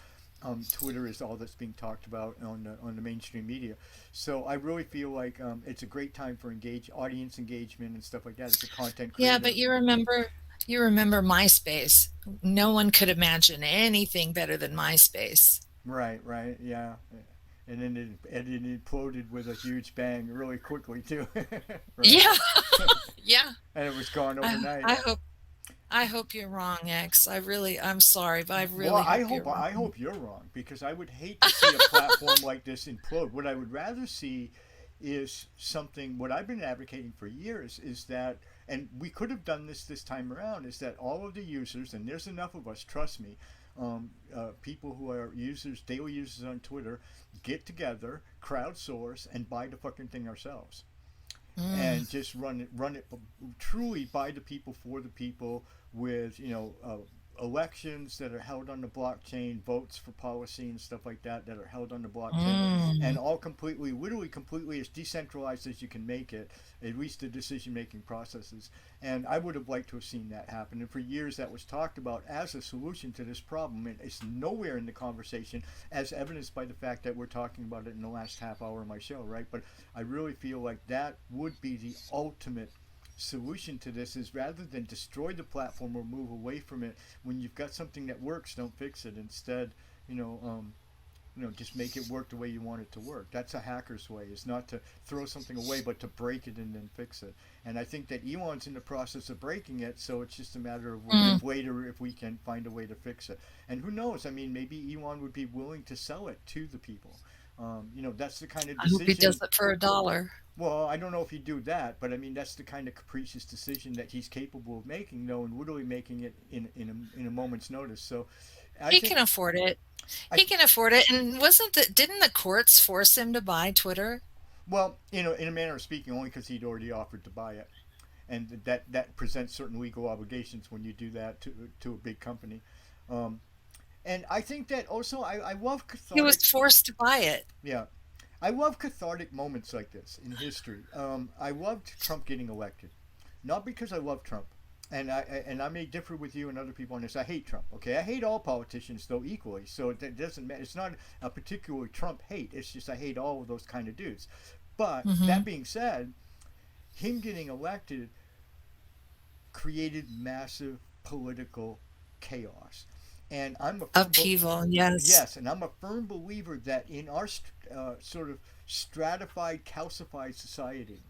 Twitter is all that's being talked about on the mainstream media. So I really feel like it's a great time for audience engagement and stuff like that. It's a content creator. Yeah, but you remember MySpace. No one could imagine anything better than MySpace. Right, yeah. And then it imploded with a huge bang really quickly too. Right? Yeah, yeah. And it was gone overnight. I hope you're wrong, X. I'm sorry, but I really I hope you're wrong, because I would hate to see a platform like this implode. What I would rather see is something, what I've been advocating for years is that, and we could have done this time around, is that all of the users, and there's enough of us, trust me, people who are daily users on Twitter, get together, crowdsource, and buy the fucking thing ourselves. And just run it truly by the people, for the people, with elections that are held on the blockchain, votes for policy and stuff like that are held on the blockchain, and all literally completely as decentralized as you can make it, at least the decision-making processes. And I would have liked to have seen that happen. And for years that was talked about as a solution to this problem, and it's nowhere in the conversation, as evidenced by the fact that we're talking about it in the last half hour of my show, right? But I really feel like that would be the ultimate solution to this, is rather than destroy the platform or move away from it, when you've got something that works, don't fix it. Instead, just make it work the way you want it to work. That's a hacker's way, is not to throw something away, but to break it and then fix it. And I think that Elon's in the process of breaking it, so it's just a matter of later if we can find a way to fix it. And who knows, I mean, maybe Elon would be willing to sell it to the people. That's the kind of decision. I hope he does it for $1. Well, I don't know if he'd do that, but I mean, that's the kind of capricious decision that he's capable of making, though, and literally making it in a moment's notice. So he can afford it. He can afford it. And didn't the courts force him to buy Twitter? Well, in a manner of speaking, only because he'd already offered to buy it, and that presents certain legal obligations when you do that to a big company. And I think that also I love cathartic. He was forced to buy it. Yeah. I love cathartic moments like this in history. I loved Trump getting elected, not because I love Trump, and I may differ with you and other people on this. I hate Trump. Okay, I hate all politicians though equally. So it doesn't matter. It's not a particular Trump hate. It's just I hate all of those kind of dudes. But that being said, him getting elected created massive political chaos. And I'm a upheaval, yes. Yes, and I'm a firm believer that in our sort of stratified, calcified society,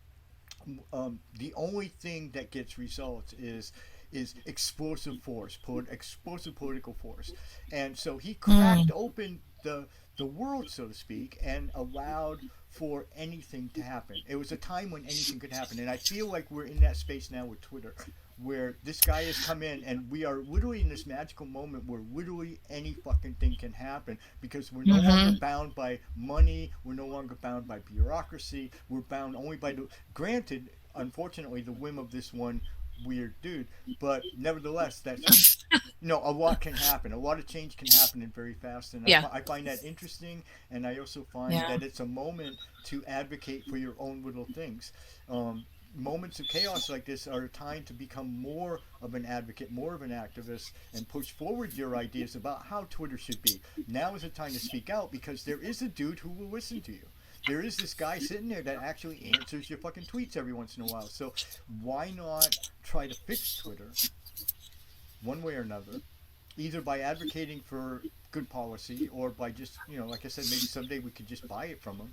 the only thing that gets results is explosive force, explosive political force. And so he cracked open the world, so to speak, and allowed for anything to happen. It was a time when anything could happen, and I feel like we're in that space now with Twitter, where this guy has come in, and we are literally in this magical moment where literally any fucking thing can happen, because we're no longer bound by money, we're no longer bound by bureaucracy, we're bound only by granted, unfortunately, the whim of this one weird dude, but nevertheless, that's a lot can happen. A lot of change can happen and very fast, and I find that interesting. And I also find that it's a moment to advocate for your own little things. Moments of chaos like this are a time to become more of an advocate, more of an activist, and push forward your ideas about how Twitter should be. Now is the time to speak out, because there is a dude who will listen to you. There is this guy sitting there that actually answers your fucking tweets every once in a while. So why not try to fix Twitter one way or another, either by advocating for good policy or by just, like I said, maybe someday we could just buy it from them.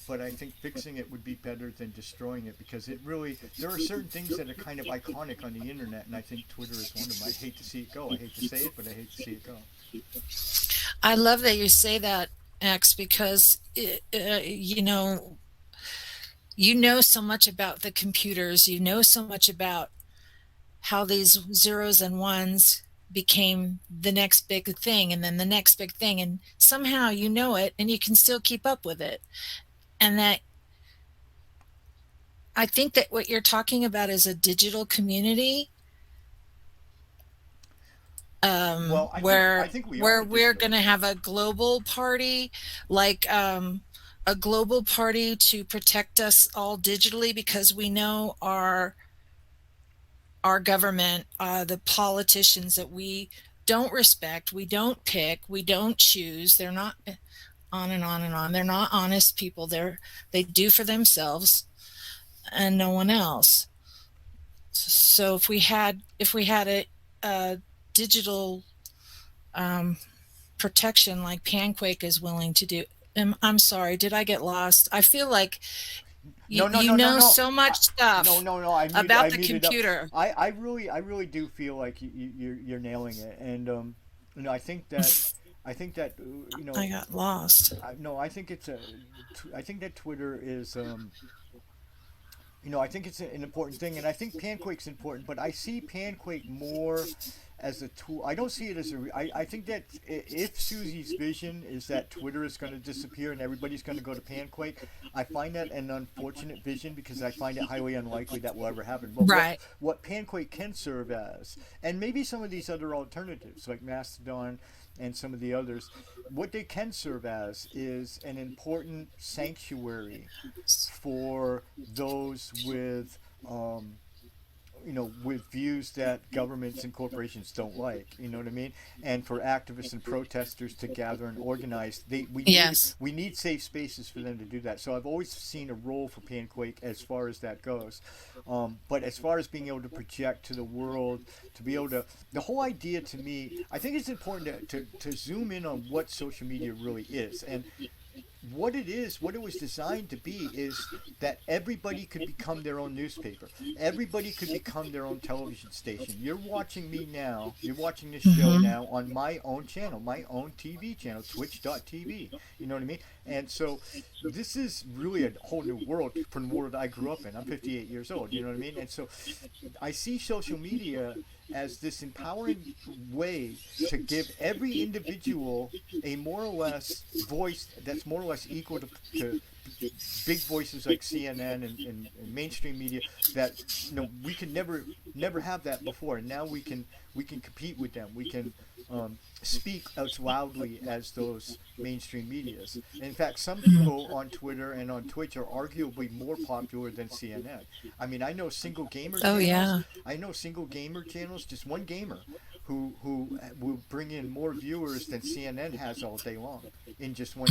But I think fixing it would be better than destroying it, because there are certain things that are kind of iconic on the internet, and I think Twitter is one of them. I hate to see it go. I hate to say it, but I hate to see it go. I love that you say that, X, because you know so much about the computers, you know so much about how these zeros and ones became the next big thing, and then the next big thing, and somehow you know it and you can still keep up with it. And that, I think that what you're talking about is a digital community, where we're going to have a global party, like a global party to protect us all digitally, because we know our government, the politicians that we don't respect, we don't pick, we don't choose, they're not, on and on and on, they're not honest people. They do for themselves and no one else. So if we had a digital protection like Panquake is willing to do. I'm sorry, did I get lost? I feel like you know so much stuff about the computer. I really do feel like you're nailing it, and I think that I got lost. I think that Twitter is I think it's an important thing, and I think Panquake's important, but I see Panquake more as a tool. I don't see it as I think that if Susie's vision is that Twitter is going to disappear and everybody's going to go to Panquake, I find that an unfortunate vision, because I find it highly unlikely that will ever happen. But right. What Panquake can serve as, and maybe some of these other alternatives like Mastodon and some of the others, what they can serve as is an important sanctuary for those with with views that governments and corporations don't like, you know what I mean? And for activists and protesters to gather and organize, we need safe spaces for them to do that. So I've always seen a role for Panquake as far as that goes. But as far as being able to project to the world, to be able to, the whole idea to me, I think it's important to zoom in on what social media really is. And what it was designed to be is that everybody could become their own newspaper. Everybody could become their own television station. You're watching me now. You're watching this show now on my own channel, my own TV channel, twitch.tv. You know what I mean? And so this is really a whole new world from the world I grew up in. I'm 58 years old. You know what I mean? And so I see social media as this empowering way to give every individual a more or less voice that's more or less equal to big voices like CNN and mainstream media that we could never have that before, and now we can compete with them. We can speak as loudly as those mainstream medias. In fact, some people on Twitter and on Twitch are arguably more popular than CNN. I mean, I know single gamer channels. Yeah. I know single gamer channels, just one gamer who will bring in more viewers than CNN has all day long in just one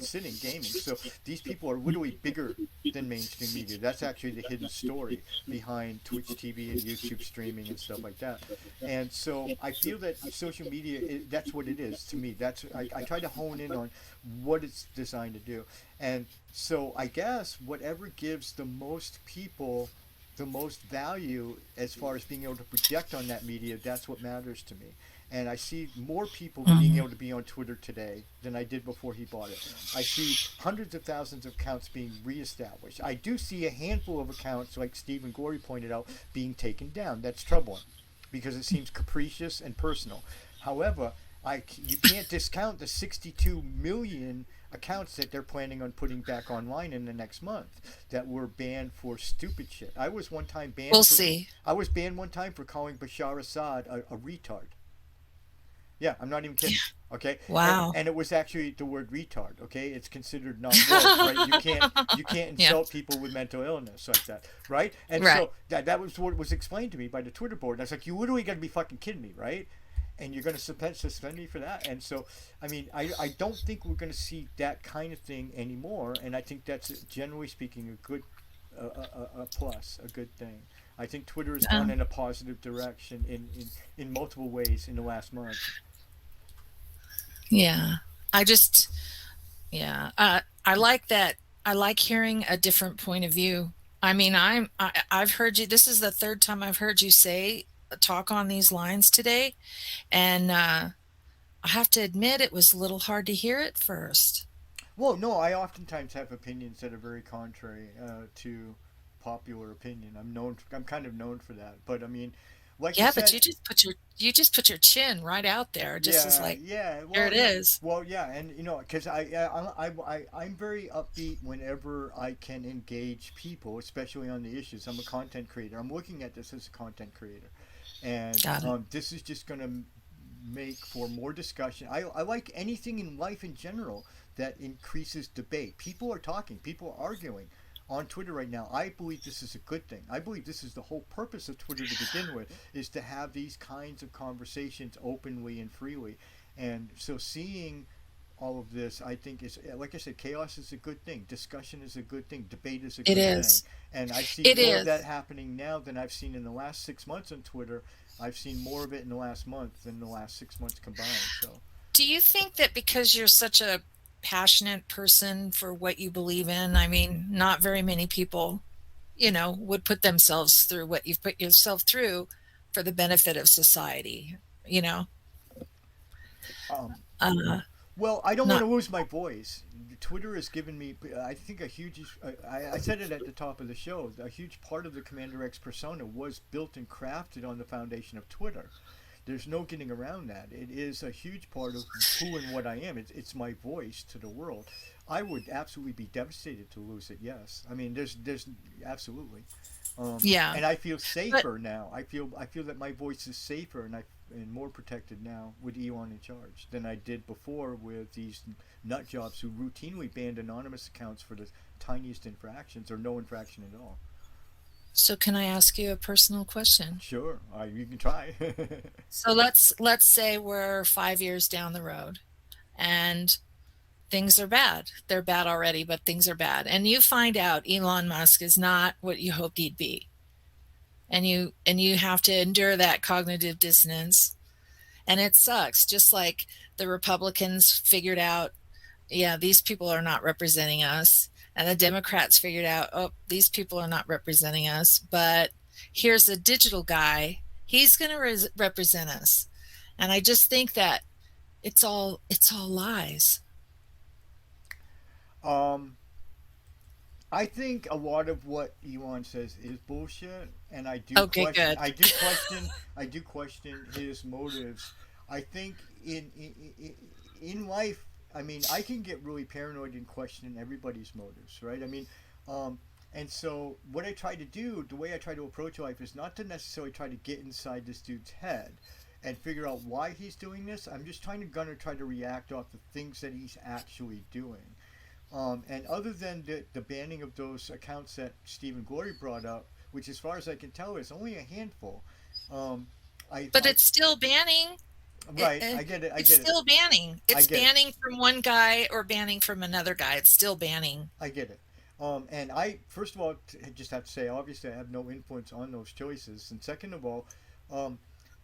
sitting gaming. So these people are literally bigger than mainstream media. That's actually the hidden story behind Twitch TV and YouTube streaming and stuff like that. And so I feel that social media, that's what it is to me. I try to hone in on what it's designed to do. And so I guess whatever gives the most people the most value as far as being able to project on that media, that's what matters to me. And I see more people being able to be on Twitter today than I did before he bought it. I see hundreds of thousands of accounts being reestablished. I do see a handful of accounts, like Stephen Gorey pointed out, being taken down. That's troubling because it seems capricious and personal. However, you can't discount the 62 million accounts that they're planning on putting back online in the next month that were banned for stupid shit. I was one time banned. I was banned one time for calling Bashar Assad a retard. Yeah, I'm not even kidding. Okay. Wow. And it was actually the word retard. Okay, it's considered not woke, right? You can't insult people with mental illness like that, right? And so that was what was explained to me by the Twitter board. And I was like, you literally got to be fucking kidding me, right? And you're going to suspend me for that. And so, I mean, I don't think we're going to see that kind of thing anymore. And I think that's, generally speaking, a good a plus, a good thing. I think Twitter has gone in a positive direction in multiple ways in the last month. Yeah. I like that. I like hearing a different point of view. I mean, I've heard you, this is the third time I've heard you talk on these lines today, and I have to admit it was a little hard to hear at first. Well, no, I oftentimes have opinions that are very contrary to popular opinion. I'm kind of known for that. But I mean, like you said, but you just put your chin right out there, just as like, well, there it is. Well, yeah, and you know, because I'm very upbeat whenever I can engage people, especially on the issues. I'm a content creator. I'm looking at this as a content creator. And this is just going to make for more discussion. I like anything in life in general that increases debate. People are talking. People are arguing on Twitter right now. I believe this is a good thing. I believe this is the whole purpose of Twitter to begin with, is to have these kinds of conversations openly and freely. And so seeing all of this, I think, is, like I said, chaos is a good thing. Discussion is a good thing. Debate is a good thing. And I see more of that happening now than I've seen in the last 6 months on Twitter. I've seen more of it in the last month than the last 6 months combined. So, do you think that because you're such a passionate person for what you believe in, I mean, not very many people, would put themselves through what you've put yourself through for the benefit of society, Well, I don't want to lose my voice. Twitter has given me, I think, a huge, I said it at the top of the show, a huge part of the Commander X persona was built and crafted on the foundation of Twitter. There's no getting around that. It is a huge part of who and what I am. It's my voice to the world. I would absolutely be devastated to lose it, yes. I mean, there's absolutely. And I feel safer now. I feel that my voice is safer and more protected now with Elon in charge than I did before with these nut jobs who routinely banned anonymous accounts for the tiniest infractions or no infraction at all. So can I ask you a personal question? Sure, you can try. So let's say we're 5 years down the road and things are bad. They're bad already, but things are bad. And you find out Elon Musk is not what you hoped he'd be. And you have to endure that cognitive dissonance. And it sucks. Just like the Republicans figured out, yeah, these people are not representing us. And the Democrats figured out, oh, these people are not representing us. But here's a digital guy. He's going to represent us. And I just think that it's all lies. I think a lot of what Elon says is bullshit, and I do question his motives. I think in life, I mean, I can get really paranoid in questioning everybody's motives, right? I mean, and so what I try to do, the way I try to approach life, is not to necessarily try to get inside this dude's head and figure out why he's doing this. I'm just try to react off the things that he's actually doing. And other than the banning of those accounts that Stephen Gorey brought up, which as far as I can tell is only a handful, But it's still banning. Right, I get it. It's still banning. It's banning from one guy or banning from another guy. It's still banning. I get it. And I, first of all, just have to say, obviously, I have no influence on those choices. And second of all,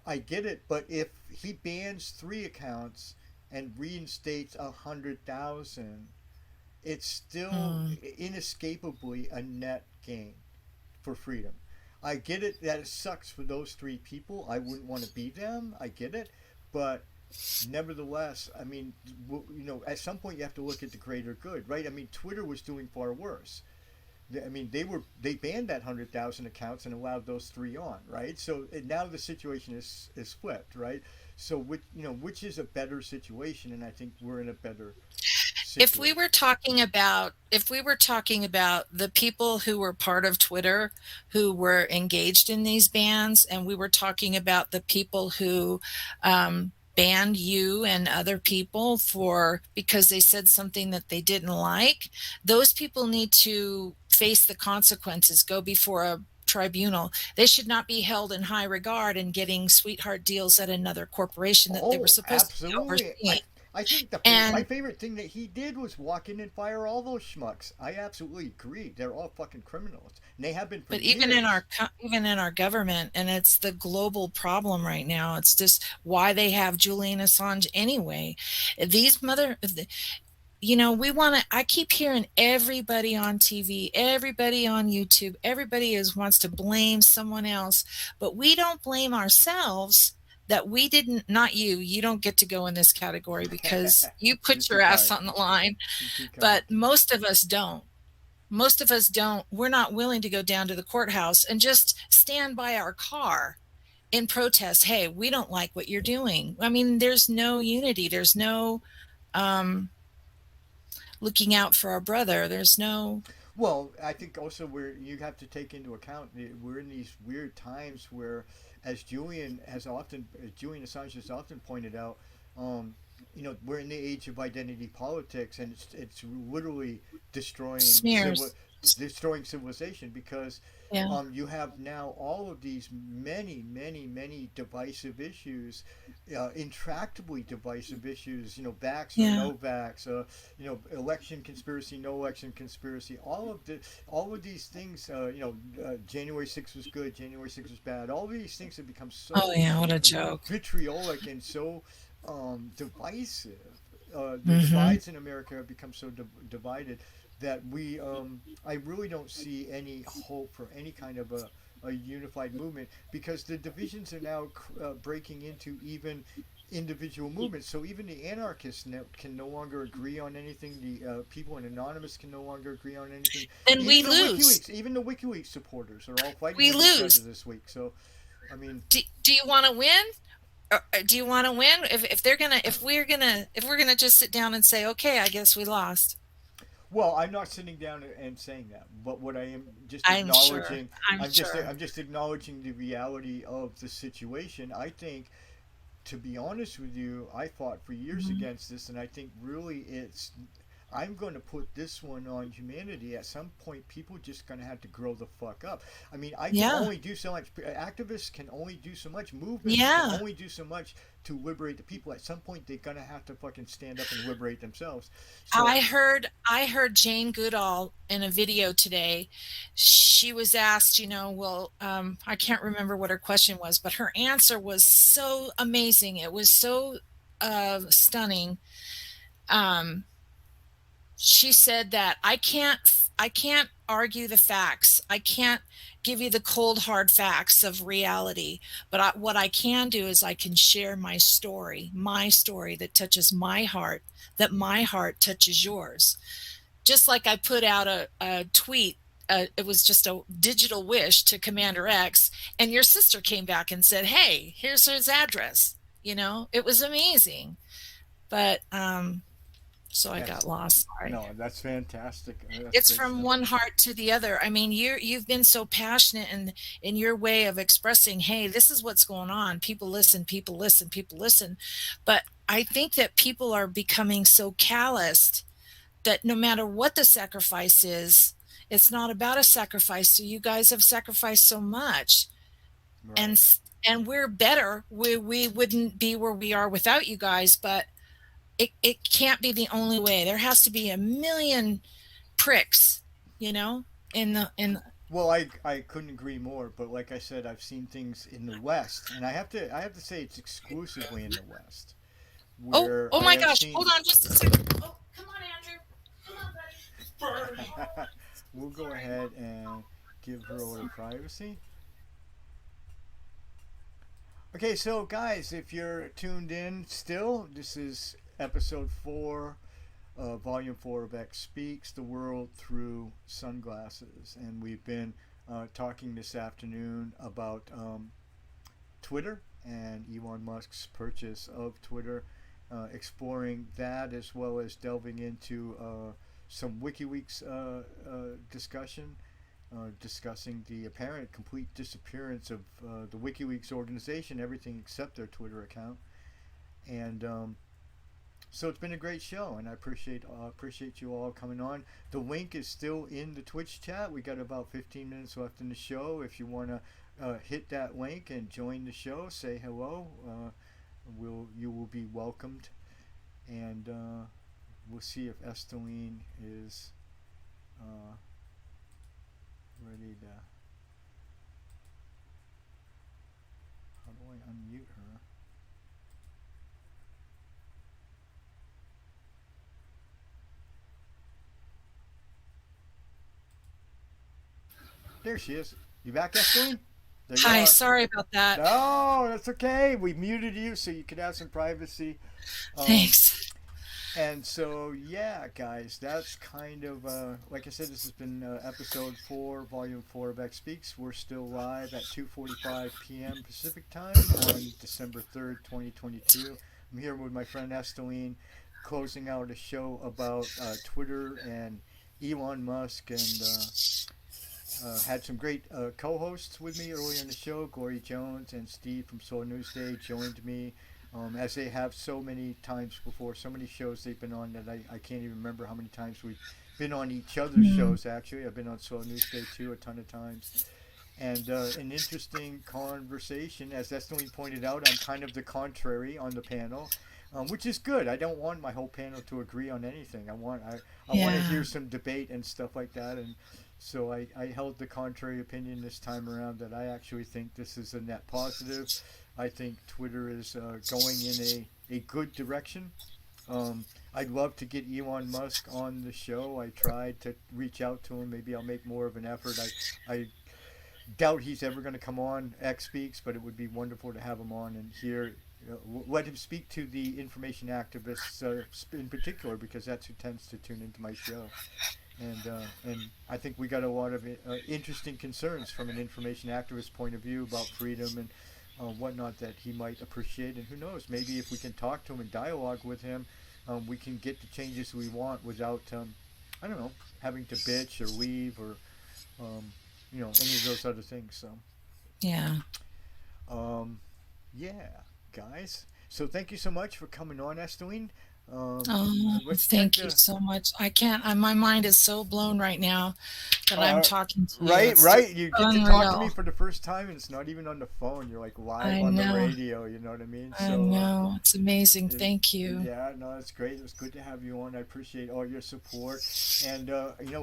I get it. But if he bans 3 accounts and reinstates 100,000, it's still inescapably a net gain for freedom. I get it that it sucks for those 3 people. I wouldn't want to be them. I get it. But nevertheless, I mean, at some point you have to look at the greater good, right? I mean, Twitter was doing far worse. I mean, they banned that 100,000 accounts and allowed those 3 on, right? So now the situation is flipped, right? So which is a better situation, and I think we're in a better situation. If we were talking about the people who were part of Twitter who were engaged in these bans, and we were talking about the people who banned you and other people because they said something that they didn't like, those people need to face the consequences, go before a tribunal. They should not be held in high regard and getting sweetheart deals at another corporation that they were supposed to be overseeing. I think my favorite thing that he did was walk in and fire all those schmucks. I absolutely agree. They're all fucking criminals, and they have been for years. Even in our government, and it's the global problem right now. It's just why they have Julian Assange anyway. These I keep hearing everybody on TV, everybody on YouTube, everybody wants to blame someone else, but we don't blame ourselves that we didn't, not you don't get to go in this category because you put your ass on the line, but most of us don't. We're not willing to go down to the courthouse and just stand by our car in protest. Hey, we don't like what you're doing. I mean, there's no unity. There's no looking out for our brother. There's no. Well, I think also you have to take into account we're in these weird times where, as Julian Assange has often pointed out, we're in the age of identity politics, and it's literally destroying civilization because you have now all of these many divisive issues, intractably divisive issues, vax or no vax, election conspiracy, no election conspiracy, all of these things, January 6th was good, January 6th was bad, all of these things have become so what a joke, vitriolic and so divisive. The divides in America have become so divided that I really don't see any hope for any kind of a unified movement, because the divisions are now breaking into even individual movements. So even the anarchists can no longer agree on anything. The people in Anonymous can no longer agree on anything. And we lose. Even the WikiLeaks supporters are all fighting we lose this week. So, I mean, do you want to win? Do you want to win? If we're gonna just sit down and say, okay, I guess we lost. Well, I'm not sitting down and saying that, but what I am just acknowledging, I'm just acknowledging the reality of the situation. I think, to be honest with you, I fought for years against this, and I think really I'm going to put this one on humanity. At some point, people are just going to have to grow the fuck up. I mean, I can only do so much. Activists can only do so much. Movements can only do so much to liberate the people. At some point, they're going to have to fucking stand up and liberate themselves. So, I heard Jane Goodall in a video today. She was asked, I can't remember what her question was, but her answer was so amazing. It was so stunning. She said that I can't argue the facts. I can't give you the cold hard facts of reality, but what I can do is I can share my story that touches my heart, that my heart touches yours. Just like I put out a tweet, it was just a digital wish to Commander X, and your sister came back and said, hey, here's his address. It was amazing. But so I got lost. Sorry. No, that's fantastic. It's from one heart to the other. I mean, you've been so passionate in your way of expressing, hey, this is what's going on. People listen. But I think that people are becoming so calloused that no matter what the sacrifice is, it's not about a sacrifice. So you guys have sacrificed so much. Right. and we're better. We wouldn't be where we are without you guys, but it can't be the only way. There has to be a million pricks, in the Well, I couldn't agree more. But like I said, I've seen things in the West, and I have to say it's exclusively in the West. Oh my gosh! Hold on just a second. Oh, come on, Andrew. Come on, buddy. We'll go ahead and give her over privacy. Okay, so guys, if you're tuned in still, this is episode 4, volume 4 of X Speaks, the world through sunglasses. And we've been talking this afternoon about Twitter and Elon Musk's purchase of Twitter, exploring that as well as delving into some WikiLeaks discussion, discussing the apparent complete disappearance of the WikiLeaks organization, everything except their Twitter account. And so it's been a great show, and I appreciate you all coming on. The link is still in the Twitch chat. We got about 15 minutes left in the show. If you want to hit that link and join the show, say hello. You will be welcomed, and we'll see if Esteline is ready to. How do I unmute her? There she is. You back, Esteline? Hi, sorry about that. No, that's okay. We muted you so you could have some privacy. Thanks. And so, yeah, guys, that's kind of, like I said, this has been episode 4, volume 4 of X Speaks. We're still live at 2:45 p.m. Pacific time on December 3rd, 2022. I'm here with my friend Esteline, closing out a show about Twitter and Elon Musk, and had some great co-hosts with me earlier in the show. Glory Jones and Steve from Soul Newsday joined me, as they have so many times before. So many shows they've been on that I can't even remember how many times we've been on each other's shows, actually. I've been on Soul Newsday too a ton of times. And an interesting conversation. As Esteline pointed out, I'm kind of the contrary on the panel, which is good. I don't want my whole panel to agree on anything. I want to hear some debate and stuff like that. And so I held the contrary opinion this time around, that I actually think this is a net positive. I think Twitter is going in a good direction. I'd love to get Elon Musk on the show. I tried to reach out to him. Maybe I'll make more of an effort. I doubt he's ever going to come on X Speaks, but it would be wonderful to have him on and hear, let him speak to the information activists in particular, because that's who tends to tune into my show. And I think we got a lot of interesting concerns from an information activist point of view about freedom and whatnot that he might appreciate. And who knows, maybe if we can talk to him and dialogue with him, we can get the changes we want without, I don't know, having to bitch or leave or, any of those other things. So, yeah. Yeah, guys. So thank you so much for coming on, Esteline. Thank you so much. I can't. My mind is so blown right now that I'm talking to you. Right. You get to talk to me for the first time, and it's not even on the phone. You're like live on the radio. You know what I mean? I know. It's amazing. Thank you. Yeah. No, it's great. It was good to have you on. I appreciate all your support. And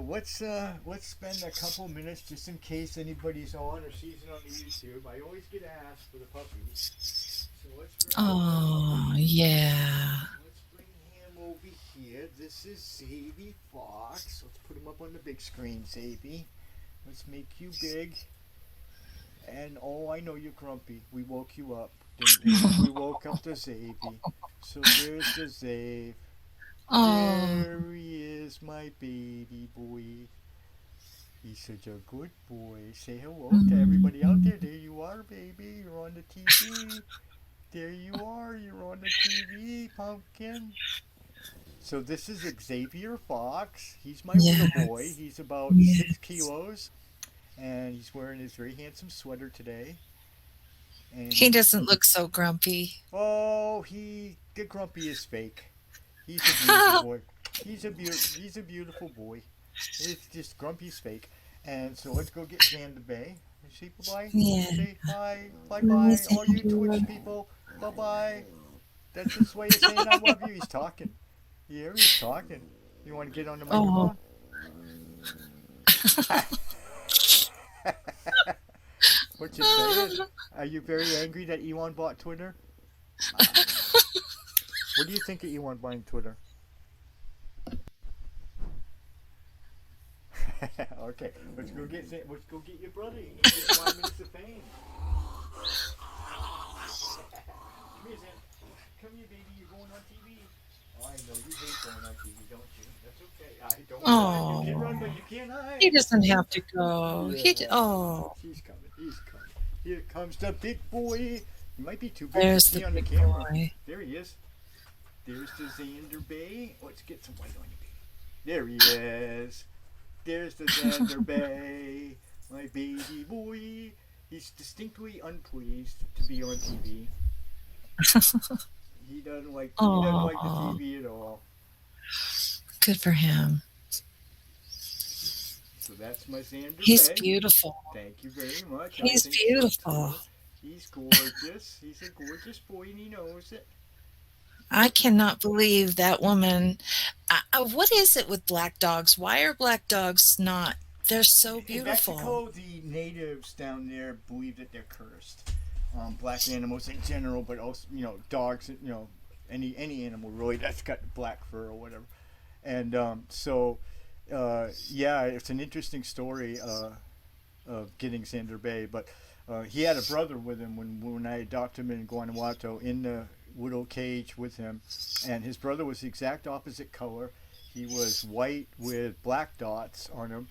let's spend a couple minutes just in case anybody's on or sees it on the YouTube. I always get asked for the puppies. So let's. Yeah. Over here, this is Xavier Fox. Let's put him up on the big screen, Xavier. Let's make you big. And I know you're grumpy. We woke you up. We woke up the Xavier. So there's the Xavier. There he is, my baby boy. He's such a good boy. Say hello to everybody out there. There you are, baby. You're on the TV. There you are. You're on the TV, pumpkin. So this is Xavier Fox. He's my little boy. He's about 6 kilos, and he's wearing his very handsome sweater today. And he doesn't look so grumpy. Oh, the grumpy is fake. He's a beautiful boy. He's a beautiful boy. It's just grumpy's fake. And so let's go get Xander Bay. Say bye-bye. Yeah. Say hi. Bye-bye. All you Twitch people. Bye-bye. That's his way of saying I love you. He's talking. Yeah, he's talking. You want to get on the microphone? What you saying? Are you very angry that Elon bought Twitter? What do you think of Elon buying Twitter? Okay, let's go get your brother. You get 5 minutes of fame. Come here, Zan. Come here, baby. You're going on TV. Oh, I know you hate going on TV, don't you? That's okay. I don't. Oh, You can run, but you can't hide. he doesn't have to go. Yeah. He's coming. He's coming. Here comes the big boy. He might be too big There's to see the on the big camera. boy. There he is. There's the Xander Bay. Let's get some white on you, baby. There he is. There's the Xander Bay, my baby boy. He's distinctly unpleased to be on TV. He doesn't like the TV at all. Good for him. So that's my Xander He's Bay. beautiful. Thank you very much. He's I think so, beautiful. too. He's gorgeous. He's a gorgeous boy, and he knows it. I cannot believe that woman. What is it with black dogs? Why are black dogs not? They're so beautiful. In Mexico, the natives down there believe that they're cursed. Black animals in general, but also, dogs, any animal really that's got black fur or whatever. And it's an interesting story of getting Xander Bay. But he had a brother with him when I adopted him in Guanajuato in the little cage with him, and his brother was the exact opposite color. He was white with black dots on him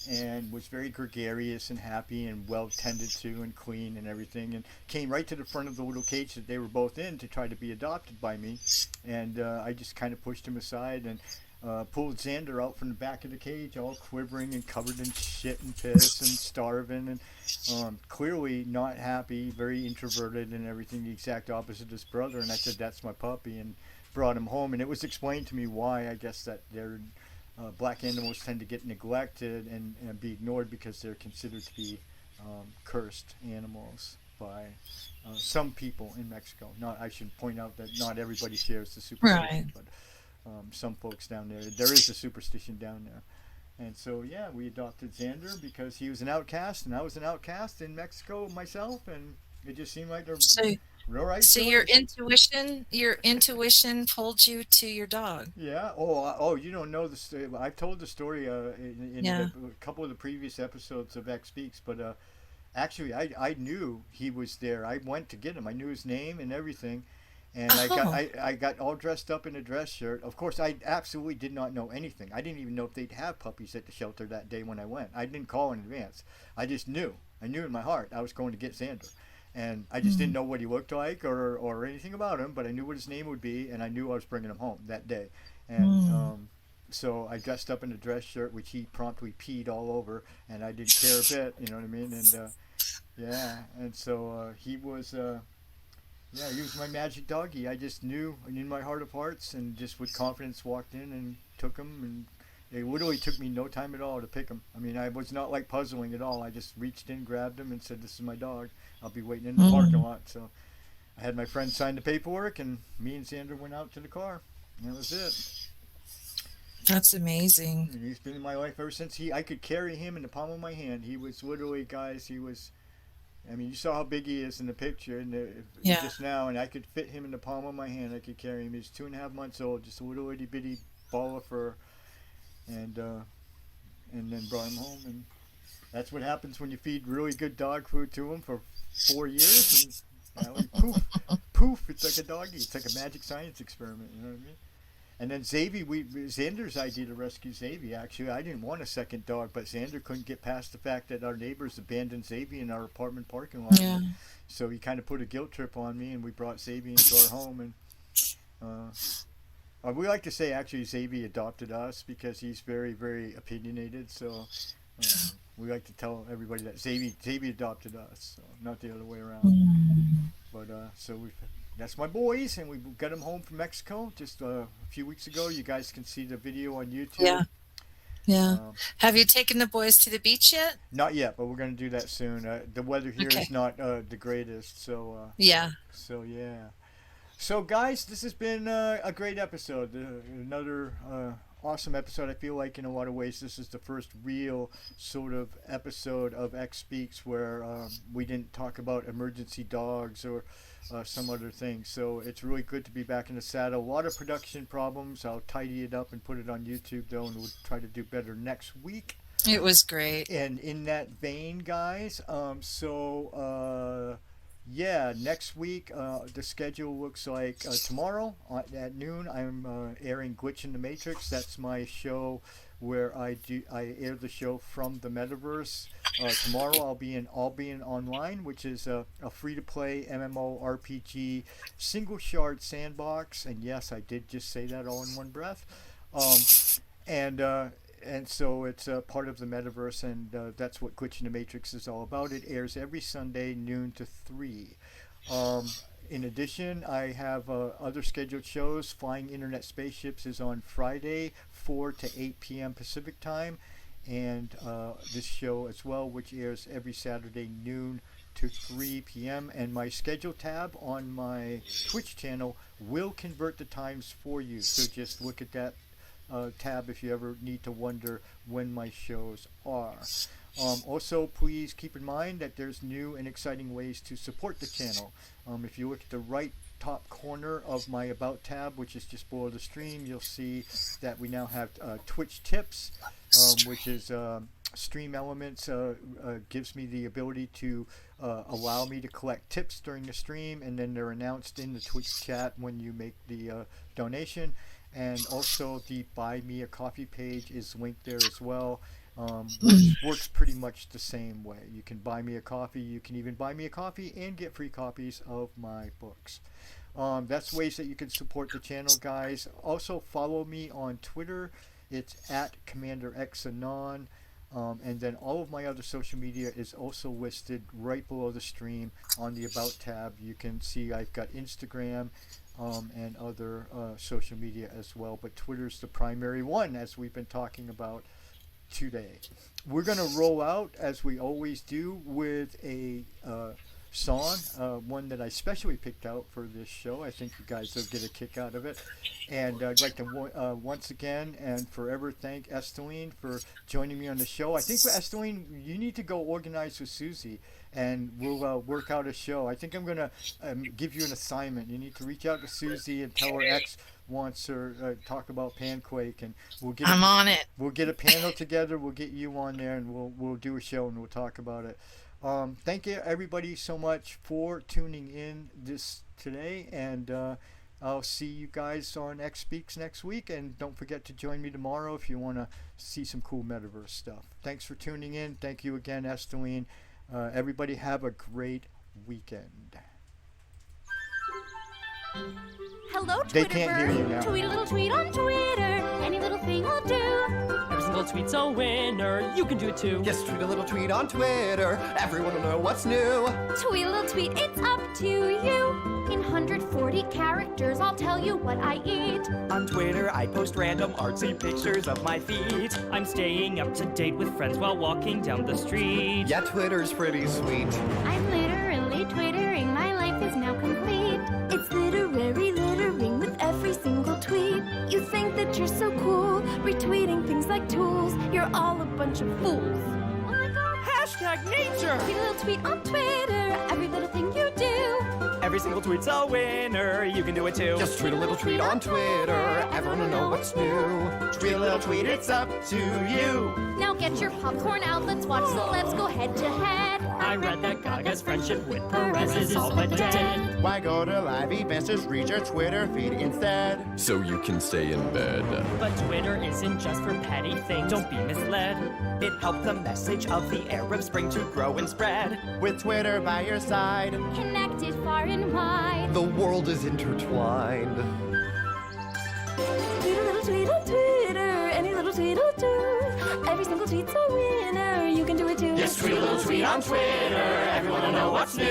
and was very gregarious and happy and well tended to and clean and everything, and came right to the front of the little cage that they were both in to try to be adopted by me. And I just kind of pushed him aside and pulled Xander out from the back of the cage, all quivering and covered in shit and piss and starving and clearly not happy, very introverted and everything, the exact opposite of his brother. And I said, that's my puppy, and brought him home. And it was explained to me why. I guess that they're black animals tend to get neglected and be ignored because they're considered to be cursed animals by some people in Mexico. I should point out that not everybody shares the superstition, but some folks down there, there is a superstition down there. And so, yeah, we adopted Xander because he was an outcast, and I was an outcast in Mexico myself, and it just seemed like they're real right. So your intuition pulled you to your dog. Yeah. Oh, you don't know the story. I've told the story in a couple of the previous episodes of X Speaks, but actually, I knew he was there. I went to get him. I knew his name and everything. And I got all dressed up in a dress shirt. Of course, I absolutely did not know anything. I didn't even know if they'd have puppies at the shelter that day when I went. I didn't call in advance. I just knew. I knew in my heart I was going to get Xander. And I just didn't know what he looked like or anything about him, but I knew what his name would be, and I knew I was bringing him home that day. And so I dressed up in a dress shirt, which he promptly peed all over, and I didn't care a bit, you know what I mean? And and so he was... he was my magic doggy. I just knew, and in my heart of hearts, and just with confidence walked in and took him, and it literally took me no time at all to pick him. I mean, I was not like puzzling at all. I just reached in, grabbed him, and said, "This is my dog. I'll be waiting in the parking lot." So I had my friend sign the paperwork, and me and Xander went out to the car. And that was it. That's amazing. And he's been in my life ever since. I could carry him in the palm of my hand. He was literally, guys, I mean, you saw how big he is in the picture just now, and I could fit him in the palm of my hand. I could carry him. He's 2.5 months old, just a little itty bitty ball of fur, and then brought him home. And that's what happens when you feed really good dog food to him for 4 years, and poof, it's like a doggy. It's like a magic science experiment. You know what I mean? And then Xander's idea to rescue Xavier, actually, I didn't want a second dog, but Xander couldn't get past the fact that our neighbors abandoned Xavier in our apartment parking lot. Yeah. So he kind of put a guilt trip on me, and we brought Xavier into our home. And we like to say, actually, Xavier adopted us because he's very, very opinionated. So we like to tell everybody that Xavier adopted us, so not the other way around. But that's my boys, and we got them home from Mexico just a few weeks ago. You guys can see the video on YouTube. Yeah. Have you taken the boys to the beach yet? Not yet, but we're going to do that soon. The weather here is not the greatest, so yeah. So yeah. So guys, this has been a great episode. Another awesome episode. I feel like in a lot of ways this is the first real sort of episode of X Speaks where we didn't talk about emergency dogs or some other things. So it's really good to be back in the saddle. A lot of production problems. I'll tidy it up and put it on YouTube though, and we'll try to do better next week. It was great. And in that vein, guys, yeah, next week the schedule looks like tomorrow at noon I'm airing Glitch in the Matrix. That's my show where I air the show from the metaverse. Tomorrow I'll be in Online, which is a free-to-play MMORPG single shard sandbox. And yes, I did just say that all in one breath. And so it's part of the metaverse, and that's what Glitch in the Matrix is all about. It airs every Sunday, noon to 3. In addition, I have other scheduled shows. Flying Internet Spaceships is on Friday, 4 to 8 p.m. Pacific Time, and this show as well, which airs every Saturday, noon to 3 p.m. And my schedule tab on my Twitch channel will convert the times for you, so just look at that tab if you ever need to wonder when my shows are. Also, please keep in mind that there's new and exciting ways to support the channel. If you look at the right top corner of my About tab, which is just below the stream, you'll see that we now have Twitch Tips, which is Stream Elements gives me the ability to allow me to collect tips during the stream, and then they're announced in the Twitch chat when you make the donation. And also the Buy Me a Coffee page is linked there as well. Which works pretty much the same way. You can buy me a coffee. You can even buy me a coffee and get free copies of my books. That's ways that you can support the channel, guys. Also follow me on Twitter. It's at CommanderXAnon. And then all of my other social media is also listed right below the stream on the About tab. You can see I've got Instagram and other social media as well, but Twitter's the primary one, as we've been talking about today. We're going to roll out, as we always do, with a song, one that I specially picked out for this show. I think you guys will get a kick out of it. And I'd like to once again and forever thank Esteline for joining me on the show. I think, Esteline, you need to go organize with Susie, and we'll work out a show. I think I'm going to give you an assignment. You need to reach out to Susie and tell her X wants her talk about Panquake, and I'm on it. We'll get a panel together. We'll get you on there, and we'll do a show and we'll talk about it. Thank you everybody so much for tuning in today, and I'll see you guys on X Speaks next week. And don't forget to join me tomorrow if you want to see some cool metaverse stuff. Thanks for tuning in. Thank you again, Esteline. Everybody have a great weekend. Hello, Twitter. They can't hear you now. Tweet a little tweet on Twitter. Any little thing will do. Every single tweet's a winner. You can do it too. Just tweet a little tweet on Twitter. Everyone will know what's new. Tweet a little tweet. It's up to you. In 140 characters, I'll tell you what I eat. On Twitter, I post random artsy pictures of my feet. I'm staying up to date with friends while walking down the street. Yeah, Twitter's pretty sweet. I'm literally twittering. My life is now complete. It's literary littering with every single tweet. You think that you're so cool, retweeting things like tools. You're all a bunch of fools. Oh my god. Hashtag nature. Tweet a little tweet on Twitter. Every little thing you do. Every single tweet's a winner. You can do it too. Just tweet a little tweet on Twitter. Everyone will know what's new. Tweet a little tweet. It's up to you. Now get your popcorn out. Let's watch celebs go head to head. I read that Gaga's friendship with Perez is all but dead. Why go to live events? Just read your Twitter feed instead. So you can stay in bed. But Twitter isn't just for petty things. Don't be misled. It helped the message of the Arab Spring to grow and spread. With Twitter by your side, connected far and wide. The world is intertwined. Tweet a little tweet on Twitter. Any little tweet will do. Every single tweet's a winner. You can do it too. Just tweet a little tweet on Twitter. Everyone will know what's new.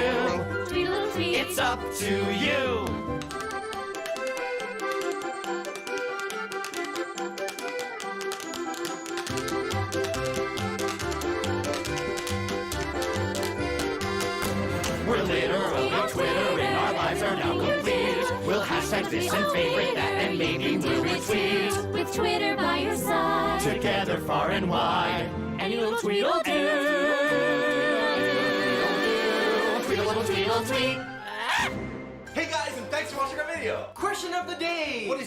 Tweet a little tweet. It's up to you. We're literally Twittering, our lives are now complete. We'll hashtag this and favorite that, and maybe we'll retweet. With Twitter by your side. Together far and wide. Any little tweet will do. Tweet a little tweet will tweet. Hey guys, and thanks for watching our video. Question of the day. What is